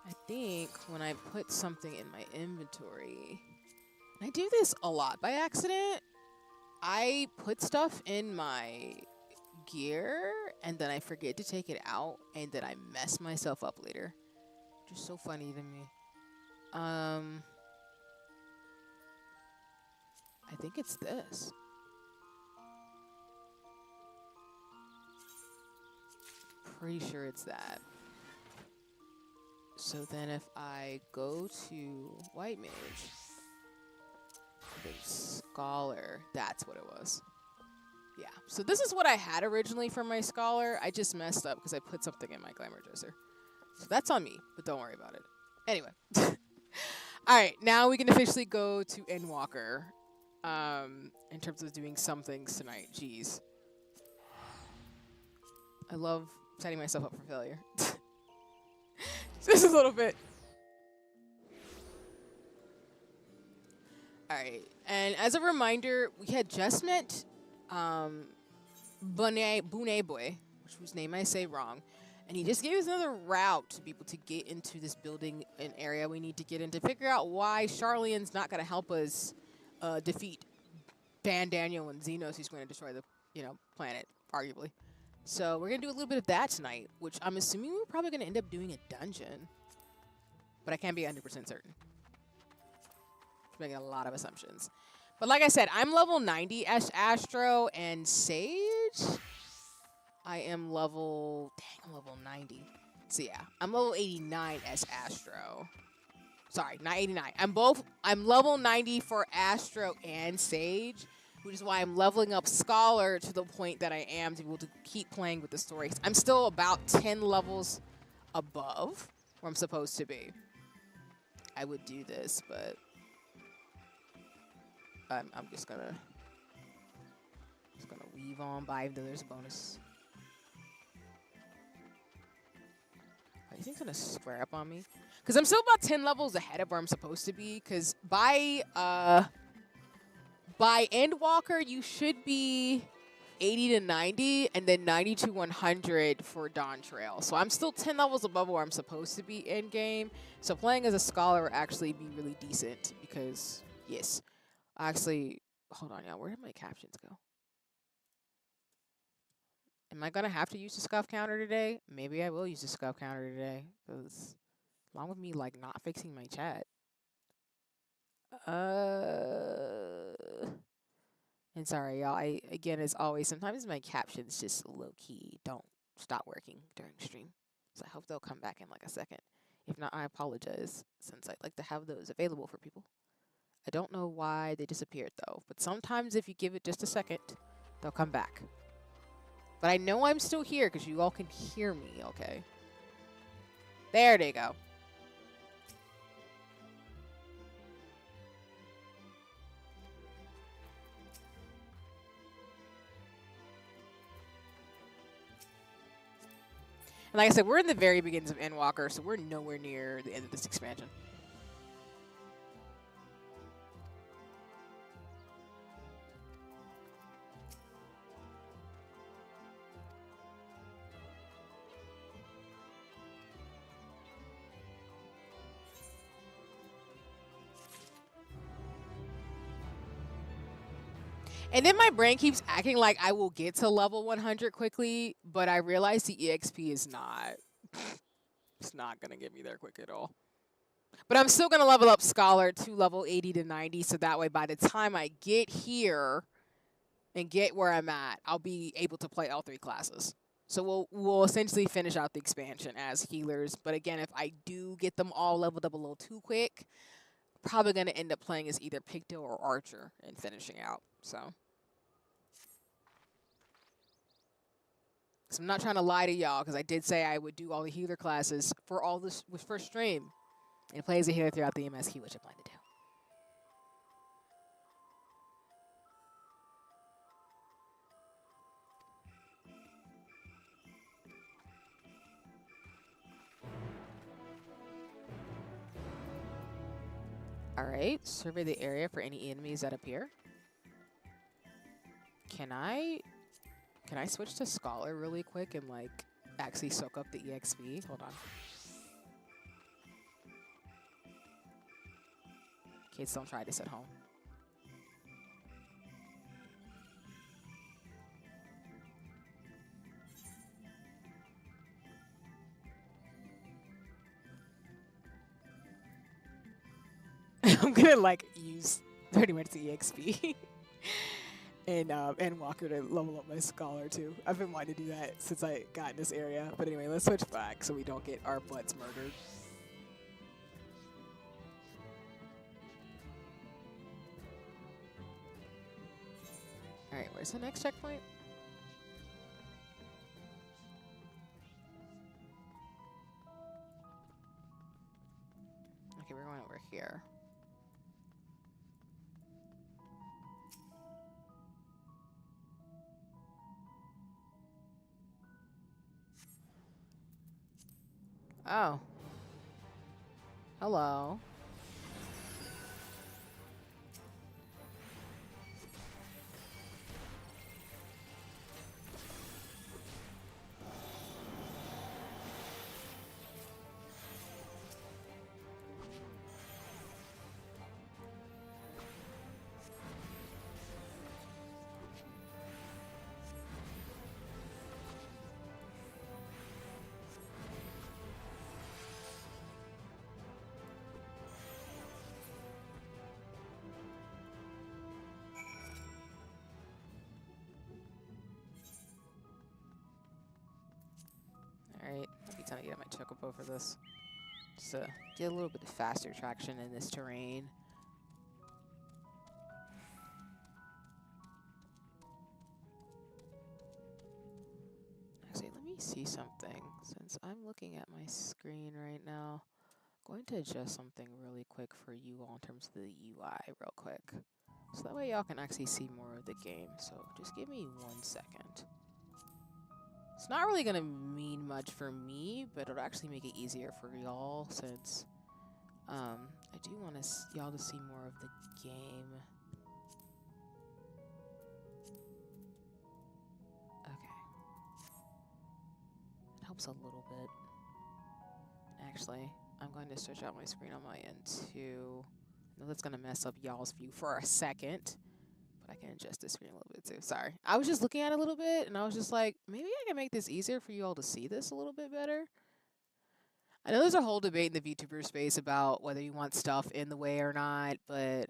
I think when I put something in my inventory... I do this a lot by accident. I put stuff in my gear, and then I forget to take it out, and then I mess myself up later. Which is so funny to me. I think it's this. Pretty sure it's that. So then if I go to White Mage, Scholar. That's what it was. Yeah. So this is what I had originally for my Scholar. I just messed up because I put something in my Glamour Dresser. So that's on me, but don't worry about it. Anyway. All right. Now we can officially go to Endwalker. In terms of doing some things tonight. Jeez. I love setting myself up for failure. Just a little bit. Alright, and as a reminder, we had just met Bune Boy, whose name I say wrong, and he just gave us another route to be able to get into this building, an area we need to get in to figure out why Charlene's not going to help us defeat Ban Daniel and Xenos, who's going to destroy the, planet, arguably. So we're going to do a little bit of that tonight, which I'm assuming we're probably going to end up doing a dungeon. But I can't be 100% certain. Making a lot of assumptions. But like I said, I'm level 90 as Astro and Sage. I am level... Dang, I'm level 90. So yeah, I'm level 89 as Astro. Sorry, not 89. I'm level 90 for Astro and Sage, which is why I'm leveling up Scholar to the point that I am to be able to keep playing with the story. I'm still about 10 levels above where I'm supposed to be. I would do this, but I'm just gonna weave on by, even though there's a bonus. You think it's gonna square up on me? Because I'm still about 10 levels ahead of where I'm supposed to be. Because by Endwalker, you should be 80 to 90, and then 90 to 100 for Dawn Trail. So I'm still 10 levels above where I'm supposed to be in game. So playing as a Scholar will actually be really decent because, yes. Actually, hold on, y'all. Where did my captions go? Am I going to have to use the scuff counter today? Maybe I will use the scuff counter today. Because along with me, like, not fixing my chat. And sorry, y'all. Again, as always, sometimes my captions just low-key don't stop working during stream. So I hope they'll come back in like a second. If not, I apologize, since I'd like to have those available for people. I don't know why they disappeared, though. But sometimes if you give it just a second, they'll come back. But I know I'm still here because you all can hear me, okay? There they go. And like I said, we're in the very beginnings of Endwalker, so we're nowhere near the end of this expansion. And then my brain keeps acting like I will get to level 100 quickly, but I realize the EXP is not. It's not going to get me there quick at all. But I'm still going to level up Scholar to level 80 to 90, so that way by the time I get here and get where I'm at, I'll be able to play all three classes. So we'll essentially finish out the expansion as healers. But again, if I do get them all leveled up a little too quick, probably going to end up playing as either Pigtail or Archer and finishing out. So I'm not trying to lie to y'all because I did say I would do all the healer classes for all this first stream and play as a healer throughout the MSQ, which I plan to do. All right, survey the area for any enemies that appear. Can I switch to Scholar really quick and like actually soak up the EXP? Hold on. Kids, don't try this at home. I'm gonna like use pretty much the EXP and Walker to level up my Scholar too. I've been wanting to do that since I got in this area. But anyway, let's switch back so we don't get our butts murdered. Where's the next checkpoint? Okay, we're going over here. Oh. Hello. Alright, I'll be trying to get my chocobo for this. Just to get a little bit of faster traction in this terrain. Actually, let me see something. Since I'm looking at my screen right now, I'm going to adjust something really quick for you all in terms of the UI real quick. So that way y'all can actually see more of the game. So just give me 1 second. It's not really going to mean much for me, but it'll actually make it easier for y'all since I do want y'all to see more of the game. Okay. It helps a little bit. Actually, I'm going to stretch out my screen on my end too. I know that's going to mess up y'all's view for a second. But I can adjust the screen a little bit too. Sorry. I was just looking at it a little bit, and I was just like, maybe I can make this easier for you all to see this a little bit better. I know there's a whole debate in the VTuber space about whether you want stuff in the way or not, but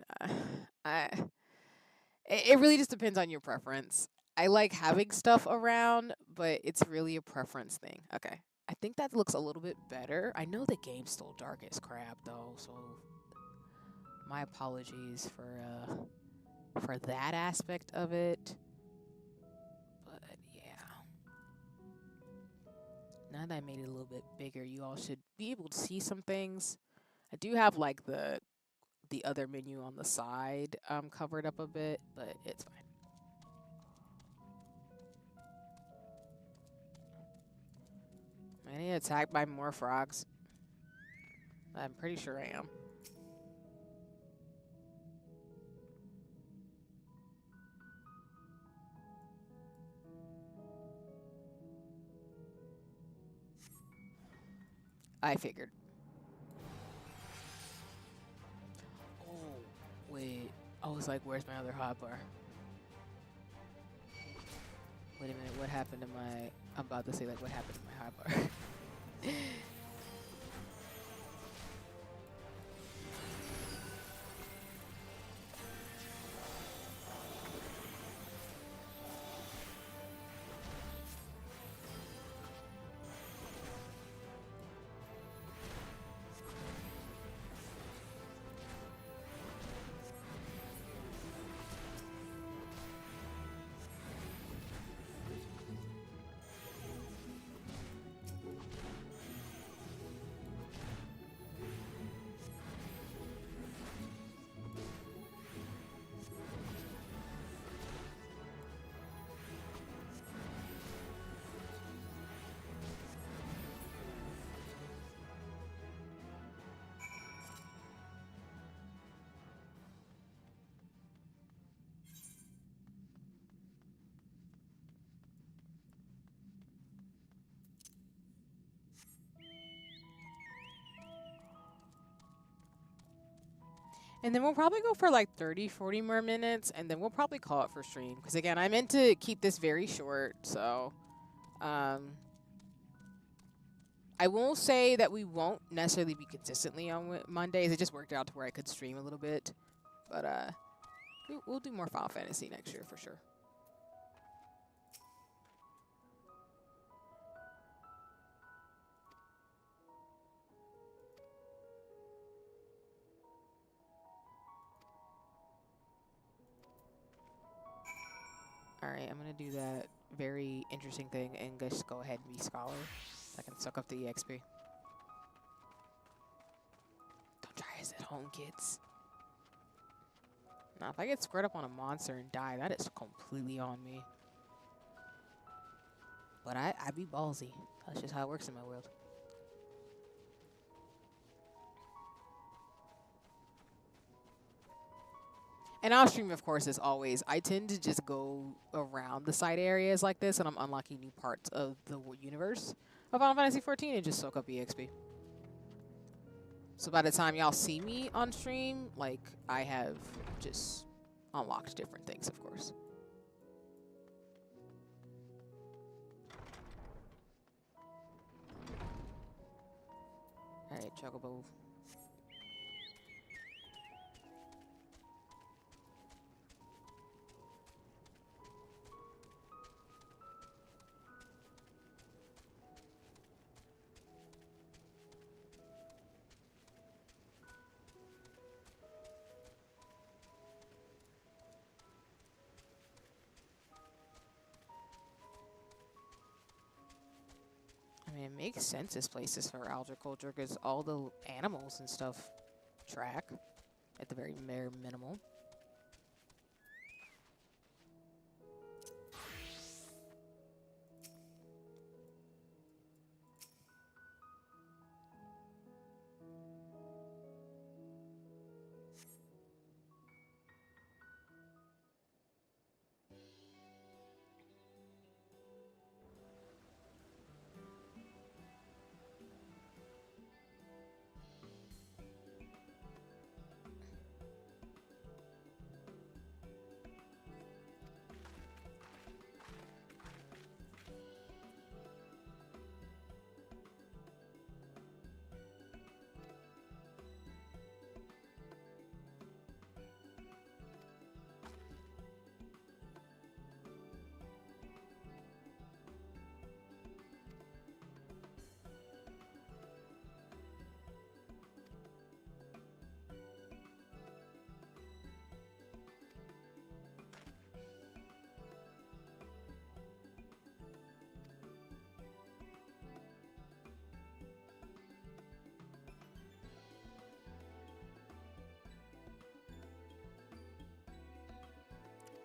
it really just depends on your preference. I like having stuff around, but it's really a preference thing. Okay. I think that looks a little bit better. I know the game's still dark as crap, though, so my apologies for that aspect of it. But yeah, now that I made it a little bit bigger, you all should be able to see some things. I do have like the other menu on the side covered up a bit, but it's fine. Am I getting attacked by more frogs? I'm pretty sure I am. I figured. Oh, wait. I was like, where's my other hotbar? Wait a minute, what happened to my... I'm about to say, like, what happened to my hotbar? And then we'll probably go for like 30, 40 more minutes, and then we'll probably call it for stream. Because again, I meant to keep this very short, so I will say that we won't necessarily be consistently on Mondays. It just worked out to where I could stream a little bit. But we'll do more Final Fantasy next year for sure. Alright, I'm gonna do that very interesting thing and just go ahead and be Scholar. So I can suck up the EXP. Don't try this at home, kids. Now, if I get squared up on a monster and die, that is completely on me. But I be ballsy. That's just how it works in my world. And our stream, of course, as always, I tend to just go around the side areas like this, and I'm unlocking new parts of the universe of Final Fantasy XIV and just soak up EXP. So by the time y'all see me on stream, like, I have just unlocked different things, of course. Alright, Chocobo. I mean, it makes sense this place is for agriculture because all the animals and stuff track at the very bare minimal.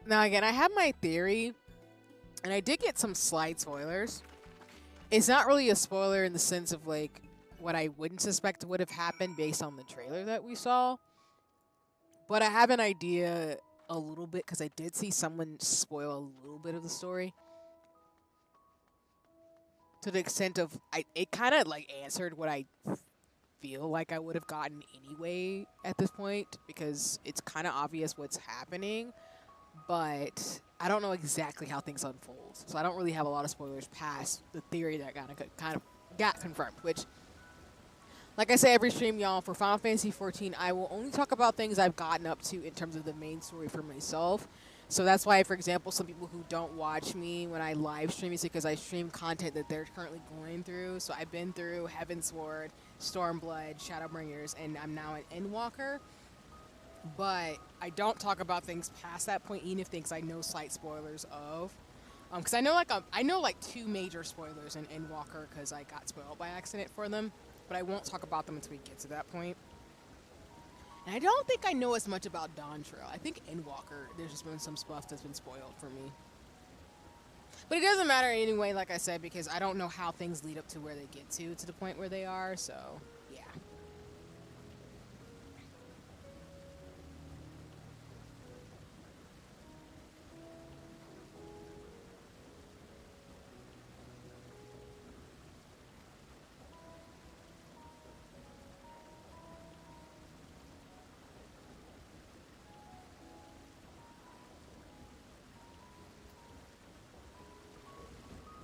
Now, again, I have my theory, and I did get some slight spoilers. It's not really a spoiler in the sense of, like, what I wouldn't suspect would have happened based on the trailer that we saw. But I have an idea a little bit, because I did see someone spoil a little bit of the story. To the extent of, it kind of, like, answered what I feel like I would have gotten anyway at this point, because it's kind of obvious what's happening. But I don't know exactly how things unfold, so I don't really have a lot of spoilers past the theory that kind of got confirmed. Which, like I say every stream, y'all, for Final Fantasy XIV, I will only talk about things I've gotten up to in terms of the main story for myself. So that's why, for example, some people who don't watch me when I live stream is because I stream content that they're currently going through. So I've been through Heavensward, Stormblood, Shadowbringers, and I'm now at Endwalker. But I don't talk about things past that point, even if things I know slight spoilers of. Because I know like 2 major spoilers in Endwalker because I got spoiled by accident for them. But I won't talk about them until we get to that point. And I don't think I know as much about Dawn Trail. I think Endwalker, there's just been some stuff that's been spoiled for me. But it doesn't matter anyway, like I said, because I don't know how things lead up to where they get to the point where they are, so yeah.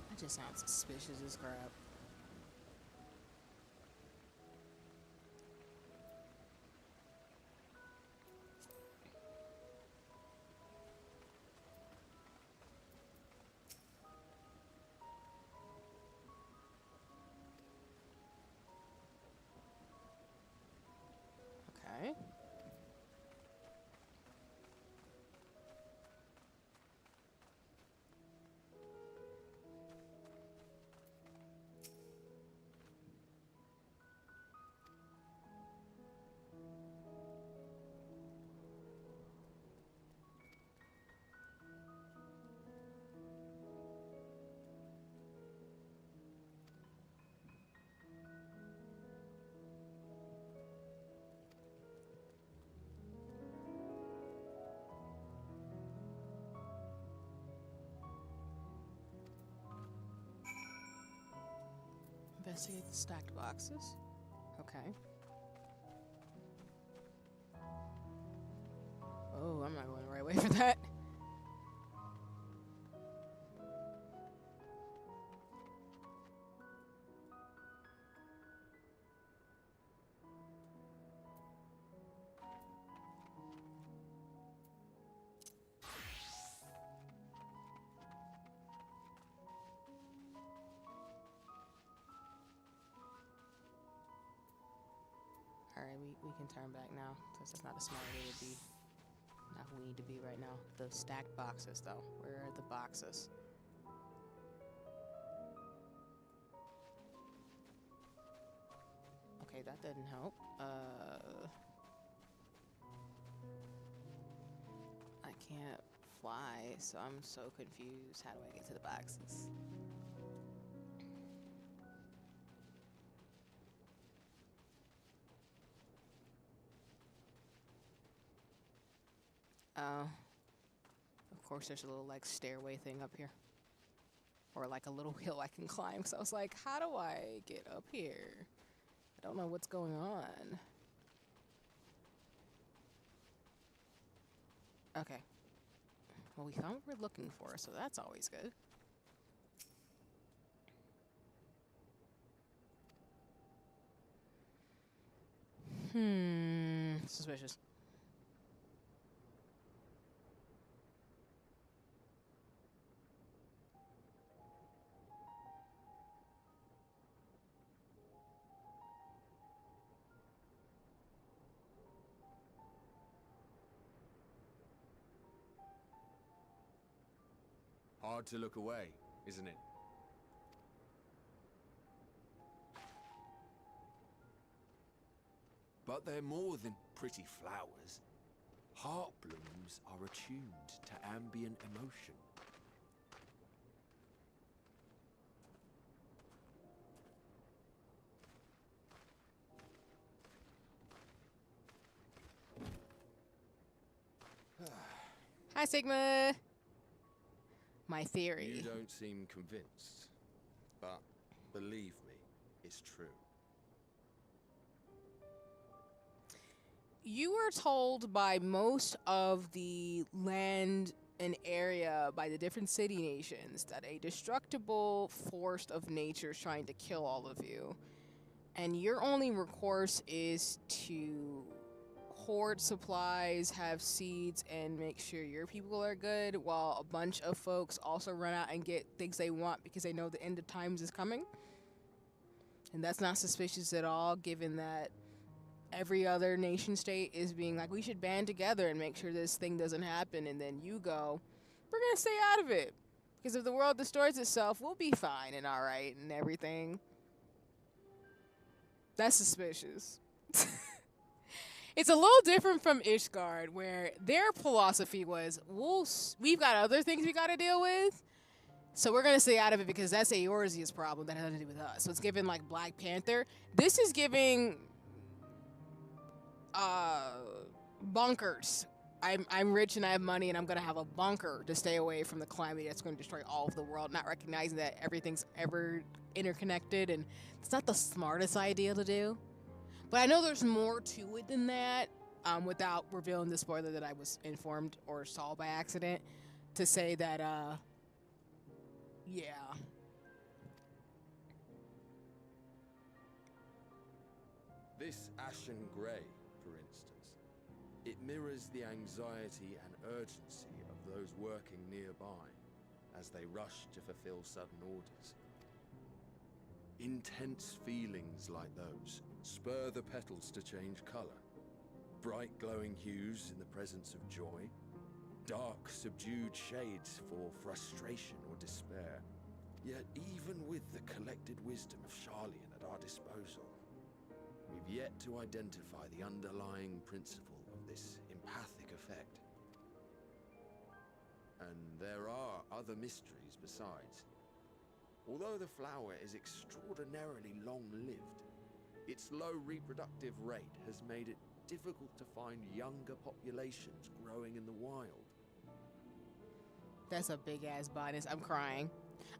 That just sounds suspicious as crap. Okay. Investigate the stacked boxes. Okay. Oh, I'm not going the right way for that. Alright, we can turn back now, since that's not a smart way to be. Not who we need to be right now. The stacked boxes, though. Where are the boxes? Okay, that didn't help. I can't fly, so I'm so confused. How do I get to the boxes? Of course, there's a little, like, stairway thing up here. Or, like, a little hill I can climb. So I was like, how do I get up here? I don't know what's going on. Okay. Well, we found what we're looking for, so that's always good. Suspicious. Hard to look away, isn't it? But they're more than pretty flowers. Heart blooms are attuned to ambient emotion. Hi, Sigma! My theory. You don't seem convinced, but believe me, it's true. You were told by most of the land and area by the different city nations that a destructible force of nature is trying to kill all of you. And your only recourse is to hoard supplies, have seeds, and make sure your people are good, while a bunch of folks also run out and get things they want because they know the end of times is coming. And that's not suspicious at all, given that every other nation state is being like, we should band together and make sure this thing doesn't happen. And then you go, we're gonna stay out of it, because if the world destroys itself, we'll be fine and alright and everything. That's suspicious. It's a little different from Ishgard, where their philosophy was, we've got other things we gotta deal with, so we're gonna stay out of it because that's a Eorzea's problem that has nothing to do with us. So it's giving like Black Panther. This is giving bunkers. I'm rich and I have money and I'm gonna have a bunker to stay away from the climate that's gonna destroy all of the world, not recognizing that everything's ever interconnected, and it's not the smartest idea to do. But I know there's more to it than that, without revealing the spoiler that I was informed or saw by accident, to say that, yeah. This ashen grey, for instance, it mirrors the anxiety and urgency of those working nearby as they rush to fulfill sudden orders. Intense feelings like those spur the petals to change colour. Bright glowing hues in the presence of joy, dark subdued shades for frustration or despair. Yet even with the collected wisdom of Charlian at our disposal, we've yet to identify the underlying principle of this empathic effect. And there are other mysteries besides. Although the flower is extraordinarily long-lived, its low reproductive rate has made it difficult to find younger populations growing in the wild. That's a big-ass bonus. I'm crying.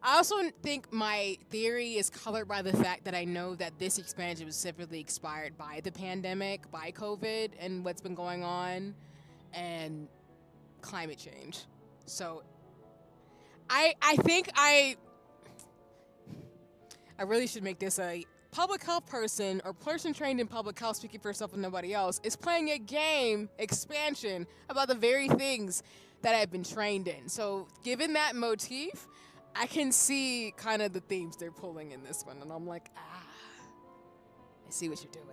I also think my theory is colored by the fact that I know that this expansion was severely expired by the pandemic, by COVID, and what's been going on, and climate change. So I think I really should make this a public health person or person trained in public health, speaking for yourself and nobody else, is playing a game expansion about the very things that I've been trained in. So given that motif, I can see kind of the themes they're pulling in this one, and I'm like, I see what you're doing.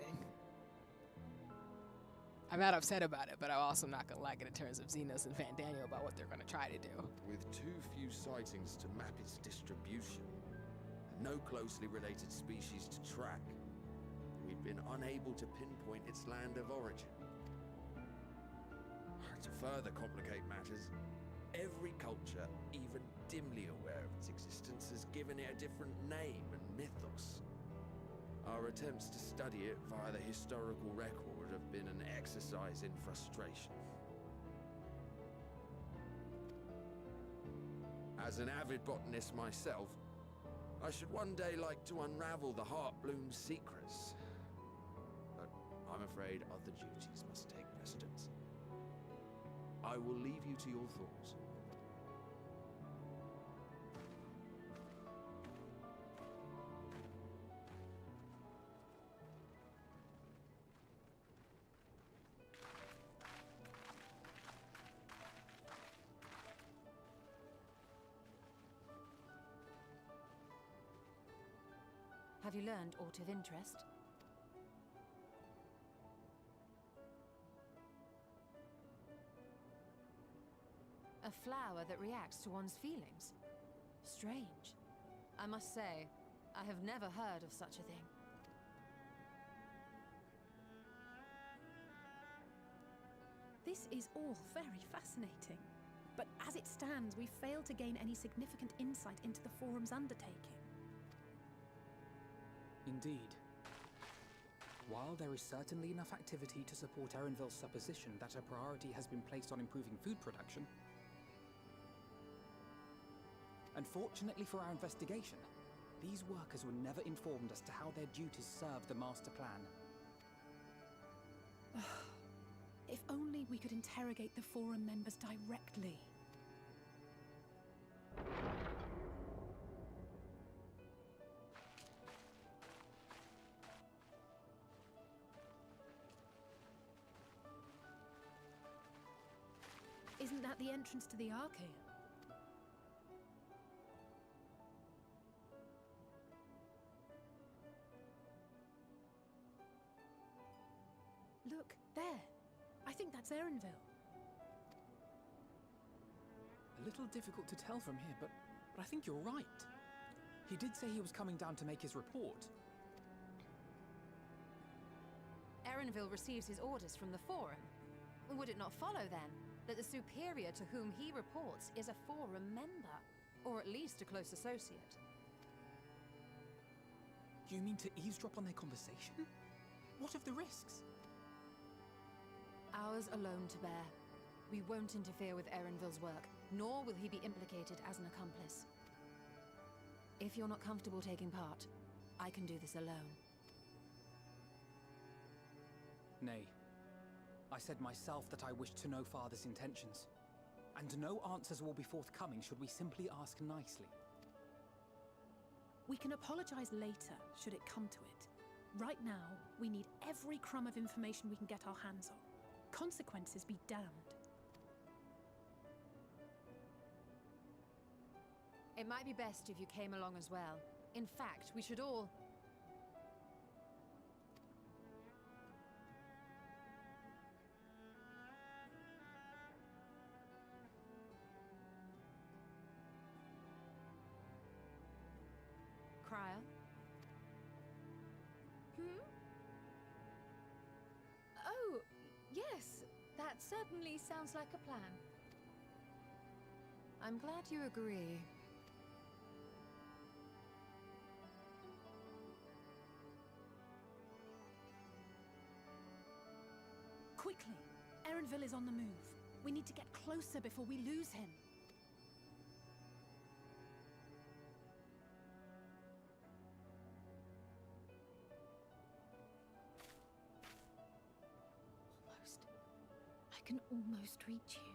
I'm not upset about it, but I'm also not gonna like it in terms of Xenos and Van Daniel about what they're gonna try to do. With too few sightings to map its distribution, and no closely related species to track, we've been unable to pinpoint its land of origin. To further complicate matters, every culture, even dimly aware of its existence, has given it a different name and mythos. Our attempts to study it via the historical record have been an exercise in frustration. As an avid botanist myself, I should one day like to unravel the Heartbloom's secrets. But I'm afraid other duties must take precedence. I will leave you to your thoughts. Have you learned aught of interest? A flower that reacts to one's feelings. Strange. I must say, I have never heard of such a thing. This is all very fascinating. But as it stands, we fail to gain any significant insight into the Forum's undertaking. Indeed. While there is certainly enough activity to support Erenville's supposition that a priority has been placed on improving food production, unfortunately for our investigation, these workers were never informed as to how their duties serve the master plan. If only we could interrogate the Forum members directly. Isn't that the entrance to the arcade? Look, there. I think that's Erenville. A little difficult to tell from here, but I think you're right. He did say he was coming down to make his report. Erenville receives his orders from the Forum. Would it not follow, then, that the superior to whom he reports is a Forum member, or at least a close associate? You mean to eavesdrop on their conversation? What of the risks? Ours alone to bear. We won't interfere with Erenville's work, nor will he be implicated as an accomplice. If you're not comfortable taking part, I can do this alone. Nay. I said myself that I wished to know Father's intentions. And no answers will be forthcoming should we simply ask nicely. We can apologize later, should it come to it. Right now, we need every crumb of information we can get our hands on. Consequences be damned. It might be best if you came along as well. In fact, we should all... Cryer? Oh, yes. That certainly sounds like a plan. I'm glad you agree. Quickly! Erenville is on the move. We need to get closer before we lose him. can almost reach you.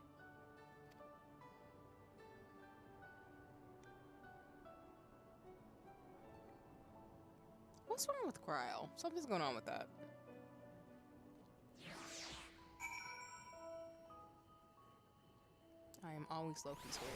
What's wrong with Cryo? Something's going on with that. I am always low-key scared.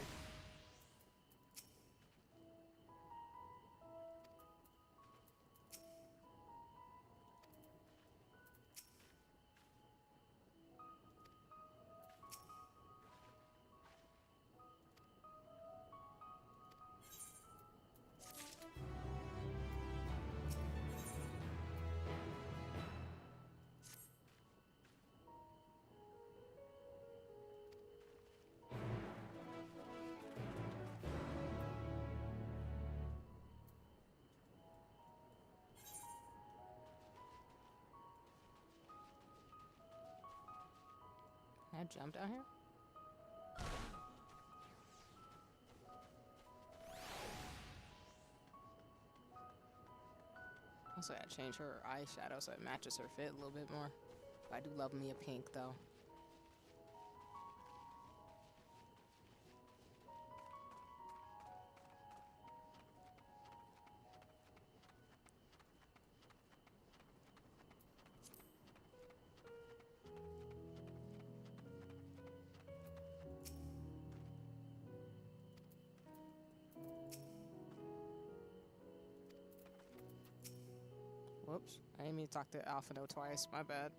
Can I jump down here? Also, I change her eyeshadow so it matches her fit a little bit more. I do love me a pink, though. Whoops. I didn't mean to talk to Alphino twice. My bad.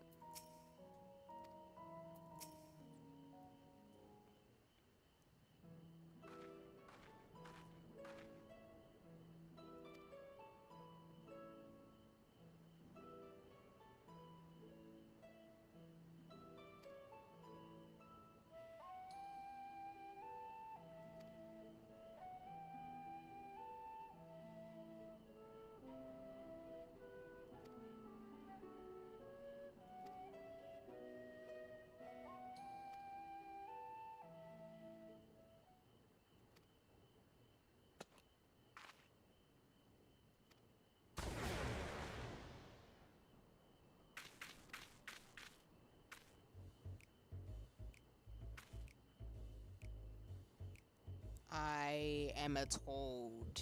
I am a toad.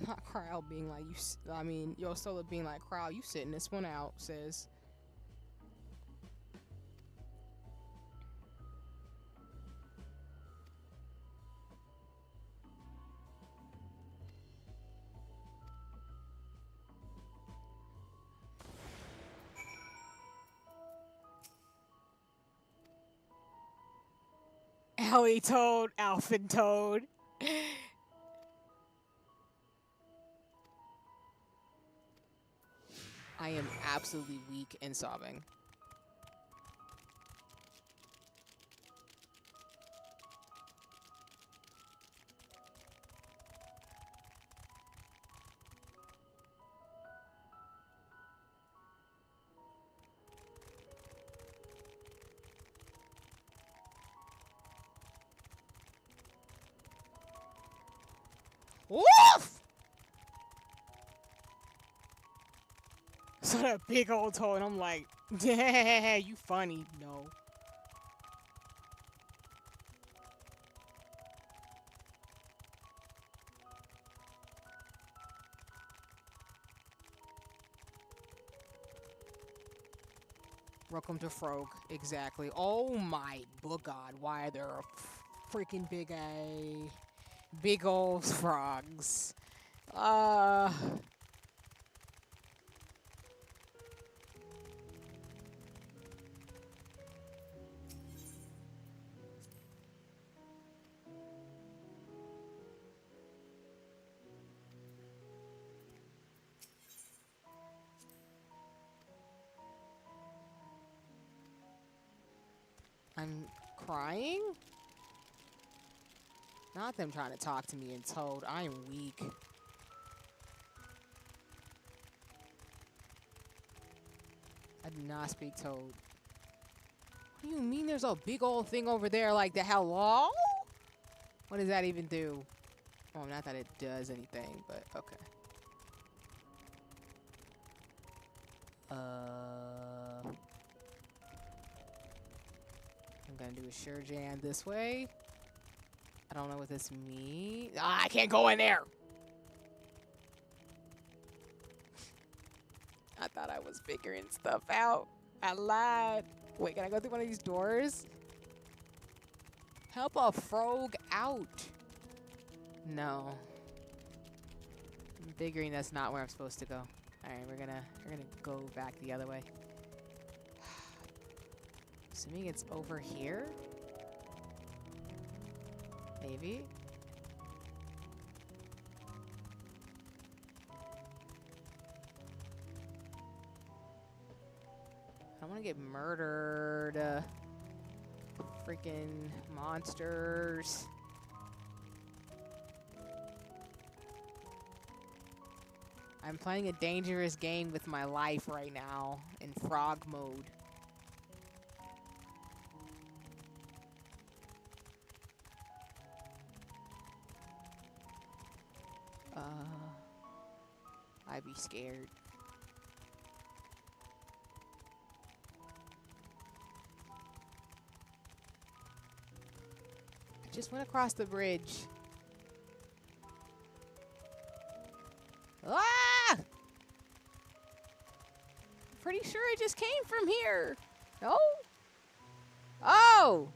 Not Crowd being like, I mean, Yo Solo being like, Crowd, you sitting this one out, says. Ellie Toad, Alphin Toad. I am absolutely weak and sobbing. Woof! So that big old toad, and I'm like, yeah, you funny. No. Welcome to Frog. Exactly. Oh my god, why are there freaking big old frogs? I'm crying? Not them trying to talk to me and Toad. I am weak. I do not speak Toad. What do you mean there's a big old thing over there like the hello? What does that even do? Oh, not that it does anything, but okay. I'm gonna do a sure jam this way. I don't know what this means. Ah, I can't go in there. I thought I was figuring stuff out. I lied. Wait, can I go through one of these doors? Help a frog out. No. I'm figuring that's not where I'm supposed to go. Alright, we're gonna go back the other way. Assuming it's over here? Maybe? I don't want to get murdered. Freaking monsters. I'm playing a dangerous game with my life right now in frog mode. I'd be scared. I just went across the bridge. Ah! Pretty sure it just came from here. No? Oh!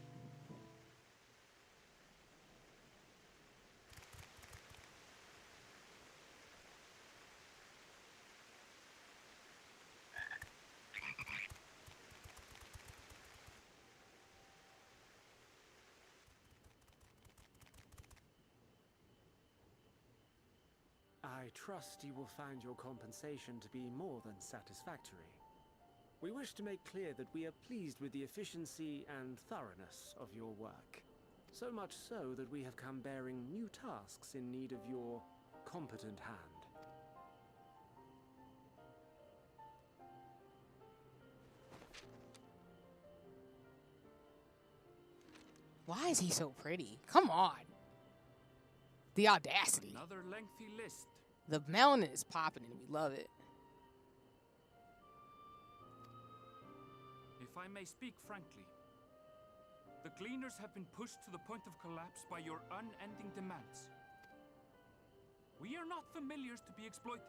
I trust you will find your compensation to be more than satisfactory. We wish to make clear that we are pleased with the efficiency and thoroughness of your work. So much so that we have come bearing new tasks in need of your competent hand. Why is he so pretty? Come on. The audacity. Another lengthy list. The melanin is popping and we love it. If I may speak frankly, the Gleaners have been pushed to the point of collapse by your unending demands. We are not familiars to be exploited.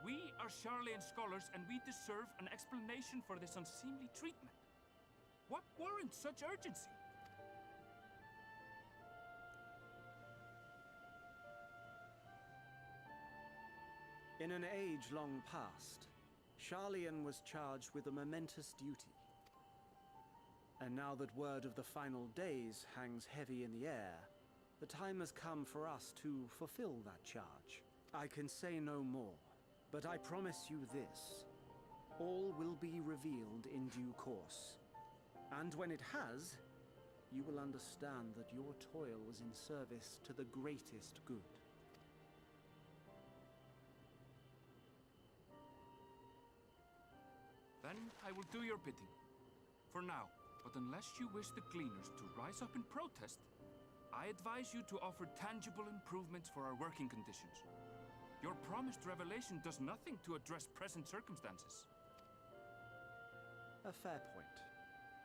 We are Charlian scholars and we deserve an explanation for this unseemly treatment. What warrants such urgency? In an age long past, Charlian was charged with a momentous duty. And now that word of the final days hangs heavy in the air, the time has come for us to fulfill that charge. I can say no more, but I promise you this. All will be revealed in due course. And when it has, you will understand that your toil was in service to the greatest good. Then I will do your bidding. For now. But unless you wish the Gleaners to rise up in protest, I advise you to offer tangible improvements for our working conditions. Your promised revelation does nothing to address present circumstances. A fair point.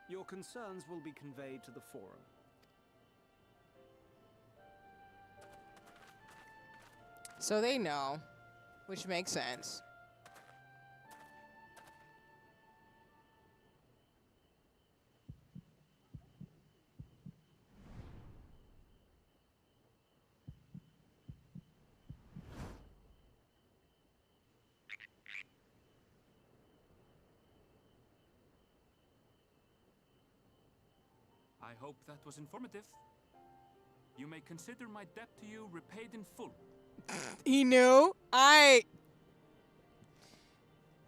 Your concerns will be conveyed to the forum. So they know, which makes sense. I hope that was informative. You may consider my debt to you repaid in full. He knew.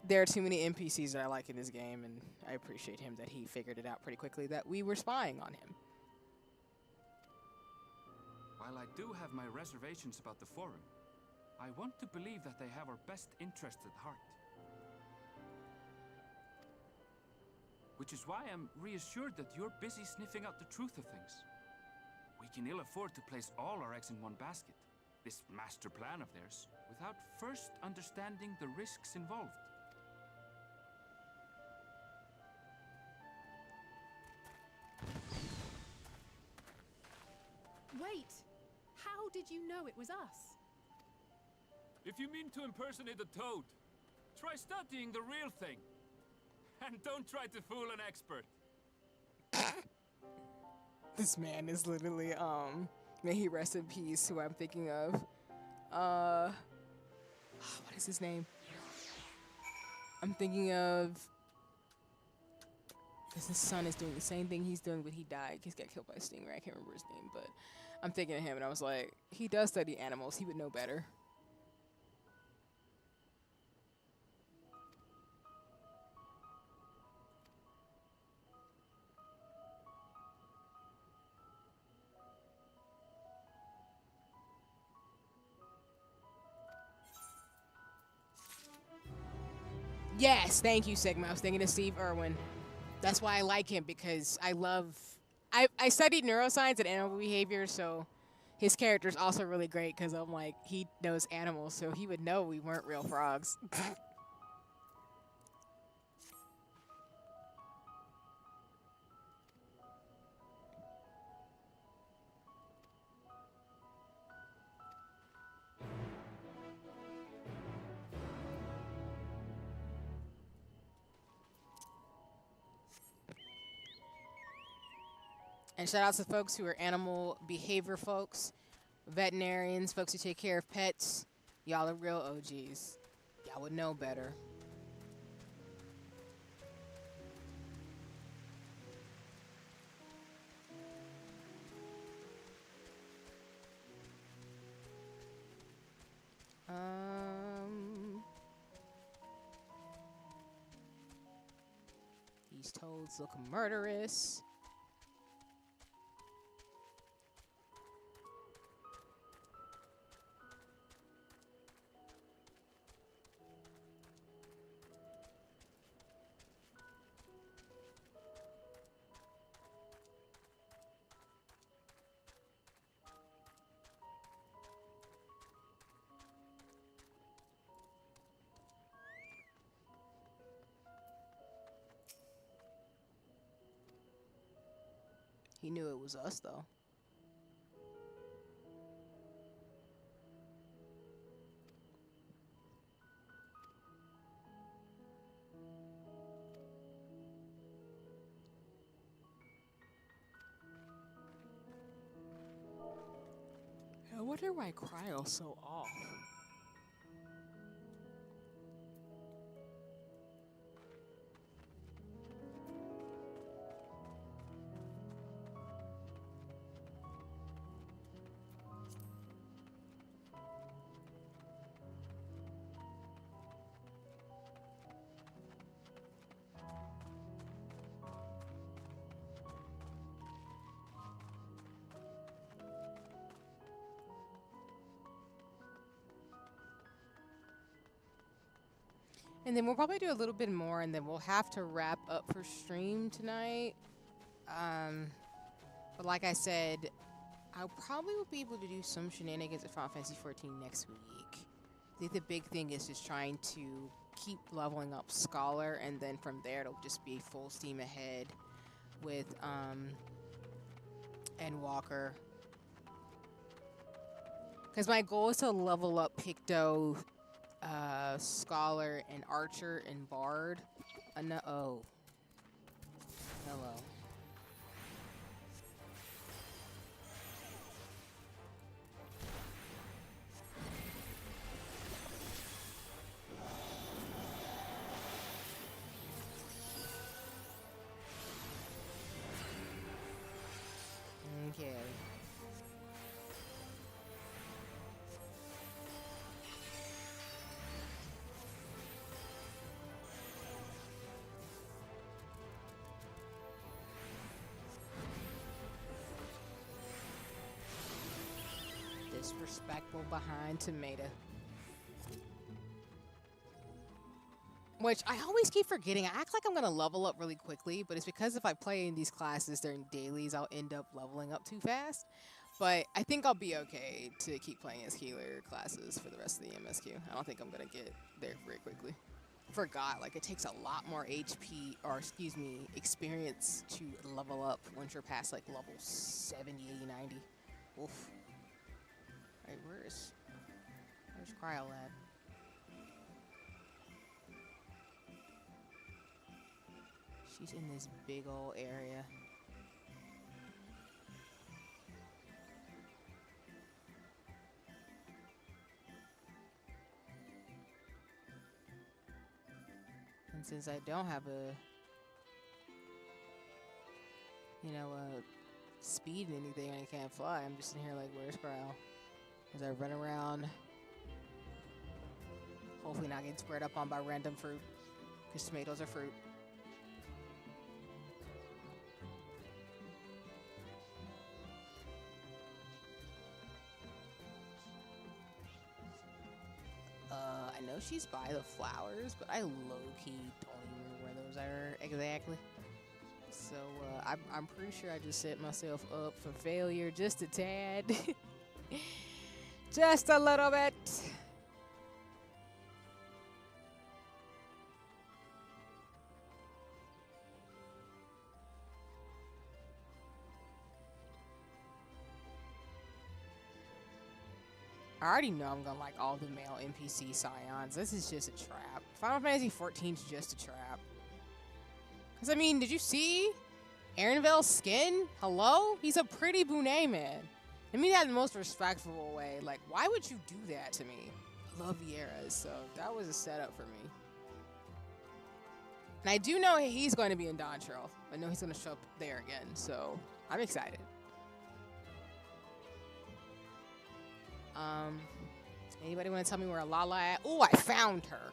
There are too many NPCs that I like in this game, and I appreciate him that he figured it out pretty quickly that we were spying on him. While I do have my reservations about the Forum, I want to believe that they have our best interests at heart. Which is why I'm reassured that you're busy sniffing out the truth of things. We can ill afford to place all our eggs in one basket, this master plan of theirs, without first understanding the risks involved. Wait! How did you know it was us? If you mean to impersonate a toad, try studying the real thing. And don't try to fool an expert. This man is literally, may he rest in peace, who I'm thinking of. What is his name? I'm thinking of, because his son is doing the same thing he's doing, but he died. He's got killed by a stingray. I can't remember his name, but I'm thinking of him, and I was like, he does study animals. He would know better. Yes, thank you, Sigma. I was thinking of Steve Irwin. That's why I like him, because I studied neuroscience and animal behavior, so his character is also really great, because I'm like, he knows animals, so he would know we weren't real frogs. And shout out to folks who are animal behavior folks, veterinarians, folks who take care of pets. Y'all are real OGs. Y'all would know better. These toads look murderous. He knew it was us, though. I wonder why Cryo's so off. And then we'll probably do a little bit more, and then we'll have to wrap up for stream tonight. But like I said, I probably will be able to do some shenanigans at Final Fantasy XIV next week. I think the big thing is just trying to keep leveling up Scholar, and then from there it'll just be full steam ahead with Endwalker. Because my goal is to level up Picto, Scholar, and Archer, and Bard. Oh. Hello. Okay. Disrespectful behind tomato. Which I always keep forgetting. I act like I'm gonna level up really quickly, but it's because if I play in these classes during dailies, I'll end up leveling up too fast. But I think I'll be okay to keep playing as healer classes for the rest of the MSQ. I don't think I'm gonna get there very quickly. Forgot, like it takes a lot more HP, or excuse me, experience to level up once you're past like level 70, 80, 90. Oof. Alright, where's Cryo at? She's in this big old area. And since I don't have a, you know, speed in anything and I can't fly, I'm just in here like, where's Cryo? As I run around, hopefully not getting squared up on by random fruit, because tomatoes are fruit. I know she's by the flowers, but I low-key don't even remember where those are exactly. So I'm pretty sure I just set myself up for failure just a tad. Just a little bit. I already know I'm gonna like all the male NPC scions. This is just a trap. Final Fantasy XIV is just a trap. Cause I mean, did you see Aaronville's skin? Hello? He's a pretty Bonet man. I mean that in the most respectful way. Like, why would you do that to me? I love Vieira's, so that was a setup for me. And I do know he's going to be in Dontrell. I know he's gonna show up there again, so I'm excited. Anybody want to tell me where Lala at? Oh, I found her.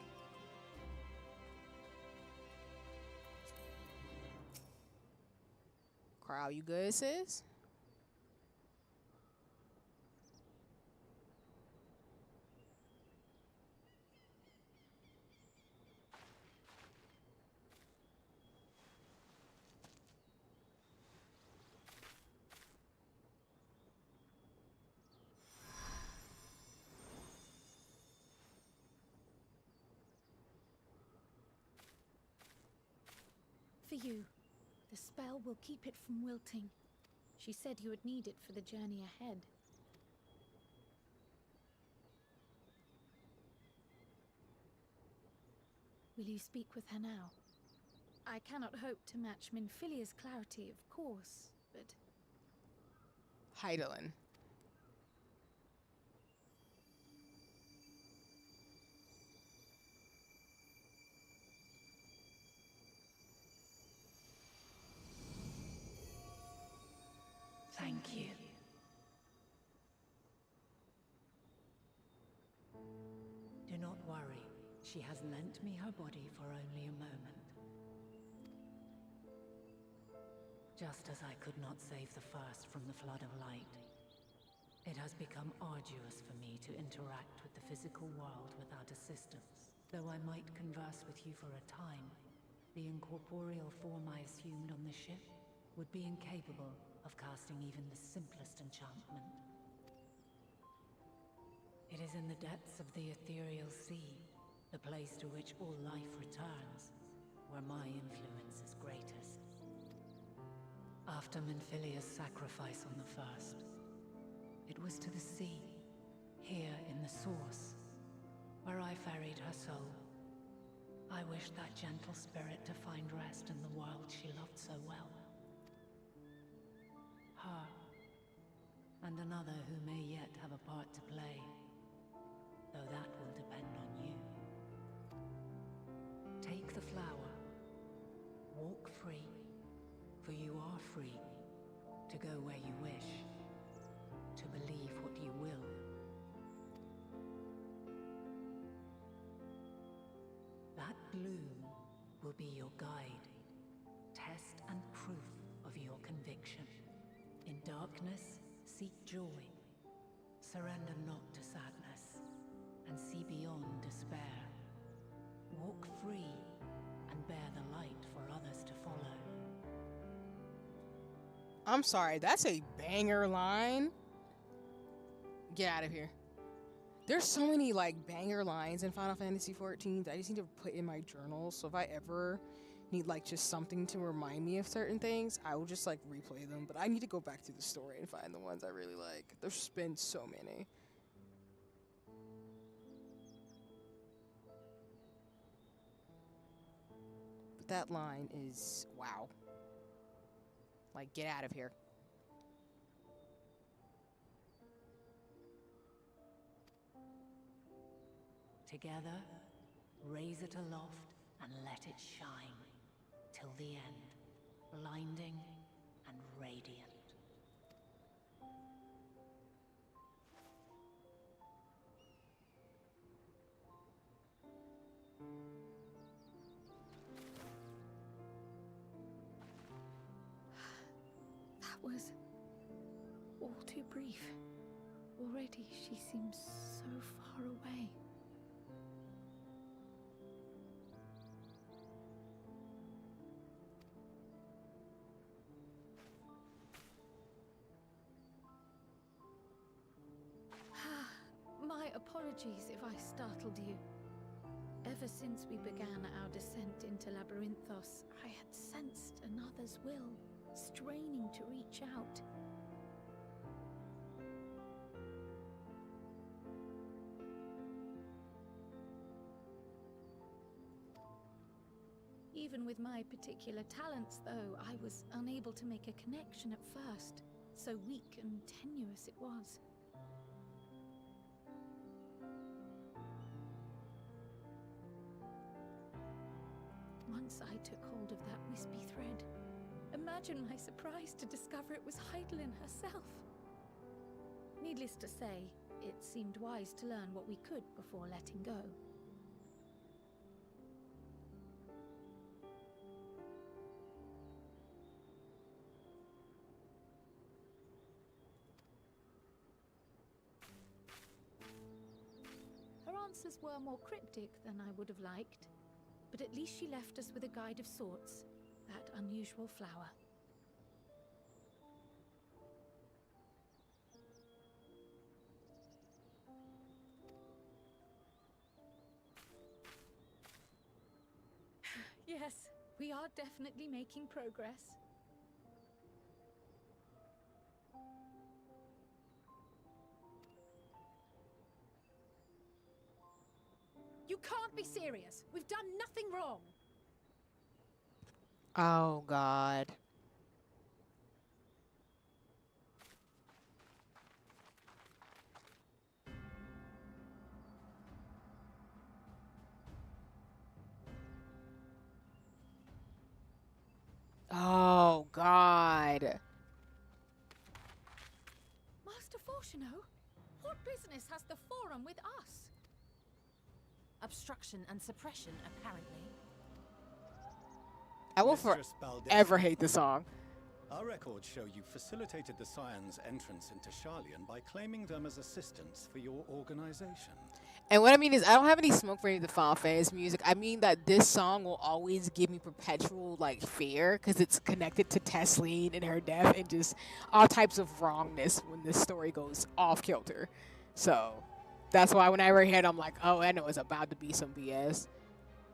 Crowd, you good, sis? For you. The spell will keep it from wilting. She said you would need it for the journey ahead. Will you speak with her now? I cannot hope to match Minfilia's clarity, of course, but... Hydaelyn. Thank you. Do not worry. She has lent me her body for only a moment. Just as I could not save the first from the flood of light, it has become arduous for me to interact with the physical world without assistance. Though I might converse with you for a time, the incorporeal form I assumed on the ship would be incapable of casting even the simplest enchantment. It is in the depths of the ethereal sea, the place to which all life returns, where my influence is greatest. After Minfilia's sacrifice on the first, it was to the sea, here in the source, where I ferried her soul. I wished that gentle spirit to find rest in the world she loved so well. Her, and another who may yet have a part to play, though that will depend on you. Take the flower, walk free, for you are free to go where you wish, to believe what you will. That bloom will be your guide, test and proof of your conviction. In darkness, seek joy. Surrender not to sadness, and see beyond despair. Walk free and bear the light for others to follow. I'm sorry, that's a banger line. Get out of here. There's so many like banger lines in Final Fantasy XIV that I just need to put in my journal. So if I ever need like just something to remind me of certain things, I will just like replay them. But I need to go back to the story and find the ones I really like. There's been so many. But that line is wow. Like, get out of here. Together, raise it aloft and let it shine till the end, blinding and radiant. That was all too brief. Already she seems so far away. My apologies if I startled you. Ever since we began our descent into Labyrinthos, I had sensed another's will, straining to reach out. Even with my particular talents, though, I was unable to make a connection at first. So weak and tenuous it was. Once I took hold of that wispy thread. Imagine my surprise to discover it was Heidelin herself. Needless to say, it seemed wise to learn what we could before letting go. Her answers were more cryptic than I would have liked. But at least she left us with a guide of sorts, that unusual flower. Yes, we are definitely making progress. You can't be serious. We've done nothing wrong. Oh, God. Oh, God. Master Fortuno, what business has the Forum with us? Obstruction and suppression, apparently. I will Mistress Baldessa, forever hate the song. Our records show you facilitated the Scions' entrance into Sharlayan by claiming them as assistants for your organization. And what I mean is, I don't have any smoke for any of the Final Fantasy music. I mean that this song will always give me perpetual, like, fear, because it's connected to Tesleen and her death, and just all types of wrongness when this story goes off kilter. So, that's why whenever I hear it, I'm like, oh, I know it's about to be some BS.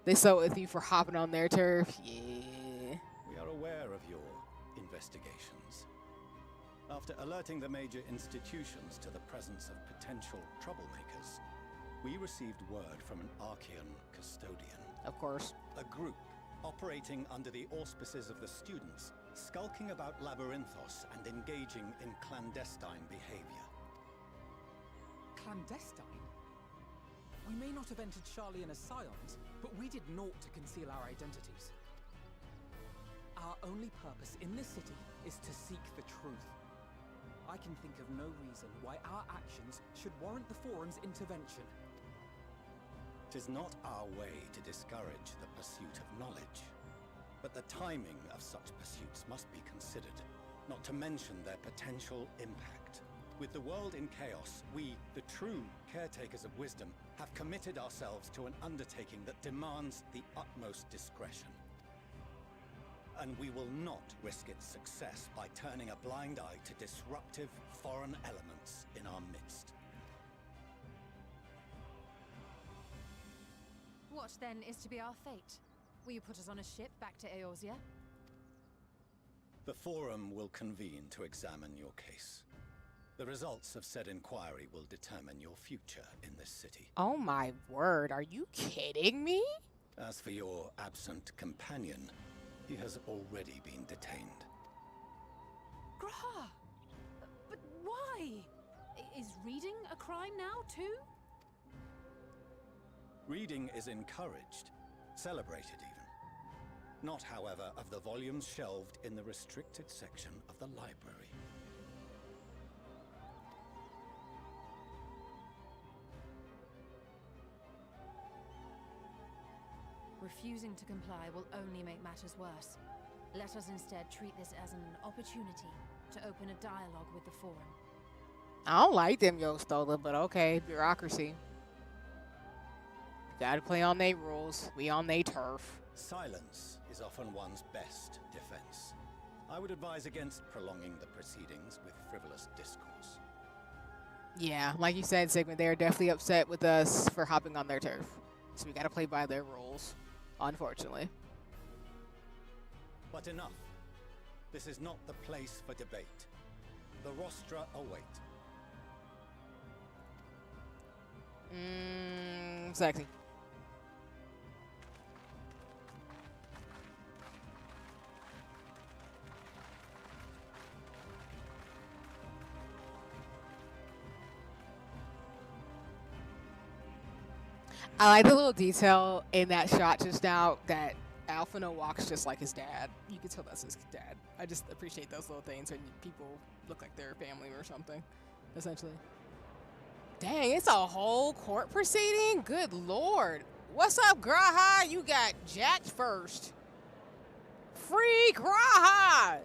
They so with you for hopping on their turf, yeah. We are aware of your investigations. After alerting the major institutions to the presence of potential troublemakers, we received word from an Archean custodian. Of course. A group operating under the auspices of the students, skulking about Labyrinthos and engaging in clandestine behavior. Clandestine? We may not have entered Sharlayan as Scions, but we did naught to conceal our identities. Our only purpose in this city is to seek the truth. I can think of no reason why our actions should warrant the Forum's intervention. 'Tis not our way to discourage the pursuit of knowledge, but the timing of such pursuits must be considered, not to mention their potential impact. With the world in chaos, we, the true caretakers of wisdom, have committed ourselves to an undertaking that demands the utmost discretion. And we will not risk its success by turning a blind eye to disruptive foreign elements in our midst. What, then, is to be our fate? Will you put us on a ship back to Eorzea? The Forum will convene to examine your case. The results of said inquiry will determine your future in this city. Oh my word, are you kidding me? As for your absent companion, he has already been detained. Graha! But why? Is reading a crime now, too? Reading is encouraged, celebrated even. Not, however, of the volumes shelved in the restricted section of the library. Refusing to comply will only make matters worse. Let us instead treat this as an opportunity to open a dialogue with the Forum. I don't like them Yostola, but okay, bureaucracy. Gotta play on they rules. We on they turf. Silence is often one's best defense. I would advise against prolonging the proceedings with frivolous discourse. Yeah, like you said, Sigmund, they're definitely upset with us for hopping on their turf. So we gotta play by their rules, unfortunately. But enough. This is not the place for debate. The rostra await. Sexy. I like the little detail in that shot just now that Alphino walks just like his dad. You can tell that's his dad. I just appreciate those little things when people look like their family or something, essentially. Dang, it's a whole court proceeding? Good lord. What's up, Graha? You got jacked first. Free Graha!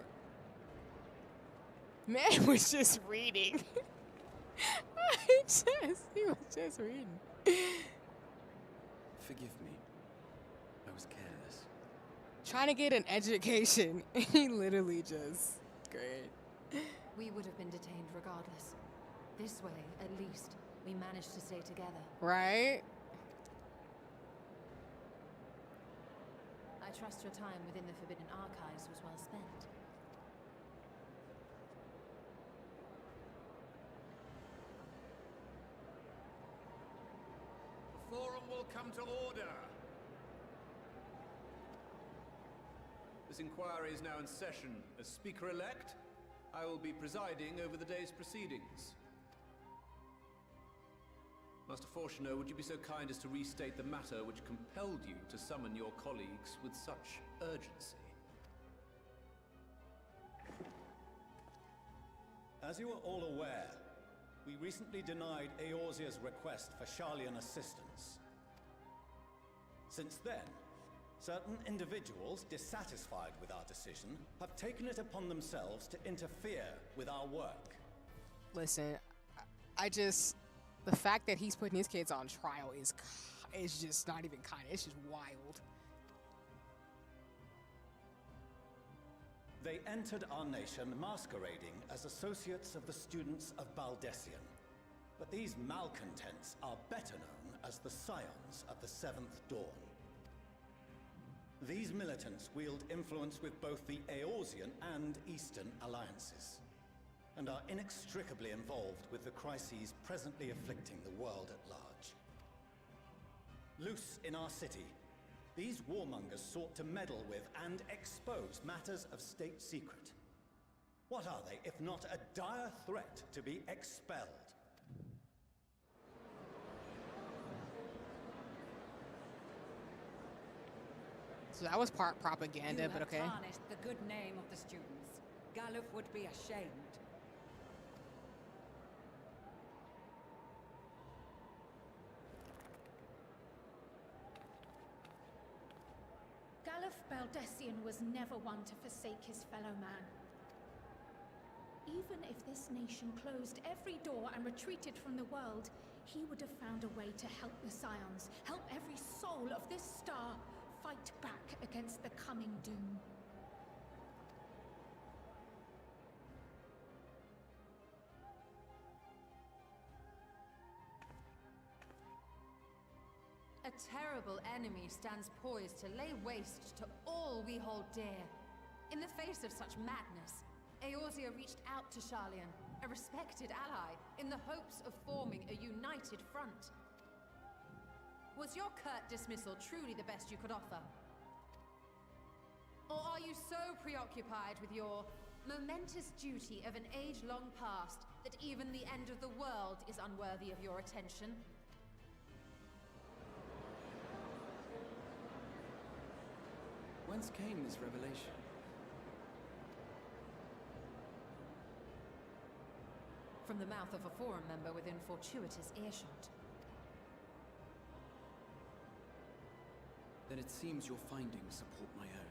Man was just reading. He was just reading. Forgive me. I was careless. Trying to get an education. He literally just... Great. We would have been detained regardless. This way, at least, we managed to stay together. Right? I trust your time within the Forbidden Archives was well spent. The Forum will come to order. This inquiry is now in session. As Speaker-elect, I will be presiding over the day's proceedings. Master Fortuner, would you be so kind as to restate the matter which compelled you to summon your colleagues with such urgency? As you are all aware, we recently denied Eorzea's request for Sharlayan assistance. Since then, certain individuals dissatisfied with our decision have taken it upon themselves to interfere with our work. Listen, I just... The fact that he's putting his kids on trial is just not even kind of... It's just wild. They entered our nation masquerading as associates of the students of Baldessian. But these malcontents are better known as the Scions of the Seventh Dawn. These militants wield influence with both the Eorzean and Eastern alliances, and are inextricably involved with the crises presently afflicting the world at large. Loose in our city, these warmongers sought to meddle with and expose matters of state secret. What are they, if not a dire threat to be expelled? So that was part propaganda, but okay. You have tarnished the good name of the students. Galuf would be ashamed. Galuf Baldessian was never one to forsake his fellow man. Even if this nation closed every door and retreated from the world, he would have found a way to help the Scions, help every soul of this star fight back against the coming doom. A terrible enemy stands poised to lay waste to all we hold dear. In the face of such madness, Eorzea reached out to Sharlayan, a respected ally, in the hopes of forming a united front. Was your curt dismissal truly the best you could offer? Or are you so preoccupied with your momentous duty of an age-long past that even the end of the world is unworthy of your attention? Whence came this revelation? From the mouth of a Forum member within fortuitous earshot. Then it seems your findings support my own.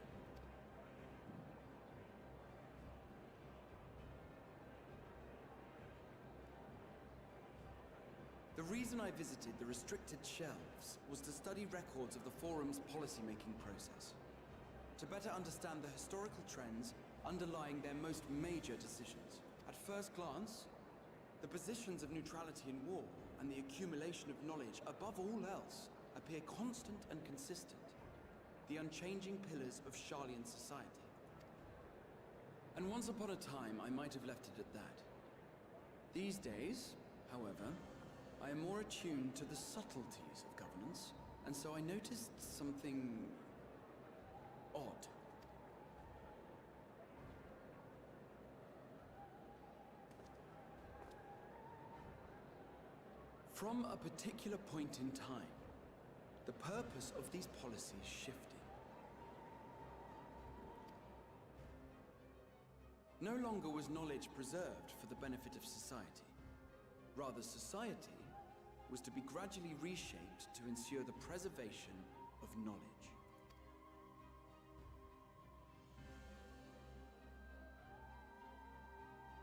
The reason I visited the restricted shelves was to study records of the Forum's policymaking process, to better understand the historical trends underlying their most major decisions. At first glance, the positions of neutrality in war and the accumulation of knowledge above all else appear constant and consistent, the unchanging pillars of Sharlayan society. And once upon a time, I might have left it at that. These days, however, I am more attuned to the subtleties of governance, and so I noticed something odd. From a particular point in time, the purpose of these policies shifted. No longer was knowledge preserved for the benefit of society. Rather, society was to be gradually reshaped to ensure the preservation of knowledge.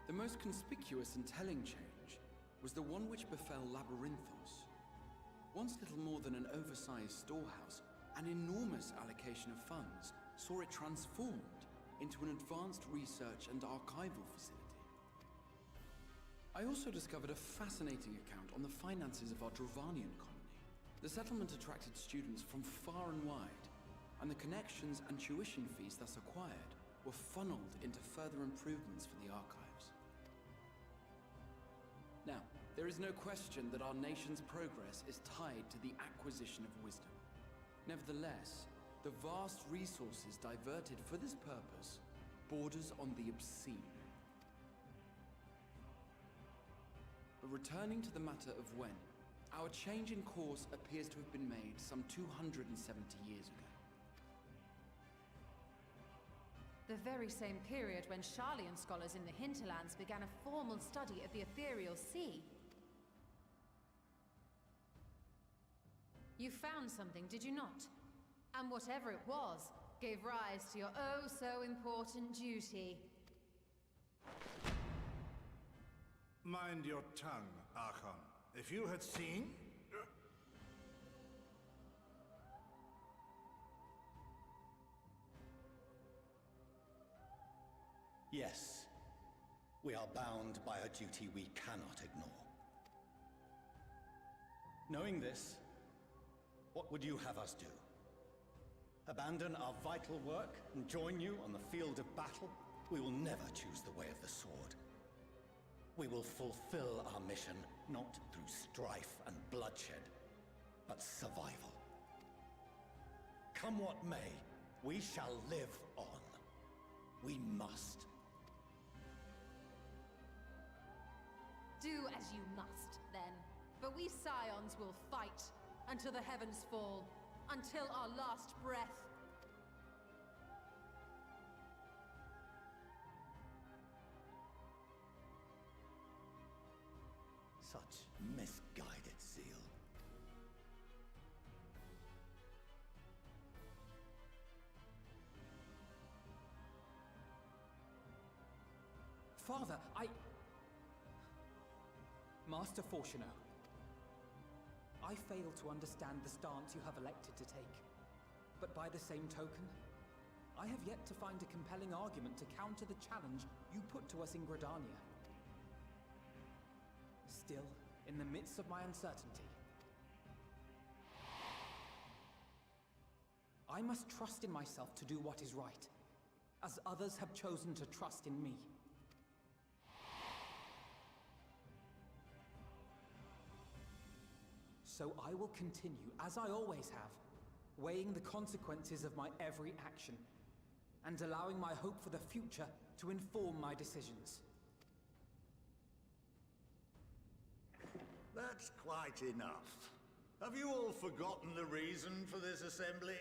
The most conspicuous and telling change was the one which befell Labyrinthos. Once little more than an oversized storehouse, an enormous allocation of funds saw it transformed into an advanced research and archival facility. I also discovered a fascinating account on the finances of our Dravanian colony. The settlement attracted students from far and wide, and the connections and tuition fees thus acquired were funneled into further improvements for the archives. Now, there is no question that our nation's progress is tied to the acquisition of wisdom. Nevertheless, the vast resources diverted for this purpose borders on the obscene. But returning to the matter of when, our change in course appears to have been made some 270 years ago. The very same period when Sharlayan scholars in the hinterlands began a formal study of the ethereal sea. You found something, did you not? And whatever it was, gave rise to your oh-so-important duty. Mind your tongue, Archon. If you had seen... Yes, we are bound by a duty we cannot ignore. Knowing this, what would you have us do? Abandon our vital work and join you on the field of battle? We will never choose the way of the sword. We will fulfill our mission not through strife and bloodshed, but survival. Come what may, we shall live on. We must. Do as you must, then. But we Scions will fight until the heavens fall, until our last breath. Such misguided zeal. Father, Master Fortuno, I fail to understand the stance you have elected to take. But by the same token, I have yet to find a compelling argument to counter the challenge you put to us in Gridania. Still, in the midst of my uncertainty, I must trust in myself to do what is right, as others have chosen to trust in me. So I will continue, as I always have, weighing the consequences of my every action, and allowing my hope for the future to inform my decisions. That's quite enough. Have you all forgotten the reason for this assembly?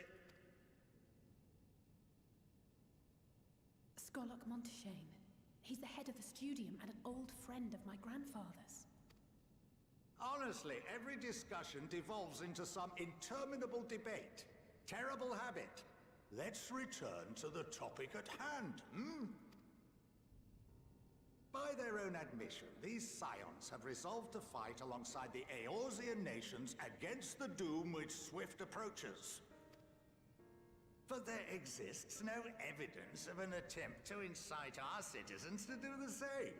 Skolok Monteshane. He's the head of the Studium and an old friend of my grandfather's. Honestly, every discussion devolves into some interminable debate. Terrible habit. Let's return to the topic at hand, By their own admission, these scions have resolved to fight alongside the Eorzean nations against the doom which swift approaches. But there exists no evidence of an attempt to incite our citizens to do the same.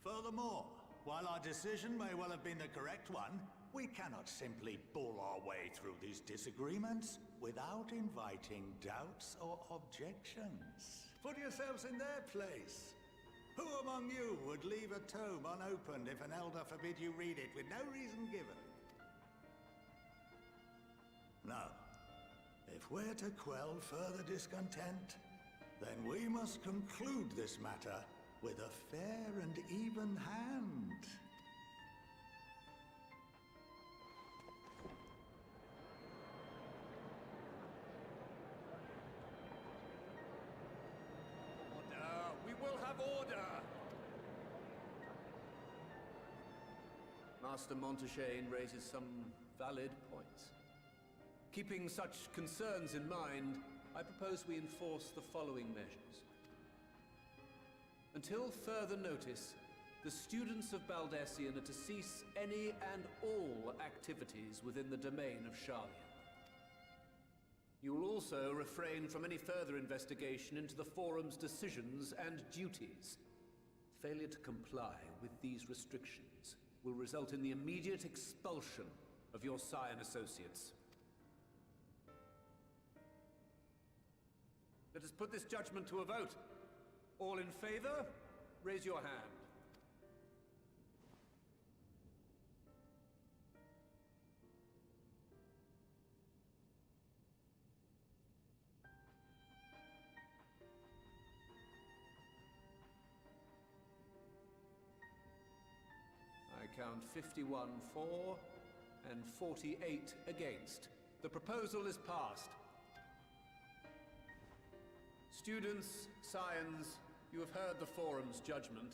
Furthermore, while our decision may well have been the correct one, we cannot simply bull our way through these disagreements without inviting doubts or objections. Put yourselves in their place. Who among you would leave a tome unopened if an elder forbid you read it with no reason given? Now, if we're to quell further discontent, then we must conclude this matter with a fair and even hand. We will have order! Master Monteshane raises some valid points. Keeping such concerns in mind, I propose we enforce the following measures. Until further notice, the students of Baldessian are to cease any and all activities within the domain of Sharlian. You will also refrain from any further investigation into the Forum's decisions and duties. Failure to comply with these restrictions will result in the immediate expulsion of your Scion associates. Let us put this judgment to a vote. All in favor, raise your hand. I count 51 for and 48 against. The proposal is passed. Students, scions, you have heard the Forum's judgment.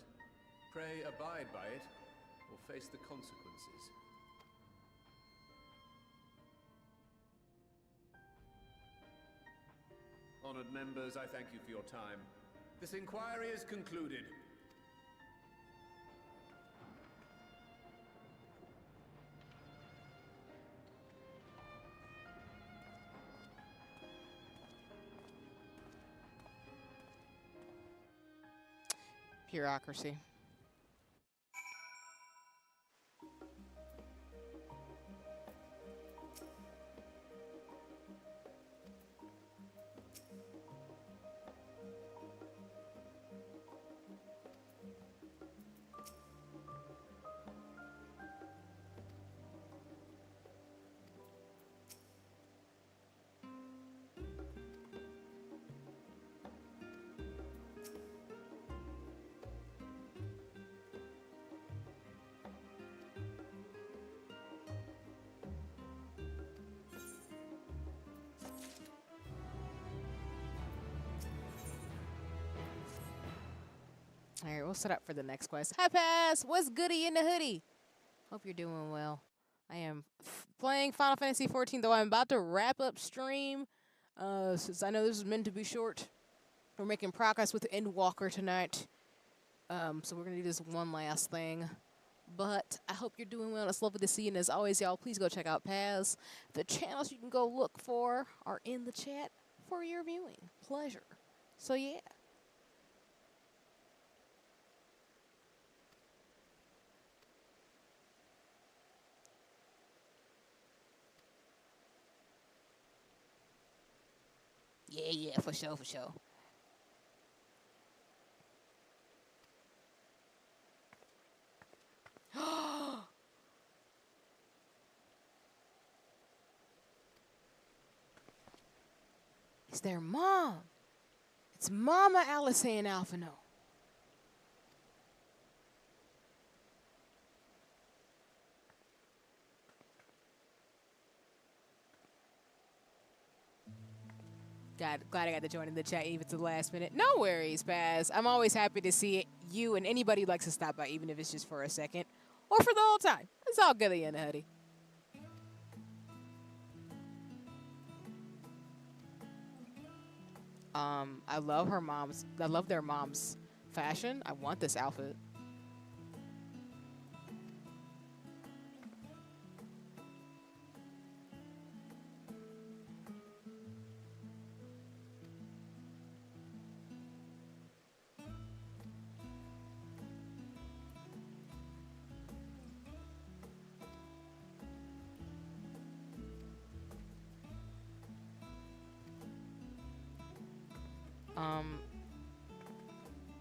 Pray abide by it, or face the consequences. Honored members, I thank you for your time. This inquiry is concluded. Bureaucracy. All right, we'll set up for the next quest. Hi, Pass! What's goody in the hoodie? Hope you're doing well. I am playing Final Fantasy XIV, though I'm about to wrap up stream, since I know this is meant to be short. We're making progress with Endwalker tonight. So we're going to do this one last thing. But I hope you're doing well. It's lovely to see you. And as always, y'all, please go check out Paz. The channels you can go look for are in the chat for your viewing pleasure. So, yeah. Yeah, for sure, for sure. It's their mom. It's Mama Alice and Alphino. Glad I got to join in the chat even to the last minute. No worries, Paz. I'm always happy to see you and anybody who likes to stop by, even if it's just for a second or for the whole time. It's all good at the end, Huddy. I love their mom's fashion. I want this outfit.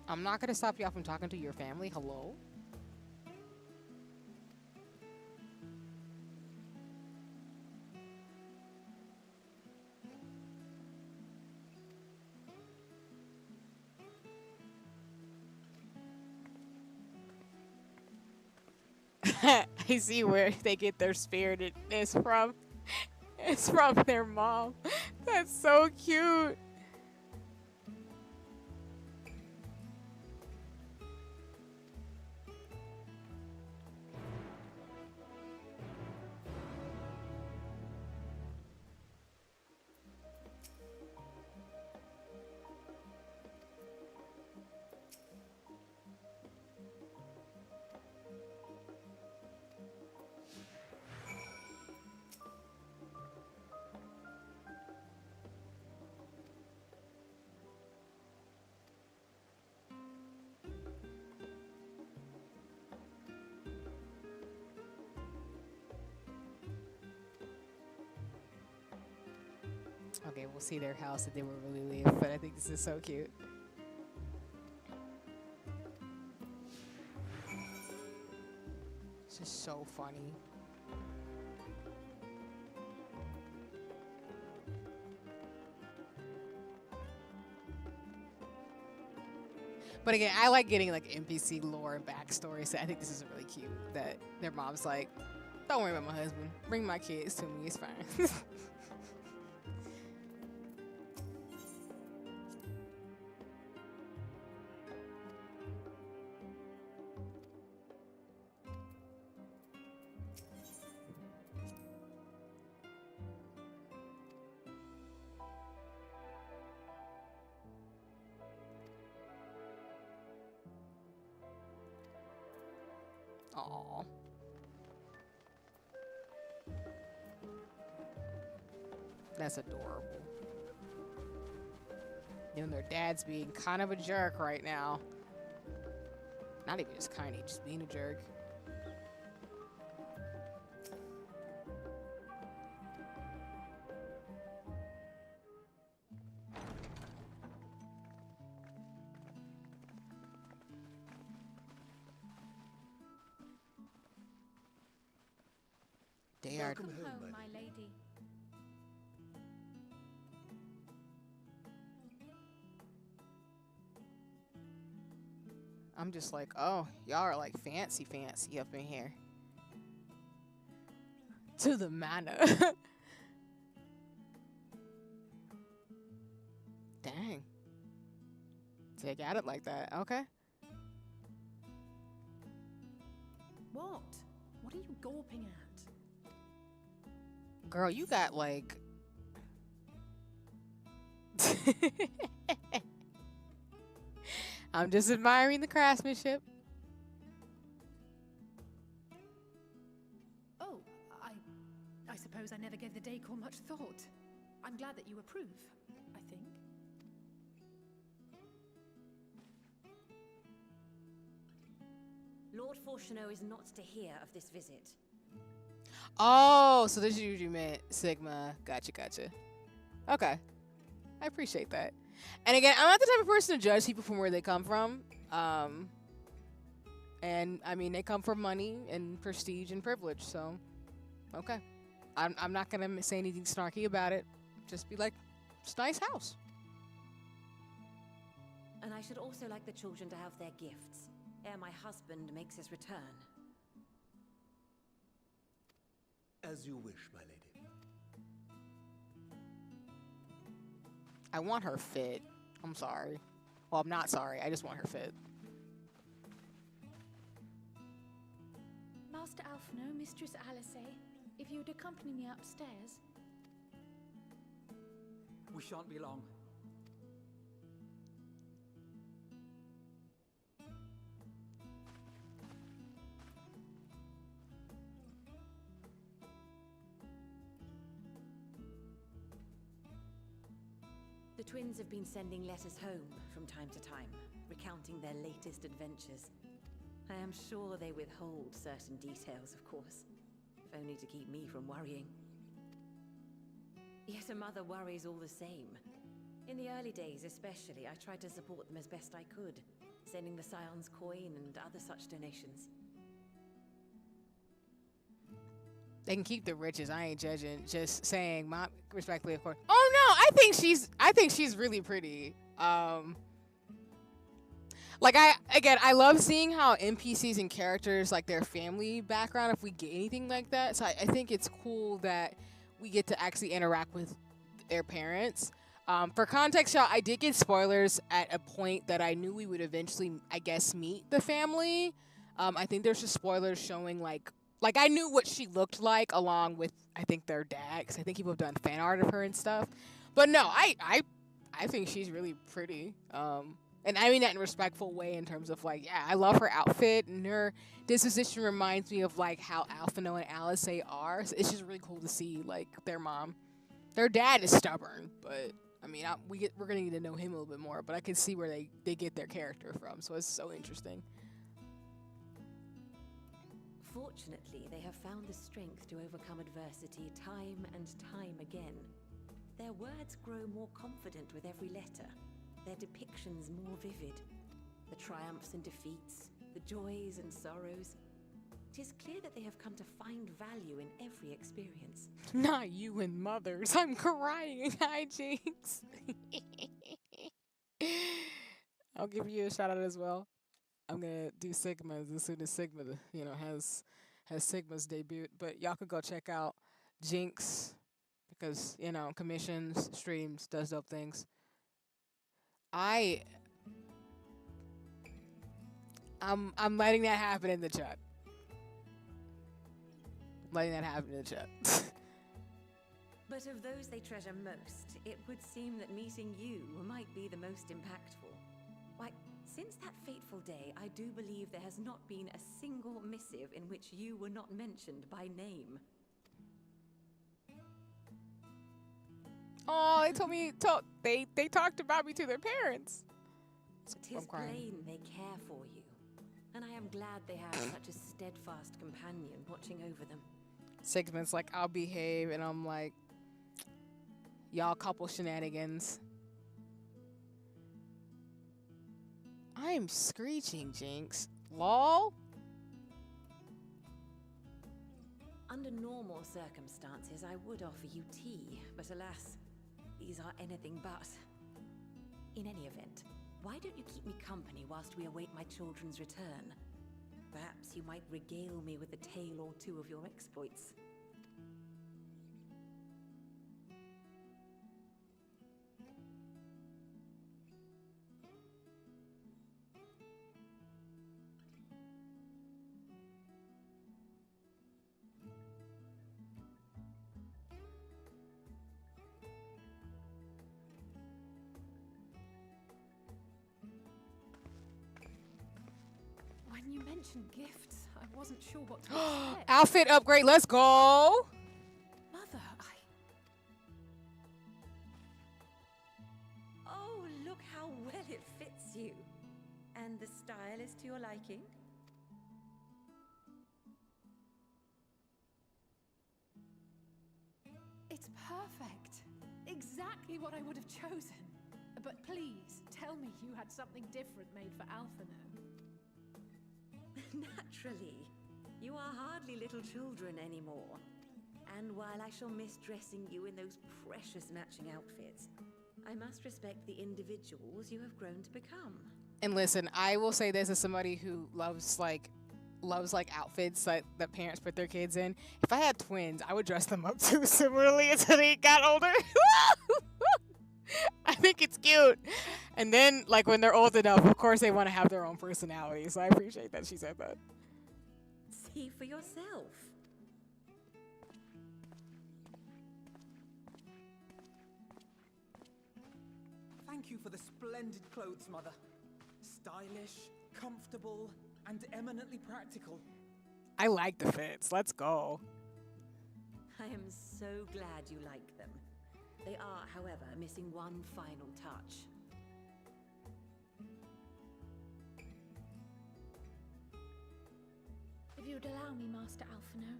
I'm not gonna stop y'all from talking to your family. Hello? I see where they get their spiritedness from. It's from their mom. That's so cute. Okay, we'll see their house that they will really leave, but I think this is so cute. It's just so funny. But again, I like getting like NPC lore and backstory, so I think this is really cute that their mom's like, don't worry about my husband. Bring my kids to me, it's fine. Aww. That's adorable. And their dad's being kind of a jerk right now. Not even just kind of, just being a jerk. Welcome home, my lady. I'm just like, oh, y'all are like fancy up in here. To the manor. Dang. They got it like that. Okay. What? What are you gawping at? Girl, you got like... I'm just admiring the craftsmanship. Oh, I suppose I never gave the decor much thought. I'm glad that you approve, I think. Lord Fortuneau is not to hear of this visit. Oh, so this is what you meant, Sigma. Gotcha. Okay. I appreciate that. And again, I'm not the type of person to judge people from where they come from. And I mean, they come from money and prestige and privilege. So, okay. I'm not going to say anything snarky about it. Just be like, it's a nice house. And I should also like the children to have their gifts, ere my husband makes his return. As you wish, my lady. I want her fit. I'm sorry. Well, I'm not sorry. I just want her fit. Master Alphino, Mistress Alice, if you would accompany me upstairs. We shan't be long. The twins have been sending letters home from time to time, recounting their latest adventures. I am sure they withhold certain details, of course, if only to keep me from worrying. Yet a mother worries all the same. In the early days especially, I tried to support them as best I could, sending the Scion's coin and other such donations. They can keep the riches. I ain't judging. Just saying, my respectfully, of course. Oh no, I think she's really pretty. Like I love seeing how NPCs and characters, like their family background, if we get anything like that. So I think it's cool that we get to actually interact with their parents. For context, y'all, I did get spoilers at a point that I knew we would eventually, I guess, meet the family. I think there's just spoilers showing like I knew what she looked like along with, I think, their dad, because I think people have done fan art of her and stuff. But no, I think she's really pretty. And I mean that in a respectful way in terms of like, yeah, I love her outfit, and her disposition reminds me of like how Alphino and Alice are. So it's just really cool to see like their mom. Their dad is stubborn, but I mean, we're gonna need to know him a little bit more. But I can see where they get their character from, so it's so interesting. Fortunately, they have found the strength to overcome adversity time and time again. Their words grow more confident with every letter, their depictions more vivid. The triumphs and defeats, the joys and sorrows. It is clear that they have come to find value in every experience. Not you and mothers. I'm crying. Hi, Jinx. I'll give you a shout out as well. I'm gonna do Sigma's as soon as Sigma, has Sigma's debut. But y'all could go check out Jinx because commissions, streams, does dope things. I'm letting that happen in the chat. Letting that happen in the chat. But of those they treasure most, it would seem that meeting you might be the most impactful. Why, since that fateful day, I do believe there has not been a single missive in which you were not mentioned by name. Oh, they told me they talked about me to their parents. It is plain they care for you, and I am glad they have such a steadfast companion watching over them. Sigmund's like, I'll behave, and I'm like, y'all couple shenanigans. I'm screeching, Jinx. Lol. Under normal circumstances, I would offer you tea, but alas, these are anything but. In any event, why don't you keep me company whilst we await my children's return? Perhaps you might regale me with a tale or two of your exploits. When you mentioned gifts, I wasn't sure what to expect. Outfit upgrade, let's go! Mother, Oh, look how well it fits you. And the style is to your liking? It's perfect. Exactly what I would have chosen. But please, tell me you had something different made for Alphino. Naturally. You are hardly little children anymore. And while I shall miss dressing you in those precious matching outfits, I must respect the individuals you have grown to become. And listen, I will say this as somebody who loves outfits that parents put their kids in. If I had twins, I would dress them up too similarly until they got older. I think it's cute. And then, like, when they're old enough, of course they want to have their own personality. So I appreciate that she said that. See for yourself. Thank you for the splendid clothes, Mother. Stylish, comfortable, and eminently practical. I like the fits. Let's go. I am so glad you like them. They are, however, missing one final touch. If you'd allow me, Master Alphino.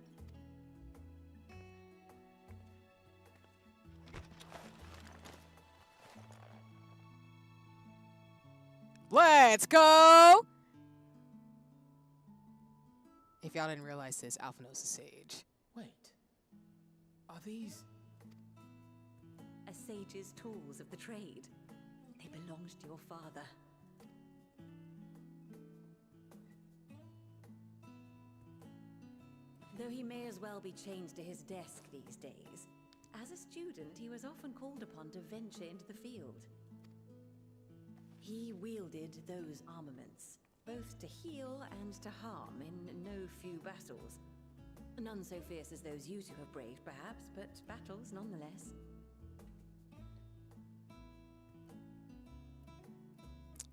Let's go! If y'all didn't realize this, Alphino's a sage. Wait. Are these... A sage's tools of the trade. They belonged to your father. Though he may as well be chained to his desk these days, as a student he was often called upon to venture into the field. He wielded those armaments, both to heal and to harm in no few battles. None so fierce as those you two have braved, perhaps, but battles nonetheless.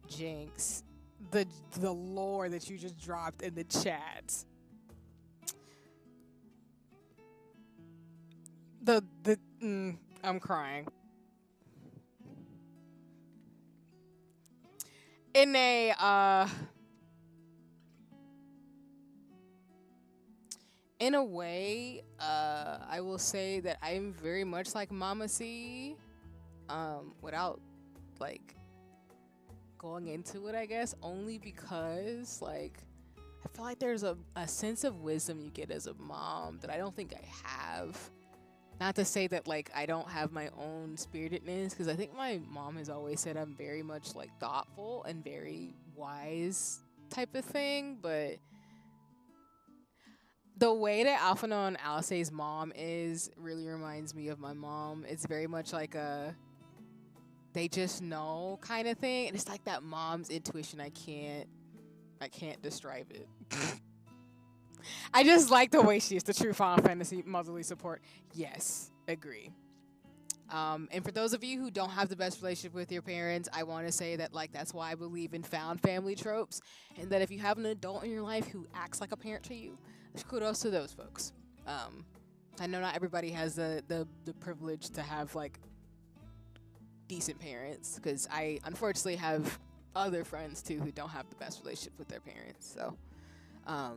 Jinx. The lore that you just dropped in the chat. I'm crying. In a way, I will say that I'm very much like Mama C, without like going into it, I guess, only because like I feel like there's a sense of wisdom you get as a mom that I don't think I have. Not to say that like I don't have my own spiritedness, because I think my mom has always said I'm very much like thoughtful and very wise type of thing, but the way that Alphino and Alice's mom is really reminds me of my mom. It's very much like a they just know kind of thing, and it's like that mom's intuition. I can't describe it. I just like the way she is, the true Final Fantasy motherly support. Yes, agree. And for those of you who don't have the best relationship with your parents, I want to say that like that's why I believe in found family tropes, and that if you have an adult in your life who acts like a parent to you, kudos to those folks. I know not everybody has the privilege to have like decent parents, because I unfortunately have other friends too who don't have the best relationship with their parents. So I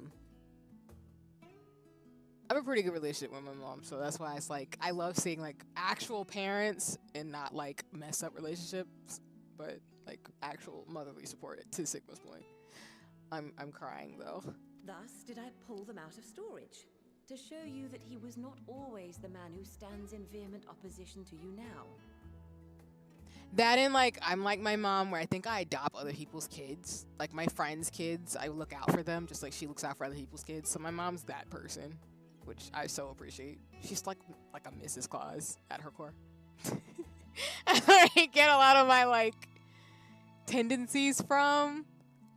have a pretty good relationship with my mom, so that's why it's like I love seeing like actual parents and not like messed up relationships, but like actual motherly support to Sigma's point. I'm crying though. Thus did I pull them out of storage, to show you that he was not always the man who stands in vehement opposition to you now. That and like I'm like my mom, where I think I adopt other people's kids, like my friends' kids. I look out for them just like she looks out for other people's kids. So my mom's that person, which I so appreciate. She's like a Mrs. Claus at her core. I get a lot of my like tendencies from,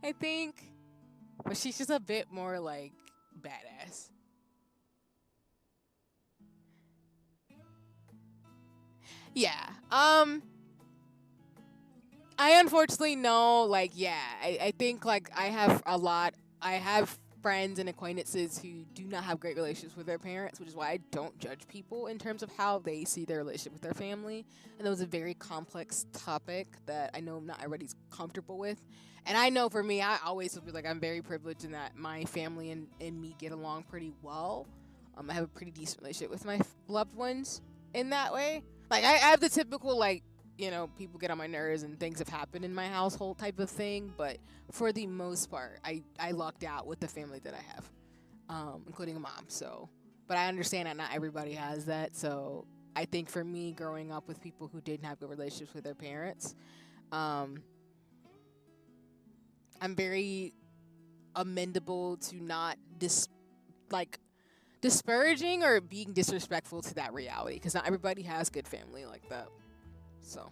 I think, but she's just a bit more like badass. Yeah. I unfortunately know, like, yeah, I think like I have a lot I have friends and acquaintances who do not have great relationships with their parents, which is why I don't judge people in terms of how they see their relationship with their family. And that was a very complex topic that I know not everybody's comfortable with. And I know for me, I always feel like I'm very privileged in that my family and me get along pretty well. I have a pretty decent relationship with my loved ones in that way. Like, I have the typical, like, you know, people get on my nerves and things have happened in my household type of thing. But for the most part, I lucked out with the family that I have, including a mom. So, but I understand that not everybody has that. So I think for me, growing up with people who didn't have good relationships with their parents, I'm very amendable to not disparaging or being disrespectful to that reality, because not everybody has good family like that. So,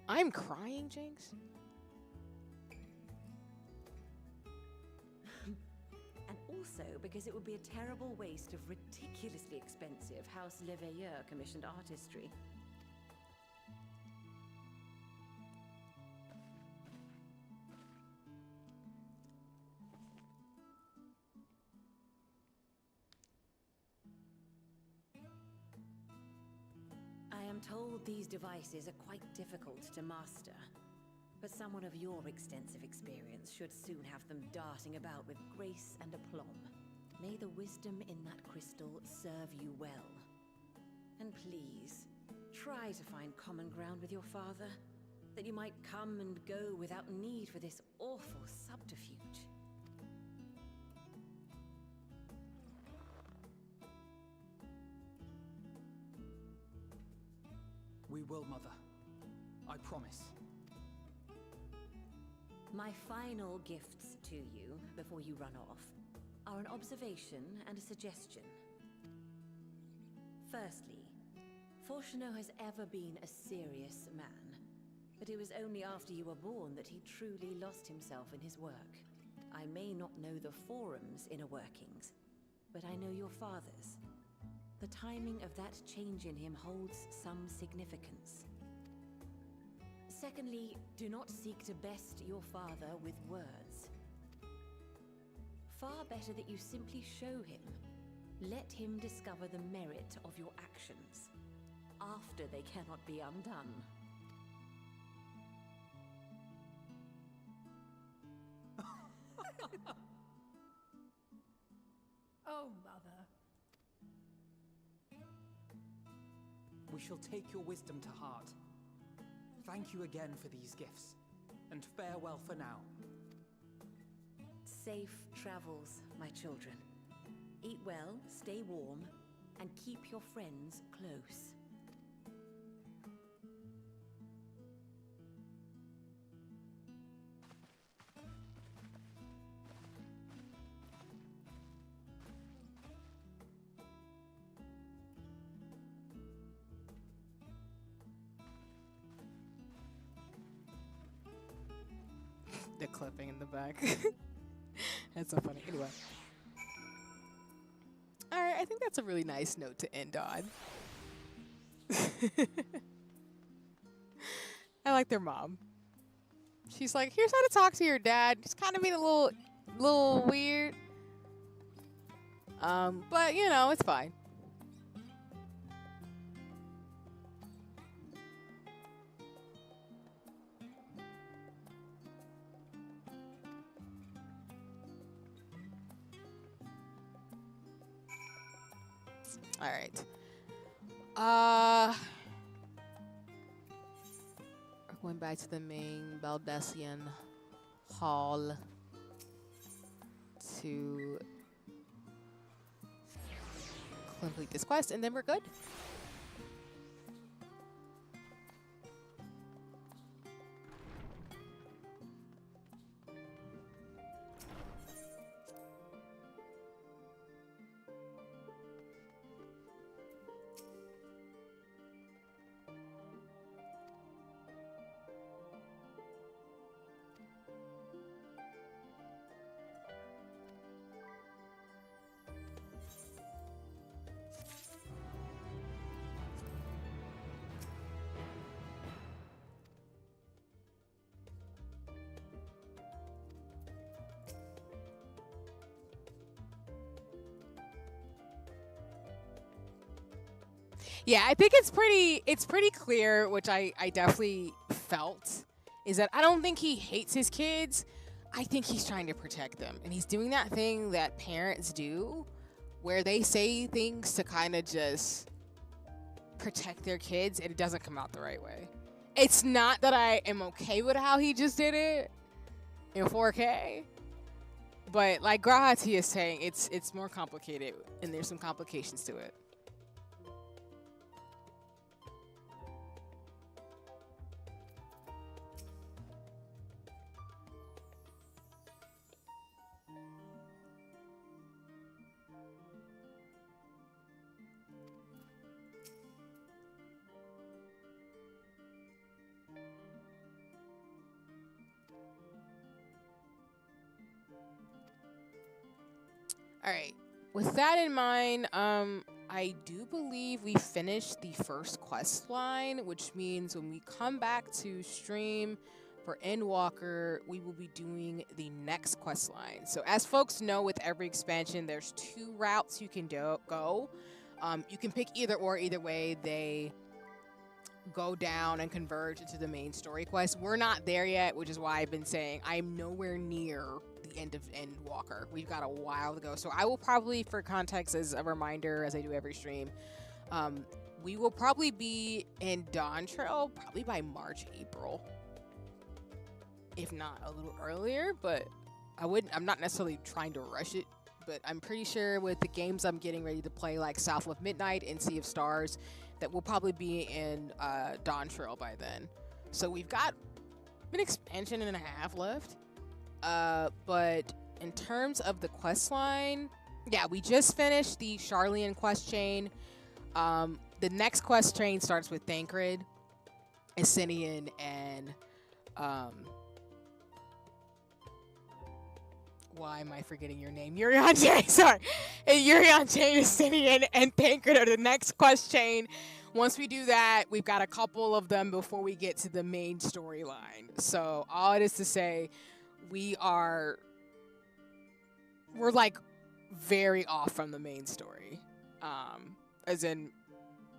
I'm crying, Jinx. And also because it would be a terrible waste of ridiculously expensive House Leveilleur commissioned artistry. I am told these devices are quite difficult to master, but someone of your extensive experience should soon have them darting about with grace and aplomb. May the wisdom in that crystal serve you well. And please, try to find common ground with your father, that you might come and go without need for this awful subterfuge. We will, Mother. I promise. My final gifts to you, before you run off, are an observation and a suggestion. Firstly, Fortunato has ever been a serious man, but it was only after you were born that he truly lost himself in his work. I may not know the forum's inner workings, but I know your father's. The timing of that change in him holds some significance. Secondly, do not seek to best your father with words. Far better that you simply show him. Let him discover the merit of your actions, after they cannot be undone. Oh, Mother. We shall take your wisdom to heart. Thank you again for these gifts, and farewell for now. Safe travels, my children. Eat well, stay warm, and keep your friends close. The clipping in the back. That's so funny. Anyway. Alright, I think that's a really nice note to end on. I like their mom. She's like, here's how to talk to your dad. He's kind of being a little weird. But you know, it's fine. All right. We're going back to the main Baldessian hall to complete this quest, and then we're good. Yeah, I think it's pretty clear, which I definitely felt, is that I don't think he hates his kids. I think he's trying to protect them. And he's doing that thing that parents do where they say things to kind of just protect their kids and it doesn't come out the right way. It's not that I am okay with how he just did it in 4K. But like Grahati is saying, it's more complicated and there's some complications to it. All right. With that in mind, I do believe we finished the first quest line, which means when we come back to stream for Endwalker, we will be doing the next quest line. So as folks know, with every expansion, there's 2 routes you can go. You can pick either or. Either way, they go down and converge into the main story quest. We're not there yet, which is why I've been saying I'm nowhere near the end of Endwalker. We've got a while to go. So I will probably, for context, as a reminder, as I do every stream, we will probably be in Dawn Trail probably by March, April. If not a little earlier, but I'm not necessarily trying to rush it, but I'm pretty sure with the games I'm getting ready to play, like South of Midnight and Sea of Stars, that we'll probably be in Dawn Trail by then. So we've got an expansion and a half left. But in terms of the quest line, yeah, we just finished the Charlian quest chain. The next quest chain starts with Thancred, Asinian, and why am I forgetting your name? Urion Chain, sorry. Urion Chain, Asinian, and Thancred are the next quest chain. Once we do that, we've got a couple of them before we get to the main storyline. So all it is to say, we're like very off from the main story. As in,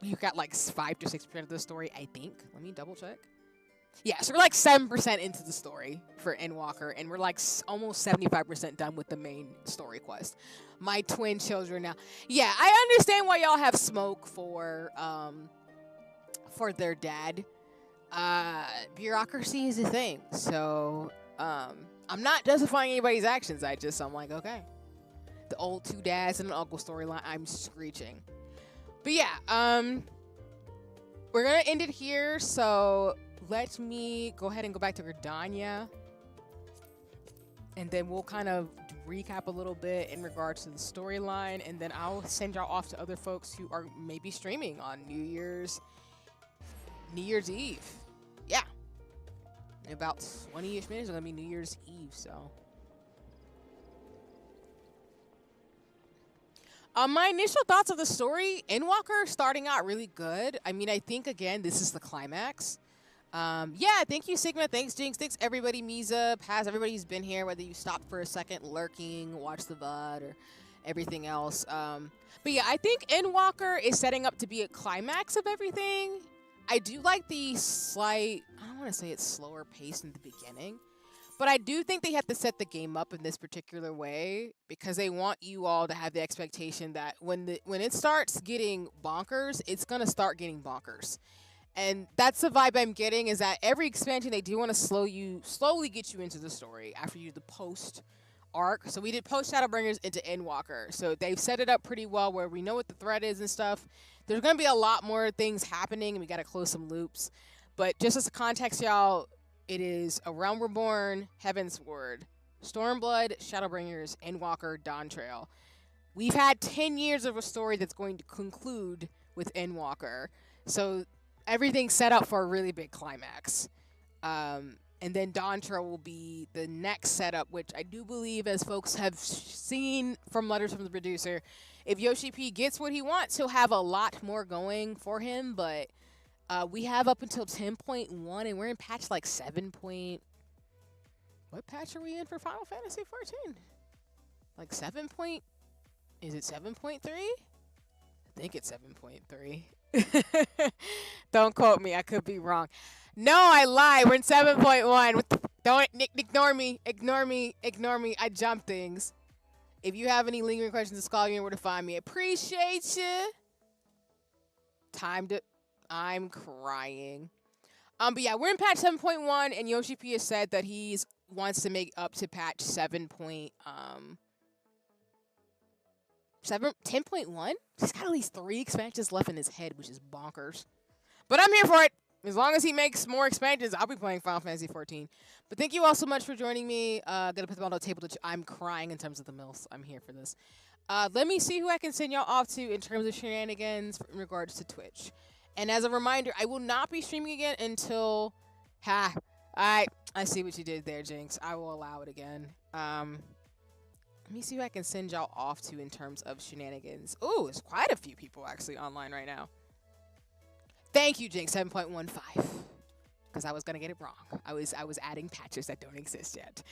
we've got like 5 to 6% of the story, I think. Let me double check. Yeah, so we're like 7% into the story for Endwalker, and we're like almost 75% done with the main story quest. My twin children now. Yeah, I understand why y'all have smoke for their dad. Bureaucracy is a thing, so I'm not justifying anybody's actions. I'm like, okay. The old 2 dads and an uncle storyline, I'm screeching. But yeah, we're gonna end it here, so let me go ahead and go back to Gridania. And then we'll kind of recap a little bit in regards to the storyline, and then I'll send y'all off to other folks who are maybe streaming on New Year's Eve. Yeah. In about 20-ish minutes, it's gonna be New Year's Eve, so. My initial thoughts of the story, Endwalker starting out really good. I mean, I think, again, this is the climax. Yeah, thank you, Sigma. Thanks, Jinx. Thanks, everybody. Miza, Paz, everybody who's been here, whether you stopped for a second, lurking, watch the VOD, or everything else. But yeah, I think Endwalker is setting up to be a climax of everything. I do like the slight, I don't want to say it's slower pace in the beginning, but I do think they have to set the game up in this particular way because they want you all to have the expectation that when it starts getting bonkers, it's going to start getting bonkers. And that's the vibe I'm getting, is that every expansion, they do want to slowly get you into the story after you do the post arc. So we did post Shadowbringers into Endwalker. So they've set it up pretty well where we know what the threat is and stuff. There's going to be a lot more things happening, and we got to close some loops. But just as a context, y'all, it is A Realm Reborn, Heavensward, Stormblood, Shadowbringers, Endwalker, Dawn Trail. We've had 10 years of a story that's going to conclude with Endwalker. So everything's set up for a really big climax. And then Dawn Trail will be the next setup, which I do believe, as folks have seen from letters from the producer, if Yoshi P gets what he wants, he'll have a lot more going for him. But we have up until 10.1, and we're in patch like 7. What patch are we in for Final Fantasy 14? Like 7. Is it 7.3? I think it's 7.3. Don't quote me. I could be wrong. No, I lied. We're in 7.1. Don't ignore me. Ignore me. Ignore me. I jump things. If you have any lingering questions, just call me and where to find me. Appreciate you. I'm crying. But yeah, we're in patch 7.1, and Yoshi P has said that he wants to make up to patch 10.1. He's got at least 3 expansions left in his head, which is bonkers. But I'm here for it. As long as he makes more expansions, I'll be playing Final Fantasy 14. But thank you all so much for joining me. Gonna put them on the table. I'm crying in terms of the mills. I'm here for this. Let me see who I can send y'all off to in terms of shenanigans in regards to Twitch. And as a reminder, I will not be streaming again until... I see what you did there, Jinx. I will allow it again. Let me see who I can send y'all off to in terms of shenanigans. Ooh, there's quite a few people actually online right now. Thank you, Jinx 7.15. Because I was gonna get it wrong. I was adding patches that don't exist yet.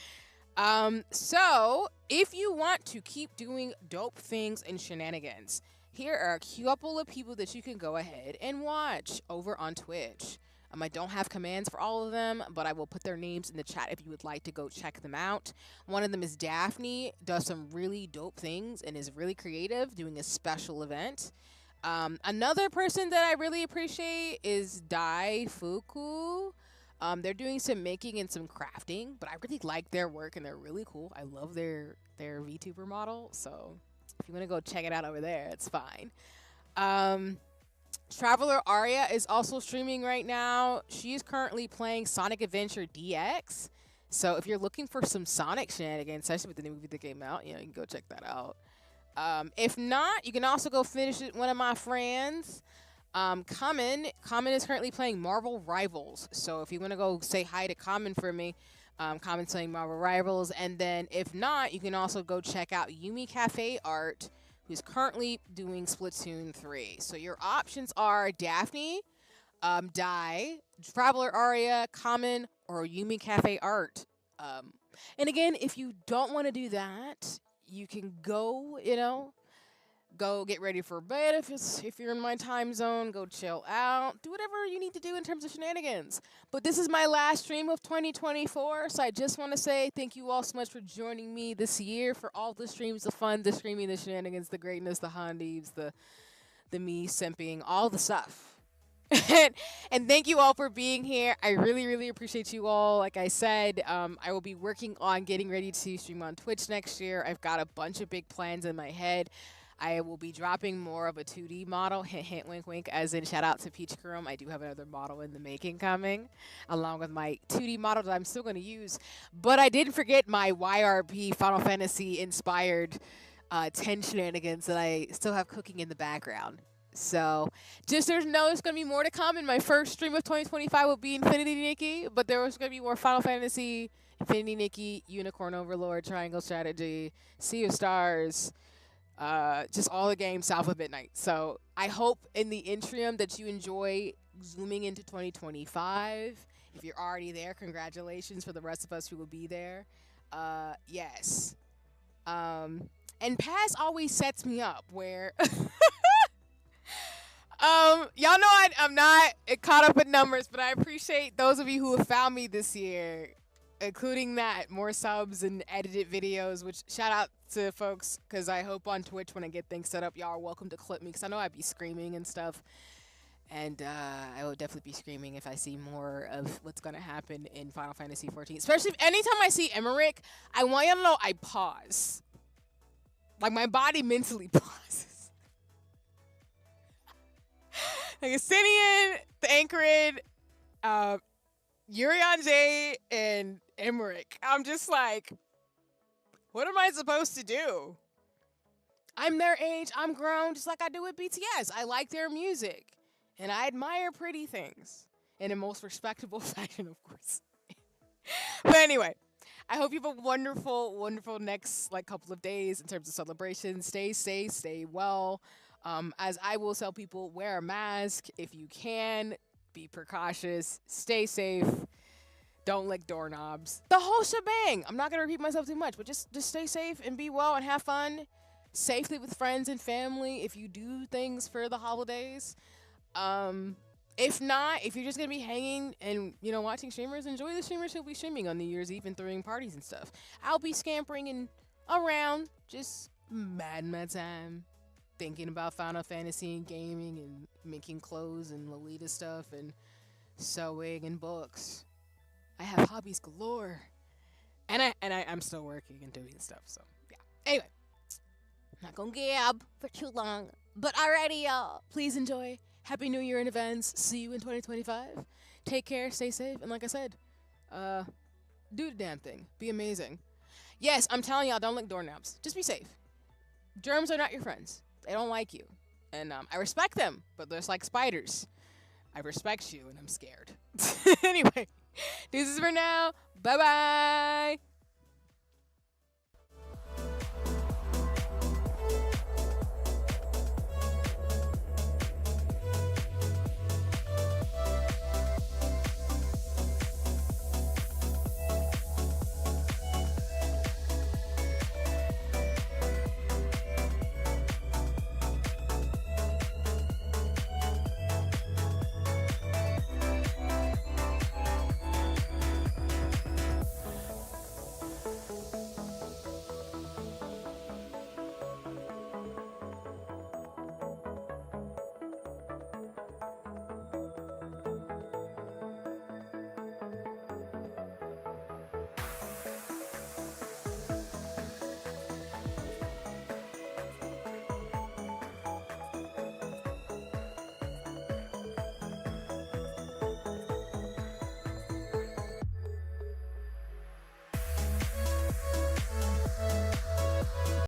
So if you want to keep doing dope things and shenanigans, here are a couple of people that you can go ahead and watch over on Twitch. I don't have commands for all of them, but I will put their names in the chat if you would like to go check them out. One of them is Daphne, does some really dope things and is really creative, doing a special event. Another person that I really appreciate is Dai Fuku. They're doing some making and some crafting, but I really like their work and they're really cool. I love their VTuber model, so if you want to go check it out over there, it's fine. Traveler Aria is also streaming right now. She's currently playing Sonic Adventure DX. So if you're looking for some Sonic shenanigans, especially with the new movie that came out, you can go check that out. If not, you can also go finish it. One of my friends, Common is currently playing Marvel Rivals. So if you want to go say hi to Common for me, Common's playing Marvel Rivals. And then if not, you can also go check out Yumi Cafe Art, who's currently doing Splatoon 3. So your options are Daphne, Dai, Traveler Aria, Common, or Yumi Cafe Art. And again, if you don't want to do that, you can go, go get ready for bed if you're in my time zone, go chill out, do whatever you need to do in terms of shenanigans. But this is my last stream of 2024, so I just want to say thank you all so much for joining me this year for all the streams, the fun, the streaming, the shenanigans, the greatness, the hondies, the me simping, all the stuff. And thank you all for being here. I really, really appreciate you all. Like I said, I will be working on getting ready to stream on Twitch next year. I've got a bunch of big plans in my head. I will be dropping more of a 2D model, hint, hint, wink, wink, as in shout out to Peach Kurum. I do have another model in the making coming, along with my 2D model that I'm still going to use. But I didn't forget my YRP Final Fantasy inspired 10 shenanigans that I still have cooking in the background. So just there's going to be more to come. In my first stream of 2025 will be Infinity Nikki, but there was going to be more Final Fantasy, Infinity Nikki, Unicorn Overlord, Triangle Strategy, Sea of Stars, just all the games south of midnight. So I hope in the interim that you enjoy zooming into 2025. If you're already there, congratulations. For the rest of us who will be there, yes. And Pass always sets me up where y'all know I'm not caught up in numbers, but I appreciate those of you who have found me this year, including that, more subs and edited videos, which shout out to folks, because I hope on Twitch when I get things set up, y'all are welcome to clip me, because I know I'd be screaming and stuff. And I will definitely be screaming if I see more of what's going to happen in Final Fantasy 14. Especially anytime I see Emmerich, I want y'all to know I pause. Like, my body mentally pauses. Like Asinian, Thancred, Urion J, and Emmerich. I'm just like, what am I supposed to do? I'm their age. I'm grown, just like I do with BTS. I like their music. And I admire pretty things. In a most respectable fashion, of course. But anyway, I hope you have a wonderful, wonderful next couple of days in terms of celebrations. Stay safe, stay well. As I will tell people, wear a mask if you can. Be precautious. Stay safe. Don't lick doorknobs. The whole shebang. I'm not going to repeat myself too much, but just stay safe and be well and have fun. Safely with friends and family if you do things for the holidays. If not, if you're just gonna be hanging and watching streamers, enjoy the streamers who'll be streaming on New Year's Eve and throwing parties and stuff. I'll be scampering and around, just mad my time, thinking about Final Fantasy and gaming and making clothes and Lolita stuff and sewing and books. I have hobbies galore, and I'm still working and doing stuff. So yeah. Anyway, not gonna gab for too long, but alrighty, y'all. Please enjoy. Happy New Year in advance. See you in 2025. Take care, stay safe, and like I said, do the damn thing. Be amazing. Yes, I'm telling y'all, don't lick doorknobs. Just be safe. Germs are not your friends. They don't like you. And I respect them, but they're just like spiders. I respect you, and I'm scared. Anyway, this is for now. Bye-bye.